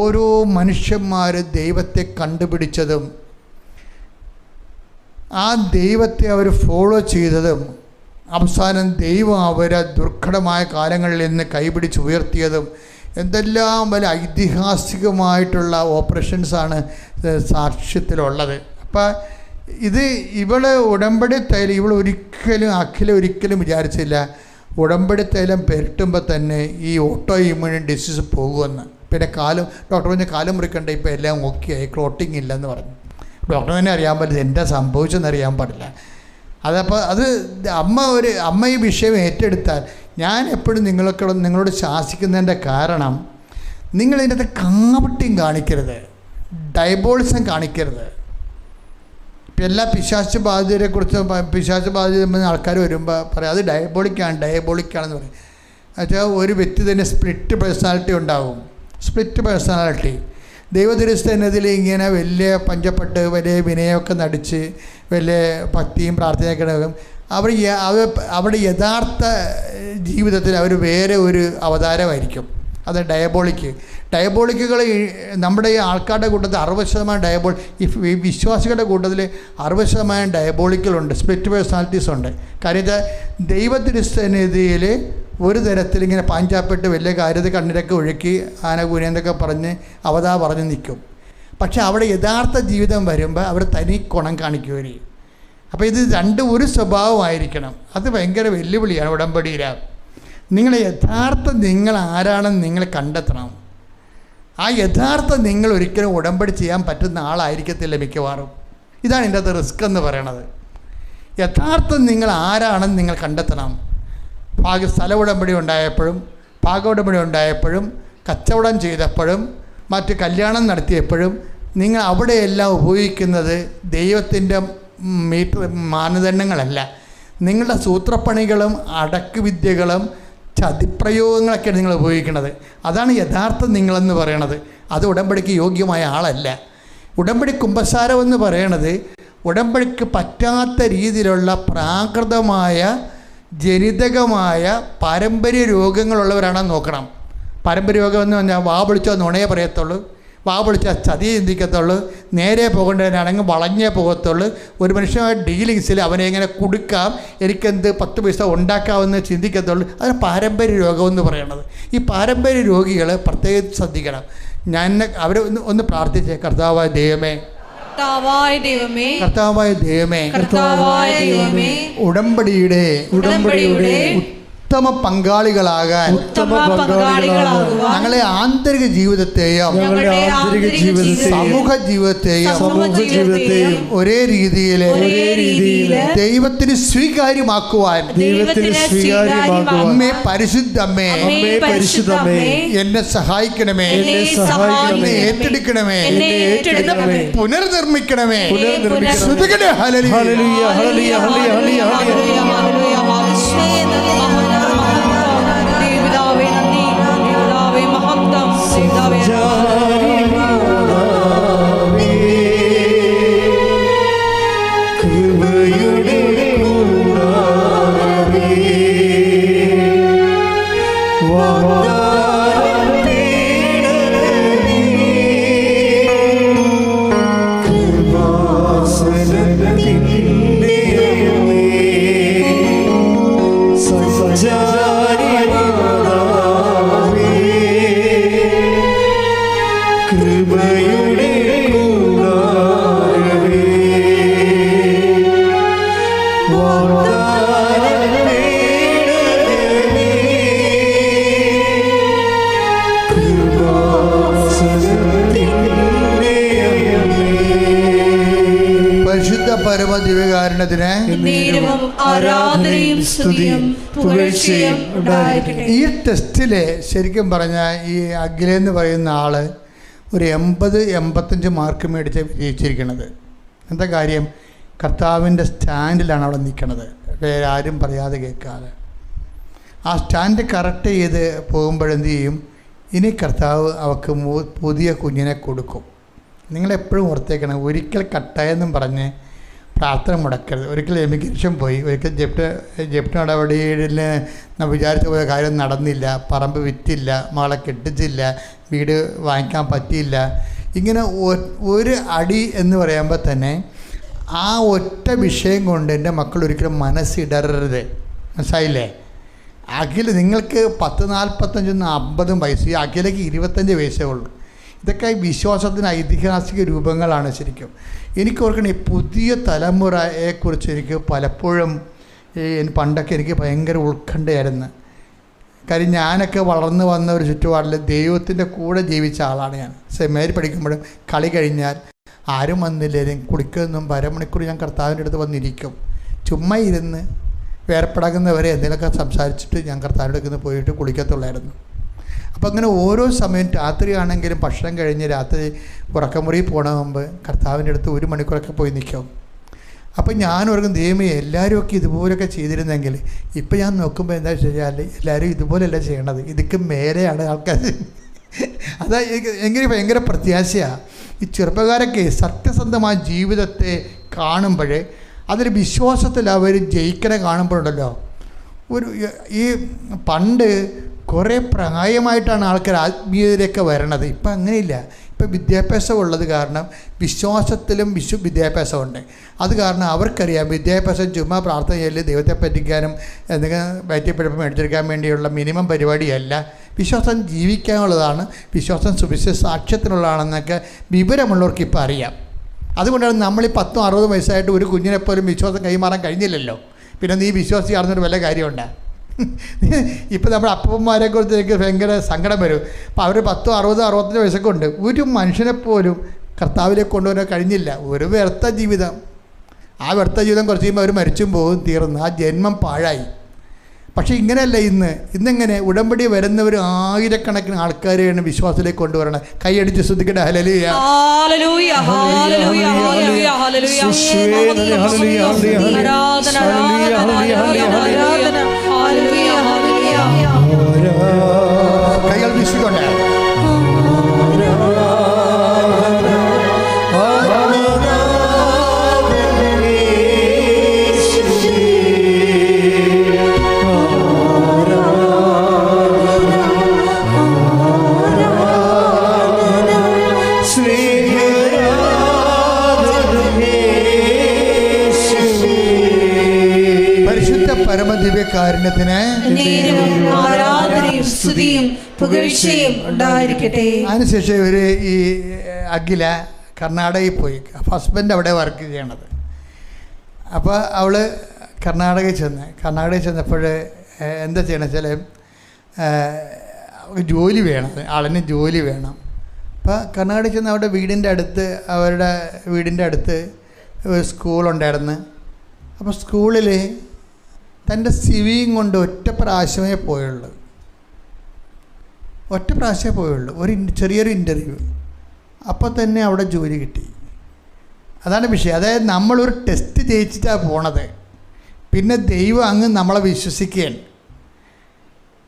[SPEAKER 3] ഓരോ മനുഷ്യന്മാർ ദൈവത്തെ കണ്ടുപിടിച്ചതും ആ ദൈവത്തെ അവർ ഫോളോ ചെയ്തതും അവസാനം ദൈവം അവരെ ദുർഘടമായ കാലങ്ങളിൽ നിന്ന് കൈപിടിച്ച് ഉയർത്തിയതും എന്തെല്ലാം വലിയ ഐതിഹാസികമായിട്ടുള്ള ഓപ്പറേഷൻസാണ് സാക്ഷ്യത്തിലുള്ളത്. അപ്പം ഇവള് ഉടമ്പടി തൈലം ഒരിക്കലും വിചാരിച്ചില്ല ഉടമ്പടി തൈലം പെരട്ടുമ്പോൾ തന്നെ ഈ ഓട്ടോ ഇമ്മ്യൂൺ ഡിസീസ് പോകുമെന്ന്. പിന്നെ ഡോക്ടർ പറഞ്ഞ കാലം മുറിക്കണ്ട, ഇപ്പോൾ എല്ലാം ഓക്കെ ആയി, ക്ലോട്ടിങ് ഇല്ലെന്ന് പറഞ്ഞു. ഡോക്ടർ തന്നെ അറിയാൻ പറ്റില്ല എന്താ സംഭവിച്ചെന്ന് അറിയാൻ പാടില്ല. അതപ്പോൾ അമ്മ ഈ വിഷയം ഏറ്റെടുത്താൽ, ഞാൻ എപ്പോഴും നിങ്ങളോട് ശാസിക്കുന്നതിൻ്റെ കാരണം നിങ്ങളിതിനകത്ത് കാപട്യം കാണിക്കരുത്, ഡയബോളിസം കാണിക്കരുത്. ഇപ്പം എല്ലാ പിശാച് ബാധിതരെക്കുറിച്ച് പിശാച് ബാധിത ആൾക്കാർ വരുമ്പോൾ പറയാം അത് ഡയബോളിക്കാണെന്ന് പറയും. എന്നുവെച്ചാൽ ഒരു വ്യക്തി തന്നെ സ്പ്ലിറ്റ് പേഴ്സണാലിറ്റി ഉണ്ടാകും. സ്പ്ലിറ്റ് പേഴ്സണാലിറ്റി ദൈവതിരുസ്ഥനത്തിൽ ഇങ്ങനെ വലിയ പഞ്ചപ്പെട്ട് വലിയ വിനയമൊക്കെ നടിച്ച് വലിയ ഭക്തിയും പ്രാർത്ഥനയൊക്കെ ഉണ്ടാകും. അവിടെ യഥാർത്ഥ ജീവിതത്തിൽ അവർ വേറെ ഒരു അവതാരമായിരിക്കും. അത് ഡയബോളിക്കുകൾ നമ്മുടെ ഈ ആൾക്കാരുടെ കൂട്ടത്തിൽ 60% ഈ വിശ്വാസികളുടെ കൂട്ടത്തിൽ 60% ഡയബോളിക്കലുണ്ട്, സ്പ്ലിറ്റ് പേഴ്സണാലിറ്റീസ് ഉണ്ട്. കാര്യം വെച്ചാൽ ദൈവത്തിരുസ്ഥനിധിയിൽ ഒരു തരത്തിൽ ഇങ്ങനെ പാഞ്ചാപ്പെട്ട് വലിയ കാര്യത്തിൽ കണ്ണിരൊക്കെ ഒഴുക്കി ആനകൂനെന്നൊക്കെ പറഞ്ഞ് പറഞ്ഞ് നിൽക്കും. പക്ഷെ അവിടെ യഥാർത്ഥ ജീവിതം വരുമ്പോൾ അവർ തനി കുണം കാണിക്കുകയും. അപ്പോൾ ഇത് ഒരു സ്വഭാവമായിരിക്കണം. അത് ഭയങ്കര വെല്ലുവിളിയാണ് ഉടമ്പടിയിലാണ്. നിങ്ങൾ ആരാണെന്ന് നിങ്ങൾ കണ്ടെത്തണം. ആ യഥാർത്ഥ നിങ്ങൾ ഒരിക്കലും ഉടമ്പടി ചെയ്യാൻ പറ്റുന്ന ആളായിരിക്കത്തില്ല മിക്കവാറും. ഇതാണ് ഇതിൻ്റെ അത് റിസ്ക് എന്ന് പറയണത്. യഥാർത്ഥം നിങ്ങൾ ആരാണെന്ന് നിങ്ങൾ കണ്ടെത്തണം. സ്ഥല ഉടമ്പടി ഉണ്ടായപ്പോഴും ഉടമ്പടി ഉണ്ടായപ്പോഴും കച്ചവടം ചെയ്തപ്പോഴും മറ്റ് കല്യാണം നടത്തിയപ്പോഴും നിങ്ങൾ അവിടെയെല്ലാം ഉപയോഗിക്കുന്നത് ദൈവത്തിൻ്റെ മാനദണ്ഡങ്ങളല്ല. നിങ്ങളുടെ സൂത്രപ്പണികളും അടക്കുവിദ്യകളും ചതിപ്രയോഗങ്ങളൊക്കെയാണ് നിങ്ങൾ ഉപയോഗിക്കുന്നത്. അതാണ് യഥാർത്ഥം നിങ്ങളെന്ന് പറയണത്. അത് ഉടമ്പടിക്ക് യോഗ്യമായ ആളല്ല. ഉടമ്പടി കുമ്പസാരം എന്ന് പറയണത് ഉടമ്പടിക്ക് പറ്റാത്ത രീതിയിലുള്ള പ്രാകൃതമായ ജനിതകമായ പാരമ്പര്യ രോഗങ്ങളുള്ളവരാണെന്ന് നോക്കണം. പാരമ്പര്യ രോഗം എന്ന് പറഞ്ഞാൽ വാ പൊളിച്ചാൽ നുണയെ പറയത്തുള്ളൂ, വാ പൊളിച്ചാൽ ചതിയെ ചിന്തിക്കത്തുള്ളൂ, നേരെ പോകേണ്ടവനാണെങ്കിൽ വളഞ്ഞേ പോകത്തുള്ളൂ. ഒരു മനുഷ്യനുമായി ഡീലിങ്സിൽ അവനെ എങ്ങനെ കൊടുക്കാം, എനിക്കെന്ത് 10 പൈസ ഉണ്ടാക്കാമെന്ന് ചിന്തിക്കത്തുള്ളൂ. അത് പാരമ്പര്യ രോഗമെന്ന് പറയണത്. ഈ പാരമ്പര്യ രോഗികൾ പ്രത്യേകിച്ച് ശ്രദ്ധിക്കണം. അവരെ ഒന്ന് പ്രാർത്ഥിച്ചേ. കർത്താവായ ദൈവമേ, ഉടമ്പടിയുടെ ഉത്തമ പങ്കാളികളാകാൻ ഞങ്ങളെ ആന്തരിക ജീവിതത്തെയും സമൂഹ ജീവിതത്തെയും ഒരേ രീതിയിൽ ദൈവത്തിന് സ്വീകാര്യമാക്കുവാൻ അമ്മേ പരിശുദ്ധമ്മേ എന്നെ സഹായിക്കണമേ, എന്നെ ഏറ്റെടുക്കണമേ, പുനർനിർമ്മിക്കണമേ. ഈ ടെസ്റ്റില് ശരിക്കും പറഞ്ഞാൽ ഈ അഖിലെന്ന് പറയുന്ന ആള് ഒരു 80-85 മാർക്ക് മേടിച്ച് വിജയിച്ചിരിക്കുന്നത്. എന്താ കാര്യം? കർത്താവിൻ്റെ സ്റ്റാൻഡിലാണ് അവിടെ നിൽക്കുന്നത്, വേറെ ആരും പറയാതെ കേൾക്കാതെ. ആ സ്റ്റാൻഡ് കറക്റ്റ് ചെയ്ത് പോകുമ്പോഴെന്ത് ചെയ്യും? ഇനി കർത്താവ് അവർക്ക് പുതിയ കുഞ്ഞിനെ കൊടുക്കും. നിങ്ങളെപ്പോഴും ഓർത്തേക്കണം, ഒരിക്കൽ കട്ടായെന്നും പറഞ്ഞ് പ്രാർത്ഥന മുടക്കരുത്. ഒരിക്കൽ എമിഗ്രേഷൻ പോയി, ഒരിക്കൽ ജപ്റ്റ് നടപടിയിൽ വിചാരിച്ച പോലെ കാര്യം നടന്നില്ല, പറമ്പ് വിറ്റില്ല, മകളെ കെട്ടിച്ചില്ല, വീട് വാങ്ങിക്കാൻ പറ്റിയില്ല. ഇങ്ങനെ ഒരു അടി എന്ന് പറയുമ്പോൾ തന്നെ ആ ഒറ്റ വിഷയം കൊണ്ട് എൻ്റെ മക്കൾ ഒരിക്കലും മനസ്സിടരുത്. മനസ്സിലായില്ലേ? അഖിൽ നിങ്ങൾക്ക് 10, 45, 50 വയസ്സ്, ഈ അഖിലേക്ക് 25 വയസ്സേ ഉള്ളൂ. ഇതൊക്കെ വിശ്വാസത്തിന് ഐതിഹാസിക രൂപങ്ങളാണ് ശരിക്കും. എനിക്ക് ഓർക്കണേ, പുതിയ തലമുറയെക്കുറിച്ച് എനിക്ക് പലപ്പോഴും പണ്ടൊക്കെ എനിക്ക് ഭയങ്കര ഉത്കണ്ഠയായിരുന്നു. കാര്യം ഞാനൊക്കെ വളർന്നു വന്ന ഒരു ചുറ്റുപാടിൽ ദൈവത്തിൻ്റെ കൂടെ ജീവിച്ച ആളാണ് ഞാൻ. സെമിനാരി പഠിക്കുമ്പോഴും കളി കഴിഞ്ഞാൽ ആരും വന്നില്ലേലും കുളിക്കൊന്നും 1/2 മണിക്കൂർ ഞാൻ കർത്താവിൻ്റെ അടുത്ത് വന്നിരിക്കും. ചുമ്മാ ഇരുന്ന് വേർപ്പെടാകുന്നവരെ എന്തെങ്കിലുമൊക്കെ സംസാരിച്ചിട്ട് ഞാൻ കർത്താവിൻ്റെ അടുത്ത് പോയിട്ട് കുളിക്കത്തുള്ളായിരുന്നു. അപ്പോൾ അങ്ങനെ ഓരോ സമയം രാത്രിയാണെങ്കിലും ഭക്ഷണം കഴിഞ്ഞ് രാത്രി ഉറക്കമുറി പോണ മുമ്പ് കർത്താവിൻ്റെ അടുത്ത് 1 മണിക്കൂറൊക്കെ പോയി നിൽക്കും. അപ്പം ഞാനോർക്കും, ദൈവമേ എല്ലാവരും ഒക്കെ ഇതുപോലൊക്കെ ചെയ്തിരുന്നെങ്കിൽ. ഇപ്പം ഞാൻ നോക്കുമ്പോൾ എന്താ വെച്ചാൽ എല്ലാവരും ഇതുപോലെയല്ല ചെയ്യണത്, ഇതൊക്കെ മേലെയാണ് ആൾക്കാർ. അതാ എനിക്ക് ഭയങ്കര പ്രത്യാശയാണ്. ഈ ചെറുപ്പക്കാരൊക്കെ സത്യസന്ധമായ ജീവിതത്തെ കാണുമ്പോൾ, അതിൽ വിശ്വാസത്തിൽ അവർ ജയിക്കണ കാണുമ്പോഴുണ്ടല്ലോ, ഈ പണ്ട് കുറേ പ്രായമായിട്ടാണ് ആൾക്കാർ ആത്മീയതയിലേക്ക് വരണത്. ഇപ്പം അങ്ങനെയില്ല. ഇപ്പം വിദ്യാഭ്യാസം ഉള്ളത് കാരണം വിശ്വാസത്തിലും വിദ്യാഭ്യാസമുണ്ട്. അത് കാരണം അവർക്കറിയാം വിദ്യാഭ്യാസം ചുമ്മാ പ്രാർത്ഥന ചെയ്യൽ, ദൈവത്തെ പറ്റിക്കാനും എന്തെങ്കിലും വയറ്റിപ്പിഴപ്പ് മേടിച്ചെടുക്കാൻ വേണ്ടിയുള്ള മിനിമം പരിപാടിയല്ല. വിശ്വാസം ജീവിക്കാനുള്ളതാണ്, വിശ്വാസം സുവിശേഷ സാക്ഷ്യത്തിനുള്ളതാണെന്നൊക്കെ വിവരമുള്ളവർക്ക് ഇപ്പം അറിയാം. അതുകൊണ്ടാണ് നമ്മൾ ഈ 10, 60 വയസ്സായിട്ട് ഒരു കുഞ്ഞിനെപ്പോലും വിശ്വാസം കൈമാറാൻ കഴിഞ്ഞില്ലല്ലോ. പിന്നെ നീ വിശ്വാസിയാണെന്നൊരു വല്ല കാര്യമുണ്ട്. ഇപ്പം നമ്മുടെ അപ്പന്മാരെക്കുറിച്ച് എനിക്ക് ഭയങ്കര സങ്കടം വരും. അപ്പോൾ അവർ 10, 60, 65 വയസ്സൊക്കെ ഉണ്ട്. ഒരു മനുഷ്യനെപ്പോലും കർത്താവിലേക്ക് കൊണ്ടുവരാൻ കഴിഞ്ഞില്ല. ഒരു വ്യർത്ഥ ജീവിതം. ആ വ്യർത്ഥ ജീവിതം കുറച്ച് കഴിയുമ്പോൾ അവർ മരിച്ചും പോകും, തീർന്ന് ആ ജന്മം പാഴായി. പക്ഷേ ഇങ്ങനെയല്ല ഇന്നെങ്ങനെ ഉടമ്പടി വരുന്നവർ ആയിരക്കണക്കിന് ആൾക്കാരെയാണ് വിശ്വാസത്തിലേക്ക് കൊണ്ടുവരണം. കൈയടിച്ച് ശ്രദ്ധിക്കട്ടെ. ഹല്ലേലൂയ,
[SPEAKER 2] ഹല്ലേലൂയ, ഹല്ലേലൂയ, ഹല്ലേലൂയ, ഹല്ലേലൂയ.
[SPEAKER 3] കൈകൾ വീശിക്കൊണ്ട് പരമദിവ്യകാരുണ്യത്തിന് അതിനുശേഷം ഇവർ ഈ അഖില കർണാടകയിൽ പോയി. ഹസ്ബൻഡ് അവിടെ വർക്ക് ചെയ്യണത്. അപ്പോൾ അവൾ കർണാടകയിൽ ചെന്നപ്പോൾ എന്താ ചെയ്യണം വെച്ചാൽ ജോലി വേണം, ആളിന് ജോലി വേണം. അപ്പോൾ കർണാടകയിൽ ചെന്ന് അവരുടെ വീടിൻ്റെ അടുത്ത് ഒരു സ്കൂളുണ്ടായിരുന്നു. അപ്പോൾ സ്കൂളിൽ തൻ്റെ സിവിയും കൊണ്ട് ഒറ്റ പ്രാവശ്യമേ പോയുള്ളൂ. ഒരു ചെറിയൊരു ഇൻ്റർവ്യൂ. അപ്പോൾ തന്നെ അവിടെ ജോലി കിട്ടി. അതാണ് വിഷയം. അതായത് നമ്മളൊരു ടെസ്റ്റ് ജയിച്ചിട്ടാണ് പോണത്. പിന്നെ ദൈവം അങ്ങ് നമ്മളെ വിശ്വസിക്കുകയാണ്.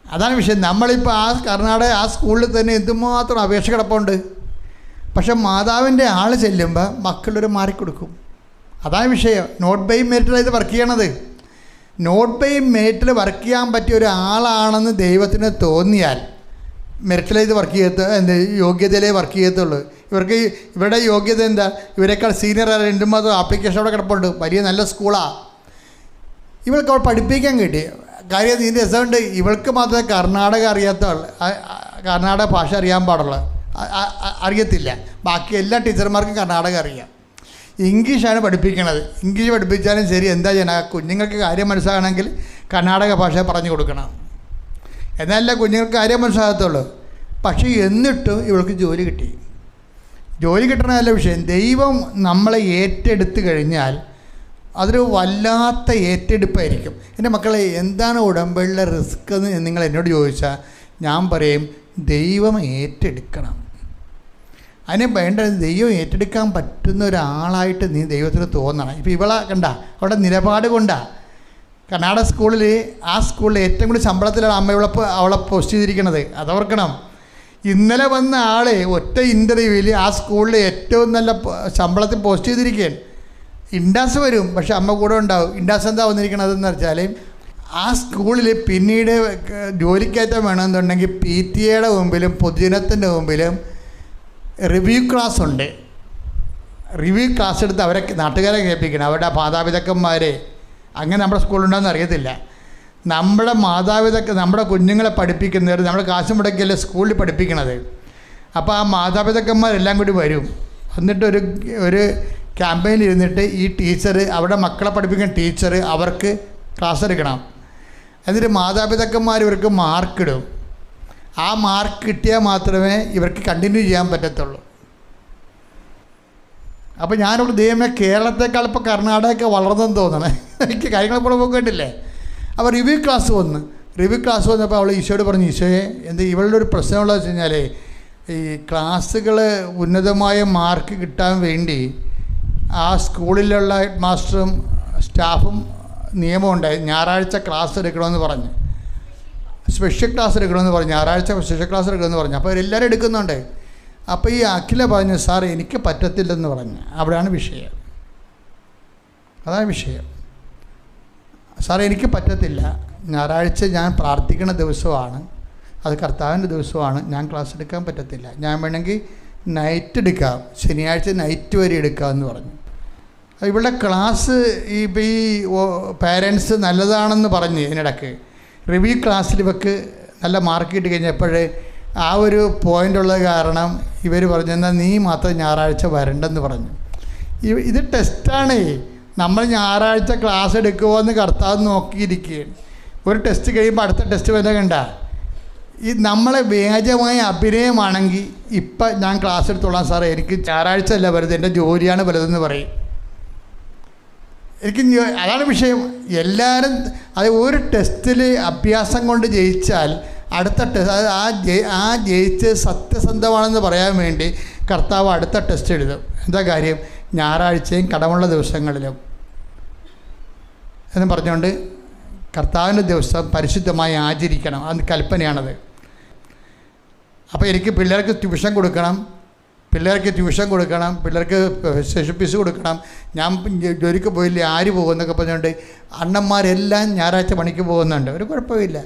[SPEAKER 3] അതാണ് വിഷയം. നമ്മളിപ്പോൾ കർണാടക സ്കൂളിൽ തന്നെ എന്തുമാത്രം അപേക്ഷ കിടപ്പുണ്ട്. പക്ഷെ മാതാവിൻ്റെ ആൾ ചെല്ലുമ്പോൾ മക്കളൊരു മാറിക്കൊടുക്കും. അതാണ് വിഷയം. നോട്ട് ബൈ മെറിറ്റിലാണ് ഇത് വർക്ക് ചെയ്യണത്. നോട്ട് ബൈ മെറിറ്റിൽ വർക്ക് ചെയ്യാൻ പറ്റിയ ഒരാളാണെന്ന് ദൈവത്തിന് തോന്നിയാൽ മെറിറ്റിലേത് വർക്ക് ചെയ്യത്ത യോഗ്യതയിലേ വർക്ക് ചെയ്യത്തുള്ളൂ. ഇവരുടെ യോഗ്യത എന്താ? ഇവരെക്കാൾ സീനിയർ എന്തുമാത്രം ആപ്ലിക്കേഷൻ അവിടെ കിടപ്പുണ്ട്. വലിയ നല്ല സ്കൂളാണ്. ഇവൾക്ക് അവിടെ പഠിപ്പിക്കാൻ കിട്ടി. കാര്യം ഇതിൻ്റെ രസമുണ്ട്. ഇവൾക്ക് മാത്രമേ കർണാടക ഭാഷ അറിയാൻ പാടുള്ളൂ. അറിയത്തില്ല. ബാക്കി എല്ലാ ടീച്ചർമാർക്കും കർണാടക അറിയാം. ഇംഗ്ലീഷാണ് പഠിപ്പിക്കണത്. ഇംഗ്ലീഷ് പഠിപ്പിച്ചാലും ശരി, എന്താ ചെയ്യണം, കുഞ്ഞുങ്ങൾക്ക് കാര്യം മനസ്സിലാകണമെങ്കിൽ കർണാടക ഭാഷ പറഞ്ഞു കൊടുക്കണം. എന്നാലല്ലേ കുഞ്ഞുങ്ങൾക്ക് കാര്യം മനസ്സിലാകത്തുള്ളൂ. പക്ഷേ എന്നിട്ടും ഇവൾക്ക് ജോലി കിട്ടി. ജോലി കിട്ടണമല്ല വിഷയം. ദൈവം നമ്മളെ ഏറ്റെടുത്ത് കഴിഞ്ഞാൽ അതൊരു വല്ലാത്ത ഏറ്റെടുപ്പായിരിക്കും. എൻ്റെ മക്കളെ, എന്താണ് ഉടമ്പടിയിലെ റിസ്ക് എന്ന് നിങ്ങൾ എന്നോട് ചോദിച്ചാൽ ഞാൻ പറയും, ദൈവം ഏറ്റെടുക്കണം. അതിനെ വേണ്ടത് ദൈവം ഏറ്റെടുക്കാൻ പറ്റുന്ന ഒരാളായിട്ട് നീ ദൈവത്തിന് തോന്നണം. ഇപ്പോൾ ഇവളെ കണ്ട അവിടെ നിലപാട് കൊണ്ടാണ് കർണാടക സ്കൂളിൽ, ആ സ്കൂളിൽ ഏറ്റവും കൂടുതൽ ശമ്പളത്തിലാണ് അമ്മ അവളെ പോസ്റ്റ് ചെയ്തിരിക്കുന്നത്. അതോർക്കണം. ഇന്നലെ വന്ന ആളെ ഒറ്റ ഇൻ്റർവ്യൂവിൽ ആ സ്കൂളിൽ ഏറ്റവും നല്ല ശമ്പളത്തിൽ പോസ്റ്റ് ചെയ്തിരിക്കുകയാണ്. ഇൻഡാസ് വരും, പക്ഷെ അമ്മ കൂടെ ഉണ്ടാവും. ഇൻഡാസ് എന്താ വന്നിരിക്കണതെന്ന് വെച്ചാൽ ആ സ്കൂളിൽ പിന്നീട് ജോലിക്കയറ്റം വേണമെന്നുണ്ടെങ്കിൽ PTA മുമ്പിലും പൊതുജനത്തിൻ്റെ മുമ്പിലും റിവ്യൂ ക്ലാസ് ഉണ്ട്. റിവ്യൂ ക്ലാസ് എടുത്ത് അവരെ നാട്ടുകാരെ കേൾപ്പിക്കണം, അവരുടെ മാതാപിതാക്കന്മാരെ. അങ്ങനെ നമ്മുടെ സ്കൂളുണ്ടെന്ന് അറിയത്തില്ല. നമ്മുടെ മാതാപിതാക്കൾ നമ്മുടെ കുഞ്ഞുങ്ങളെ പഠിപ്പിക്കുന്നവർ നമ്മുടെ കാശ് മുടക്കിയല്ലേ സ്കൂളിൽ പഠിപ്പിക്കണത്. അപ്പോൾ ആ മാതാപിതാക്കന്മാരെല്ലാം കൂടി വരും. എന്നിട്ട് ഒരു ക്യാമ്പയിനിൽ ഇരുന്നിട്ട് ഈ ടീച്ചർ, അവിടെ മക്കളെ പഠിപ്പിക്കുന്ന ടീച്ചർ അവർക്ക് ക്ലാസ് എടുക്കണം. എന്നിട്ട് മാതാപിതാക്കന്മാർ ഇവർക്ക് മാർക്കിടും. ആ മാർക്ക് കിട്ടിയാൽ മാത്രമേ ഇവർക്ക് കണ്ടിന്യൂ ചെയ്യാൻ പറ്റത്തുള്ളൂ. അപ്പോൾ ഞാനിവിടെ ദൈവമേ കേരളത്തെക്കാൾ ഇപ്പോൾ കർണാടകയൊക്കെ വളർന്നെന്ന് തോന്നണേ. എനിക്ക് കാര്യങ്ങളെപ്പോഴും പോയിട്ടില്ലേ. അപ്പോൾ റിവ്യൂ ക്ലാസ് വന്നപ്പോൾ അവൾ ഈശോയോട് പറഞ്ഞു, ഈശോയെ എന്ത് ഇവളുടെ ഒരു പ്രശ്നമുള്ളത് വെച്ച് കഴിഞ്ഞാൽ ഈ ക്ലാസ്സുകൾ ഉന്നതമായ മാർക്ക് കിട്ടാൻ വേണ്ടി ആ സ്കൂളിലുള്ള ഹെഡ് മാസ്റ്ററും സ്റ്റാഫും നിയമമുണ്ടായി ഞായറാഴ്ച ക്ലാസ് എടുക്കണമെന്ന് പറഞ്ഞ്, സ്പെഷ്യൽ ക്ലാസ് എടുക്കണമെന്ന് പറഞ്ഞു, ഞായറാഴ്ച സ്പെഷ്യൽ ക്ലാസ് എടുക്കണമെന്ന് പറഞ്ഞു. അപ്പോൾ അവരെല്ലാവരും എടുക്കുന്നുണ്ട്. അപ്പോൾ ഈ അഖില പറഞ്ഞു, സാർ എനിക്ക് പറ്റത്തില്ലെന്ന് പറഞ്ഞു. അവിടെയാണ് വിഷയം, അതാണ് വിഷയം. സാർ എനിക്ക് പറ്റത്തില്ല, ഞായറാഴ്ച ഞാൻ പ്രാർത്ഥിക്കുന്ന ദിവസമാണ്, അത് കർത്താവിൻ്റെ ദിവസമാണ്, ഞാൻ ക്ലാസ് എടുക്കാൻ പറ്റത്തില്ല, ഞാൻ വേണമെങ്കിൽ നൈറ്റ് എടുക്കാം, ശനിയാഴ്ച നൈറ്റ് വരെ എടുക്കാമെന്ന് പറഞ്ഞു. ഇവിടെ ക്ലാസ് ഈ പാരൻസ് നല്ലതാണെന്ന് പറഞ്ഞ് ഇതിനിടയ്ക്ക് റിവ്യൂ ക്ലാസ്സിൽ ഇവർക്ക് നല്ല മാർക്ക് കിട്ടി കഴിഞ്ഞപ്പോൾ ആ ഒരു പോയിൻ്റുള്ള കാരണം ഇവർ പറഞ്ഞു, എന്നാൽ നീ മാത്രം ഞായറാഴ്ച വരണ്ടെന്ന് പറഞ്ഞു. ഇത് ടെസ്റ്റാണ്. നമ്മൾ ഞായറാഴ്ച ക്ലാസ് എടുക്കുമോ എന്ന് കർത്താവ് നോക്കിയിരിക്കുകയാണ്. ഒരു ടെസ്റ്റ് കഴിയുമ്പോൾ അടുത്ത ടെസ്റ്റ് വരെ കണ്ട ഈ നമ്മളെ വ്യാജമായ അഭിനയമാണെങ്കിൽ ഇപ്പം ഞാൻ ക്ലാസ് എടുത്തോളാം സാറേ, എനിക്ക് ഞായറാഴ്ച അല്ല വലുത്, എൻ്റെ ജോലിയാണ് വലുതെന്ന് പറയും. അതാണ് വിഷയം. എല്ലാവരും അത് ഒരു ടെസ്റ്റിൽ അഭ്യാസം കൊണ്ട് ജയിച്ചാൽ അടുത്ത ടെസ്റ്റ് ആ ജയിച്ച് സത്യസന്ധമാണെന്ന് പറയാൻ വേണ്ടി കർത്താവ് അടുത്ത ടെസ്റ്റ് എഴുതും. എന്താ കാര്യം? ഞായറാഴ്ചയും കടമുള്ള ദിവസങ്ങളിലും എന്ന് പറഞ്ഞുകൊണ്ട് കർത്താവിൻ്റെ ദിവസം പരിശുദ്ധമായി ആചരിക്കണം. അത് കൽപ്പനയാണത്. അപ്പോൾ എനിക്ക് പിള്ളേർക്ക് ട്യൂഷൻ കൊടുക്കണം, പിള്ളേർക്ക് സെഷൻ ഫീസ് കൊടുക്കണം, ഞാൻ ജോലിക്ക് പോയില്ലേ ആര് പോകുമെന്നൊക്കെ പറഞ്ഞുകൊണ്ട് അണ്ണന്മാരെല്ലാം ഞായറാഴ്ച പണിക്ക് പോകുന്നുണ്ട്. ഒരു കുഴപ്പമില്ല,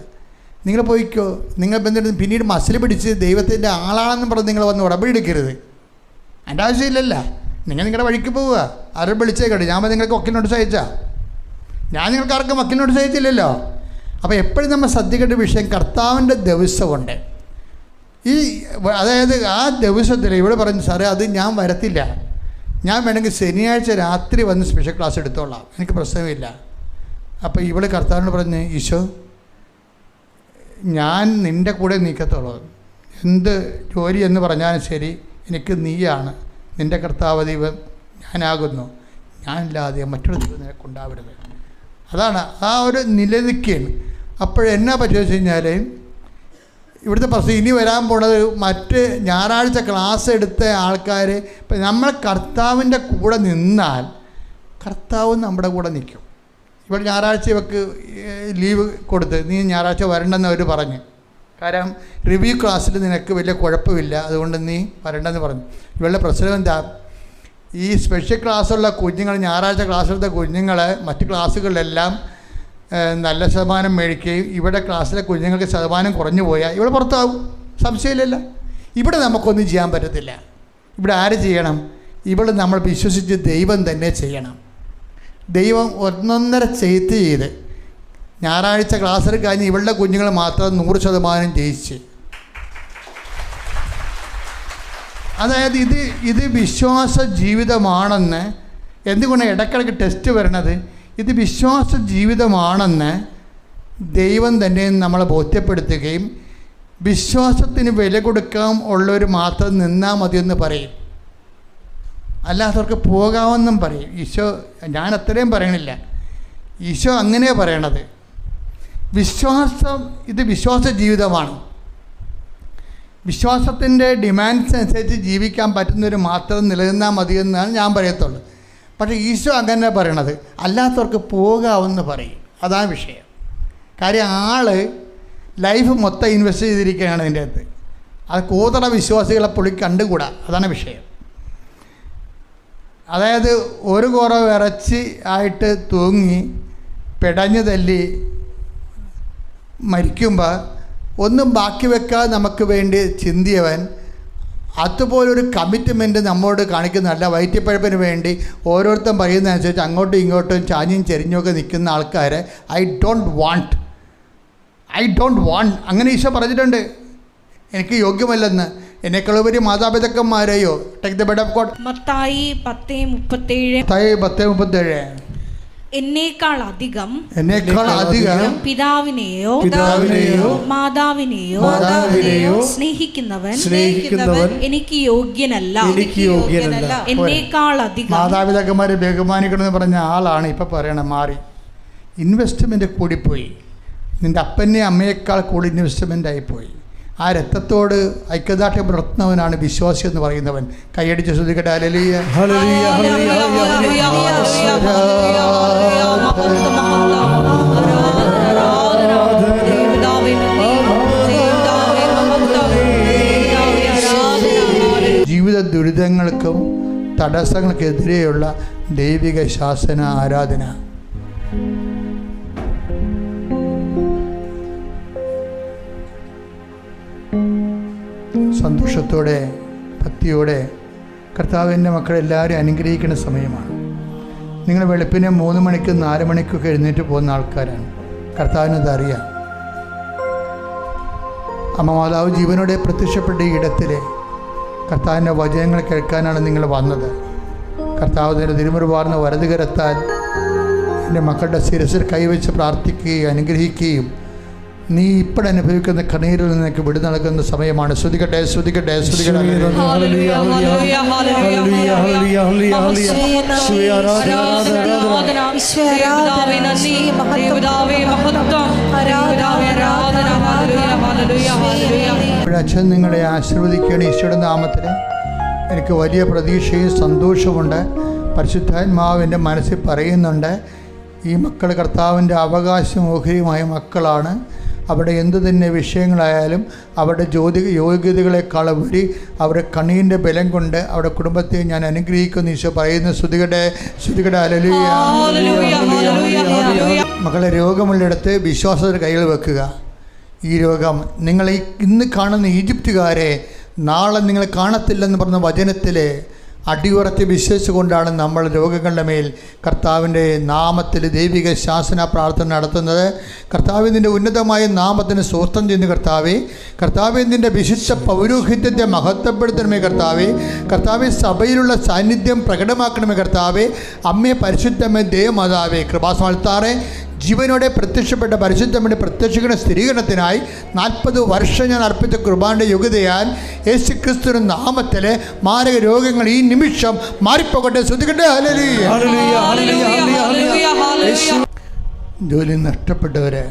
[SPEAKER 3] നിങ്ങൾ പോയിക്കോ. നിങ്ങൾ ബന്ധം പിന്നീട് മസിൽ പിടിച്ച് ദൈവത്തിൻ്റെ ആളാണെന്ന് പറഞ്ഞ് നിങ്ങൾ വന്ന് ഉടമ്പടി എടുക്കരുത്. എൻ്റെ ആവശ്യമില്ലല്ല. നിങ്ങളുടെ വഴിക്ക് പോവുക. ആരും വിളിച്ചേക്കട്ടെ. ഞാൻ നിങ്ങൾക്ക് വക്കീൽ നോട്ടീസ് അയച്ചാൽ ഞാൻ നിങ്ങൾക്ക് ആർക്കും വക്കീൽ നോട്ടീസ് അയച്ചില്ലല്ലോ. അപ്പോൾ എപ്പോഴും നമ്മൾ ശ്രദ്ധിക്കേണ്ട വിഷയം കർത്താവിൻ്റെ ദിവസമുണ്ട്. അതായത് ആ ദിവസത്തിൽ ഇവിടെ പറഞ്ഞു, സാറേ അത് ഞാൻ വരത്തില്ല, ഞാൻ വേണമെങ്കിൽ ശനിയാഴ്ച രാത്രി വന്ന് സ്പെഷ്യൽ ക്ലാസ് എടുത്തോളാം, എനിക്ക് പ്രശ്നമില്ല. അപ്പോൾ ഇവിടെ കർത്താവിനോട് പറഞ്ഞ്, ഈശോ ഞാൻ നിൻ്റെ കൂടെ നിൽക്കത്തുള്ളൂ, എന്ത് ജോലി എന്ന് പറഞ്ഞാലും ശരി, എനിക്ക് നീയാണ്, നിൻ്റെ കർത്താവ് ദൈവം ഞാനാകുന്നു, ഞാനില്ലാതെ മറ്റൊരു ദൈവം നിനക്കുണ്ടാവരുത്. അതാണ് ആ ഒരു നിലനിൽക്കുകയാണ്. അപ്പോഴെന്നാ പറ്റുക വെച്ച് കഴിഞ്ഞാൽ ഇവിടുത്തെ പ്രശ്നം ഇനി വരാൻ പോണത് മറ്റ് ഞായറാഴ്ച ക്ലാസ് എടുത്ത ആൾക്കാർ ഇപ്പം നമ്മൾ കർത്താവിൻ്റെ കൂടെ നിന്നാൽ കർത്താവ് നമ്മുടെ കൂടെ നിൽക്കും. ഇവിടെ ഞായറാഴ്ച ഇവർക്ക് ലീവ് കൊടുത്ത് നീ ഞായറാഴ്ച വരണ്ടെന്ന് അവർ പറഞ്ഞു. കാരണം റിവ്യൂ ക്ലാസ്സിൽ നിനക്ക് വലിയ കുഴപ്പമില്ല, അതുകൊണ്ട് നീ വരണ്ടെന്ന് പറഞ്ഞു. ഇവളുടെ പ്രശ്നം എന്താ? ഈ സ്പെഷ്യൽ ക്ലാസ്സുള്ള കുഞ്ഞുങ്ങൾ, ഞായറാഴ്ച ക്ലാസ് എടുത്ത കുഞ്ഞുങ്ങൾ മറ്റ് ക്ലാസ്സുകളിലെല്ലാം നല്ല ശതമാനം മേടിക്കുകയും ഇവിടെ ക്ലാസ്സിലെ കുഞ്ഞുങ്ങൾക്ക് ശതമാനം കുറഞ്ഞു പോയാൽ ഇവിടെ പുറത്താവും, സംശയമില്ലല്ലോ. ഇവിടെ നമുക്കൊന്നും ചെയ്യാൻ പറ്റത്തില്ല. ഇവിടെ ആര് ചെയ്യണം? ഇവിടെ നമ്മൾ വിശ്വസിച്ച് ദൈവം തന്നെ ചെയ്യണം. ദൈവം ഒന്നൊന്നര ചെയ്ത് ഞായറാഴ്ച ക്ലാസ്സിൽ കഴിഞ്ഞ് ഇവളുടെ കുഞ്ഞുങ്ങൾ മാത്രം 100% ജയിച്ച്. അതായത് ഇത് വിശ്വാസ ജീവിതമാണെന്ന്, എന്തുകൊണ്ടാണ് ഇടയ്ക്കിടയ്ക്ക് ടെസ്റ്റ് വരണത്? ഇത് വിശ്വാസ ജീവിതമാണെന്ന് ദൈവം തന്നെ നമ്മളെ ബോധ്യപ്പെടുത്തുകയും വിശ്വാസത്തിന് വില കൊടുക്കാൻ ഉള്ളവർ മാത്രം നിന്നാൽ മതിയെന്ന് പറയും, അല്ലാത്തവർക്ക് പോകാമെന്നും പറയും. ഈശോ, ഞാൻ അത്രയും പറയണില്ല, ഈശോ അങ്ങനെയാണ് പറയണത്. ഇത് വിശ്വാസ ജീവിതമാണ്. വിശ്വാസത്തിൻ്റെ ഡിമാൻഡ്സ് അനുസരിച്ച് ജീവിക്കാൻ പറ്റുന്നവർ മാത്രം നിലനിന്നാൽ മതിയെന്നാണ് ഞാൻ പറയത്തുള്ളൂ. പക്ഷേ ഈശോ അങ്ങനെ പറയണത്, അല്ലാത്തവർക്ക് പോകാമെന്ന് പറയും. അതാണ് വിഷയം. കാര്യം ലൈഫ് മൊത്തം ഇൻവെസ്റ്റ് ചെയ്തിരിക്കുകയാണ് ഇതിൻ്റെ അകത്ത്. അത് കൂതറ വിശ്വാസികളെ പുള്ളി കണ്ടുകൂടാ, അതാണ് വിഷയം. അതായത് ഒരു കുറവ് ഇറച്ചി ആയിട്ട് തൂങ്ങി പിടഞ്ഞു തല്ലി മരിക്കുമ്പോൾ ഒന്നും ബാക്കി വെക്കാതെ നമുക്ക് വേണ്ടി ചിന്തിയവൻ അതുപോലൊരു കമ്മിറ്റ്മെൻറ്റ് നമ്മോട് കാണിക്കുന്നതല്ല. വയറ്റിപ്പഴപ്പിന് വേണ്ടി ഓരോരുത്തരും പറയുന്നതനുസരിച്ച് അങ്ങോട്ടും ഇങ്ങോട്ടും ചാഞ്ഞും ചെരിഞ്ഞുമൊക്കെ നിൽക്കുന്ന ആൾക്കാരെ I don't want I don't want, അങ്ങനെ ഈശോ പറഞ്ഞിട്ടുണ്ട്, എനിക്ക് യോഗ്യമല്ലെന്ന്. എന്നെക്കളുപരി മാതാപിതാക്കന്മാരെയോ. Take the bed of God.
[SPEAKER 2] Mathai 10:37.
[SPEAKER 3] Mathai 10:37.
[SPEAKER 2] എന്നേക്കാൾ അധികം
[SPEAKER 1] പിതാവിനെയോ
[SPEAKER 2] മാതാവിനെയോ സ്നേഹിക്കുന്നവൻ എനിക്ക് യോഗ്യനല്ല. എന്നേക്കാൾ അധികം
[SPEAKER 3] മാതാപിതാക്കന്മാരെ ബഹുമാനിക്കണമെന്ന് പറഞ്ഞ ആളാണ് ഇപ്പം പറയണം മാറി. ഇൻവെസ്റ്റ്മെൻറ്റ് കൂടിപ്പോയി. നിൻ്റെ അപ്പനെ അമ്മയേക്കാൾ കൂടുതൽ ഇൻവെസ്റ്റ്മെൻ്റ് ആയിപ്പോയി. ആ രക്തത്തോട് ഐക്യദാർഢ്യം പുലർത്തുന്നവനാണ് വിശ്വാസി എന്ന് പറയുന്നവൻ. കൈയടിച്ച് ശ്രദ്ധിക്കട്ടെ. ഹല്ലേലൂയ,
[SPEAKER 1] ഹല്ലേലൂയ, ഹല്ലേലൂയ, ജീവിത ദുരിതങ്ങൾക്കും തടസ്സങ്ങൾക്കെതിരെയുള്ള ദൈവിക ശാസന ആരാധന. സന്തോഷത്തോടെ ഭക്തിയോടെ കർത്താവിൻ്റെ മക്കളെല്ലാവരും അനുഗ്രഹിക്കുന്ന സമയമാണ്. നിങ്ങൾ വെളുപ്പിനെ 3 മണിക്കും 4 മണിക്കൊക്കെ എഴുന്നേറ്റ് പോകുന്ന ആൾക്കാരാണ്. കർത്താവിനത് അറിയാം. അമ്മ മാതാവ് ജീവനോടെ പ്രത്യക്ഷപ്പെട്ട ഈ ഇടത്തിലെ കർത്താവിൻ്റെ വചനങ്ങൾ കേൾക്കാനാണ് നിങ്ങൾ വന്നത്. കർത്താവിൻ്റെ തിരുമുറുവാർന്ന വലതുകരത്താൽ എൻ്റെ മക്കളുടെ ശിരസിൽ കൈവച്ച് പ്രാർത്ഥിക്കുകയും അനുഗ്രഹിക്കുകയും നീ ഇപ്പോൾ അനുഭവിക്കുന്ന കണ്ണീരിൽ നിന്നൊക്കെ വിടു നൽകുന്ന സമയമാണ്. ശ്രദ്ധിക്കട്ടെ, ശ്രദ്ധിക്കട്ടെ, ശ്രദ്ധിക്കട്ടെ. അച്ഛൻ നിങ്ങളെ ആശീർവദിക്കുകയാണ് ഈശോയുടെ നാമത്തിൽ. എനിക്ക് വലിയ പ്രതീക്ഷയും സന്തോഷമുണ്ട്. പരിശുദ്ധാത്മാവിൻ്റെ മനസ്സിൽ പറയുന്നുണ്ട്, ഈ മക്കൾ കർത്താവിൻ്റെ അവകാശമോഹരിയുമായ മക്കളാണ്. അവിടെ എന്തു തന്നെ വിഷയങ്ങളായാലും അവരുടെ യോഗ്യതകളെക്കാളുപരി അവരുടെ കണ്ണീരിൻ്റെ ബലം കൊണ്ട് അവരുടെ കുടുംബത്തെ ഞാൻ അനുഗ്രഹിക്കുന്നു ഈശോ പറയുന്നു. ശ്രുതികട്ടെ, ശ്രുതികട്ടെ. ഹല്ലേലൂയ. മക്കളെ, രോഗമുള്ളിടത്ത് വിശ്വാസത്തിന്റെ കൈകൾ വെക്കുക. ഈ രോഗം നിങ്ങൾ ഇന്ന് കാണുന്ന ഈജിപ്തുകാരെ നാളെ നിങ്ങൾ കാണത്തില്ലെന്ന് പറഞ്ഞ വചനത്തിലെ അടിയുറച്ച് വിശ്വസിച്ചുകൊണ്ടാണ് നമ്മൾ രോഗങ്ങളുടെ മേൽ കർത്താവിൻ്റെ നാമത്തിൽ ദൈവിക ശാസന പ്രാർത്ഥന നടത്തുന്നത്. കർത്താവിൻ്റെ ഉന്നതമായ നാമത്തിന് സ്വസ്ഥം ചെയ്യുന്ന കർത്താവിൻ്റെ വിശുദ്ധ പൗരോഹിത്യത്തെ മഹത്വപ്പെടുത്തണമേ കർത്താവേ. കർത്താവെ, സഭയിലുള്ള സാന്നിധ്യം പ്രകടമാക്കണമേ കർത്താവേ. അമ്മയെ പരിശുദ്ധമേ ദേവമാതാവേ, കൃപാസമർത്താറെ ജീവനോടെ പ്രത്യക്ഷപ്പെട്ട പരിശുദ്ധമ്മയുടെ പ്രത്യക്ഷീകരണ സ്ഥിരീകരണത്തിനായി 40 വർഷം ഞാൻ അർപ്പിച്ച കുർബാനയുടെ യോഗ്യതയാൽ യേശു ക്രിസ്തുവിന്റെ നാമത്തിലെ മാരക രോഗങ്ങൾ ഈ നിമിഷം മാറിപ്പോകട്ടെ. ശ്രദ്ധിക്കട്ടെ. ജോലി നഷ്ടപ്പെട്ടവരെ,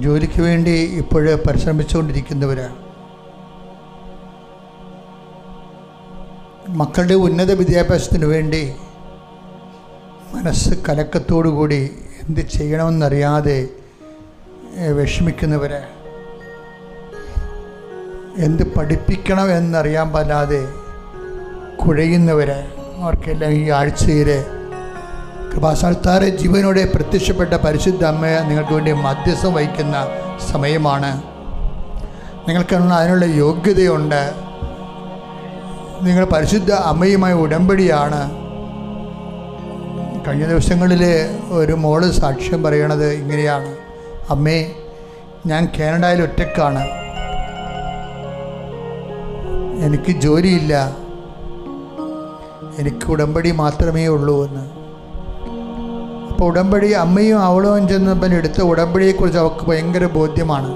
[SPEAKER 1] ജോലിക്ക് വേണ്ടി ഇപ്പോഴേ പരിശ്രമിച്ചുകൊണ്ടിരിക്കുന്നവര്, മക്കളുടെ ഉന്നത വിദ്യാഭ്യാസത്തിന് വേണ്ടി മനസ്സ് കലക്കത്തോടുകൂടി എന്ത് ചെയ്യണമെന്നറിയാതെ വിഷമിക്കുന്നവരെ, എന്ത് പഠിപ്പിക്കണം എന്നറിയാൻ പാടില്ലാതെ കുഴയുന്നവരെ, അവർക്കെല്ലാം ഈ ആഴ്ചയിൽ കൃപാസ്ഥാനത്താറെ ജീവനോടെ പ്രത്യക്ഷപ്പെട്ട പരിശുദ്ധ അമ്മയെ നിങ്ങൾക്ക് വേണ്ടി മധ്യസ്ഥം വഹിക്കുന്ന സമയമാണ്. നിങ്ങൾക്കുള്ള അതിനുള്ള യോഗ്യതയുണ്ട്. നിങ്ങൾ പരിശുദ്ധ അമ്മയുമായി ഉടമ്പടിയാണ്. കഴിഞ്ഞ ദിവസങ്ങളിൽ ഒരു മോള് സാക്ഷ്യം പറയണത് ഇങ്ങനെയാണ്: അമ്മേ, ഞാൻ കാനഡയിൽ ഒറ്റക്കാണ്, എനിക്ക് ജോലിയില്ല, എനിക്ക് ഉടമ്പടി മാത്രമേ ഉള്ളൂ എന്ന്. അപ്പോൾ ഉടമ്പടി അമ്മയും അവളും ചെന്നപ്പോൾ എടുത്ത ഉടമ്പടിയെക്കുറിച്ച് അവൾക്ക് ഭയങ്കര ബോധ്യമാണ്.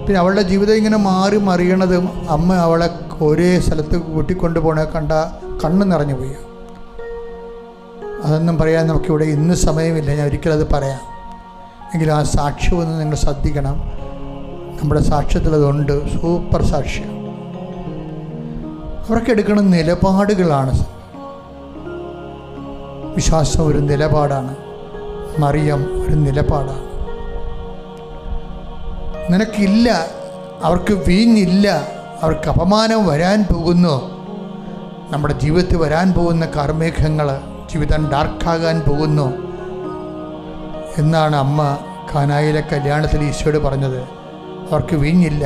[SPEAKER 1] പിന്നെ അവളുടെ ജീവിതം ഇങ്ങനെ മാറി മറിയണതും അമ്മ അവളെ ഒരേ സ്ഥലത്ത് കൂട്ടിക്കൊണ്ടു പോകണ കണ്ട കണ്ണ് നിറഞ്ഞു പോയി. അതൊന്നും പറയാൻ നമുക്കിവിടെ ഇന്ന് സമയമില്ല, ഞാൻ ഒരിക്കലത് പറയാം. എങ്കിലും ആ സാക്ഷ്യമൊന്നും നിങ്ങൾ ശ്രദ്ധിക്കണം. നമ്മുടെ സാക്ഷ്യത്തിലതുണ്ട്, സൂപ്പർ സാക്ഷ്യം. അവർക്ക് എടുക്കുന്ന നിലപാടുകളാണ്. വിശ്വാസം ഒരു നിലപാടാണ്, മറിയം ഒരു നിലപാടാണ്. നിനക്കില്ല, അവർക്ക് വീഞ്ഞില്ല, അവർക്ക് അപമാനം വരാൻ പോകുന്നു. നമ്മുടെ ജീവിതത്തിൽ വരാൻ പോകുന്ന കാർമേഘങ്ങൾ, ജീവിതം ഡാർക്കാകാൻ പോകുന്നു എന്നാണ് അമ്മ കാനായിലെ കല്യാണത്തിൽ ഈശോയോട് പറഞ്ഞത്. അവർക്ക് വീഞ്ഞില്ല,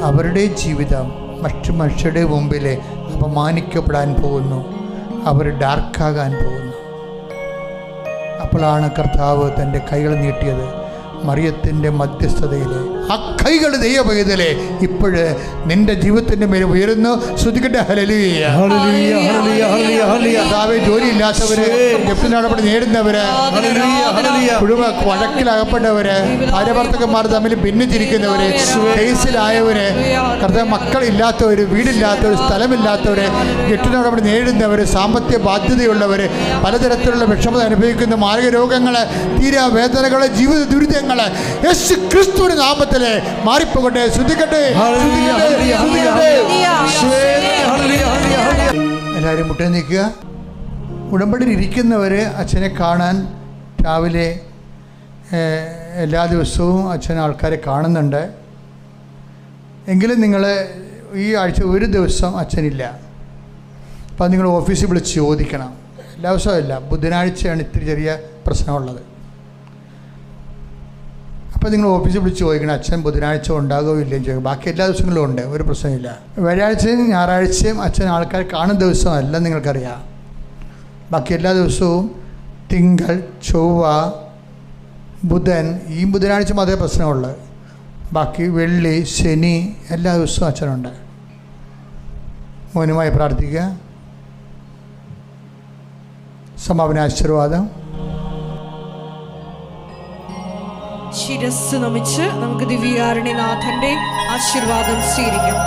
[SPEAKER 1] അവരുടെ ജീവിതം മറ്റു മനുഷ്യരുടെ മുമ്പിൽ അപമാനിക്കപ്പെടാൻ പോകുന്നു, അവർ ഡാർക്കാകാൻ പോകുന്നു. അപ്പോഴാണ് കർത്താവ് തൻ്റെ കൈകൾ നീട്ടിയത്. മറിയത്തിൻ്റെ മധ്യസ്ഥതയിൽ ആ കൈകൾ ദൈവപൈതലേ ഇപ്പോഴ് നിന്റെ ജീവിതത്തിൻ്റെ മേൽ ഉയരുന്നു. ശ്രദ്ധിക്കട്ടെ. ഹല്ലേലൂയ, ഹല്ലേലൂയ, ഹല്ലേലൂയ, ഹല്ലേലൂയ. കർത്താവേ, ജോലിയില്ലാത്തവര്, ജപ്തി നടപടി നേടുന്നവര്, കുടുംബ വഴക്കിലകപ്പെട്ടവര്, ഭാര്യഭർത്തക്കന്മാർ തമ്മിൽ ഭിന്നിച്ചിരിക്കുന്നവര്, കേസിലായവര്, കർത്താവ് മക്കളില്ലാത്തവര്, വീടില്ലാത്തവര്, സ്ഥലമില്ലാത്തവര്, ജപ്തി നടപടി നേടുന്നവര്, സാമ്പത്തിക ബാധ്യതയുള്ളവര്, പലതരത്തിലുള്ള വിഷമത അനുഭവിക്കുന്ന മാർഗരോഗങ്ങള്, തീരാവേദനകള്, ജീവിത ദുരിതങ്ങള് യേശു ക്രിസ്തുവിന്റെ നാമത്തില് മാറിപ്പോകട്ടെ. ശ്രദ്ധിക്കട്ടെ. എല്ലാവരും മുട്ടേ നിൽക്കുക. ഉടമ്പടിയിൽ ഇരിക്കുന്നവര് അച്ഛനെ കാണാൻ രാവിലെ എല്ലാ ദിവസവും അച്ഛൻ ആൾക്കാരെ കാണുന്നുണ്ട്. എങ്കിലും നിങ്ങൾ ഈ ആഴ്ച ഒരു ദിവസം അച്ഛനില്ല. അപ്പം നിങ്ങൾ ഓഫീസിൽ വിളിച്ച് ചോദിക്കണം. എല്ലാ ദിവസവും ഇല്ല, ബുധനാഴ്ചയാണ് ഇത്തിരി ചെറിയ പ്രശ്നമുള്ളത്. അപ്പോൾ നിങ്ങൾ ഓഫീസിൽ വിളിച്ച് ചോദിക്കണം അച്ഛൻ ബുധനാഴ്ച ഉണ്ടാകുമോ ഇല്ലയും ചോദിക്കും. ബാക്കി എല്ലാ ദിവസങ്ങളിലും ഉണ്ട്, ഒരു പ്രശ്നമില്ല. വ്യാഴാഴ്ചയും ഞായറാഴ്ചയും അച്ഛൻ ആൾക്കാർ കാണുന്ന ദിവസമല്ല, നിങ്ങൾക്കറിയാം. ബാക്കി എല്ലാ ദിവസവും തിങ്കൾ, ചൊവ്വ, ബുധൻ, ഈ ബുധനാഴ്ച അതേ പ്രശ്നമുള്ളത്. ബാക്കി വെള്ളി, ശനി എല്ലാ ദിവസവും അച്ഛനുണ്ട്. മൗനമായി പ്രാർത്ഥിക്കുക. സമാപന ആശീർവാദം.
[SPEAKER 2] ശിരസ് നമിച്ച് നമുക്ക് ദിവ്യകാരുണ്യനാഥന്റെ ആശീർവാദം സ്വീകരിക്കാം.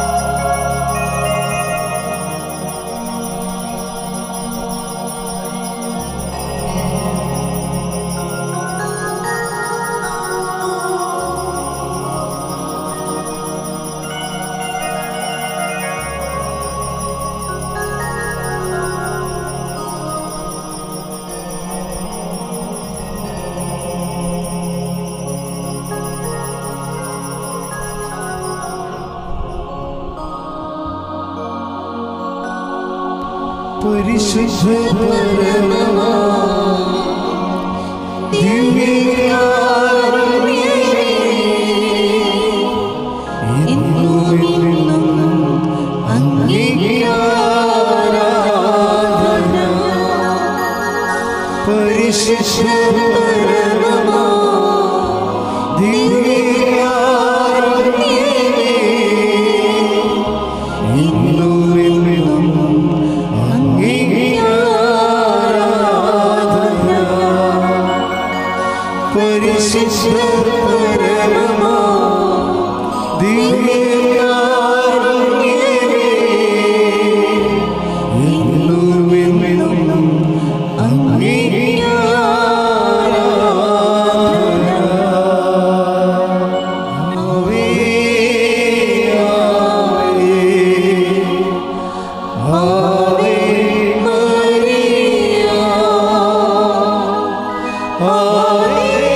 [SPEAKER 4] പരിശുദ്ധ പരമമാ ദിവ്യകാരുണ്യമേ, ഇന്നും അങ്ങേക്ക് ആരാധന. പരിശുദ്ധ പരമമാ ദിവ്യകാരുണ്യമേ, ഇന്നും പരിശുദ്ധ പരമമാ ദിവ്യകാരുണ്യമേ, എന്നും അങ്ങേക്ക് ആരാധന. ആവേ ആവേ ആവേ മരിയ ആവേ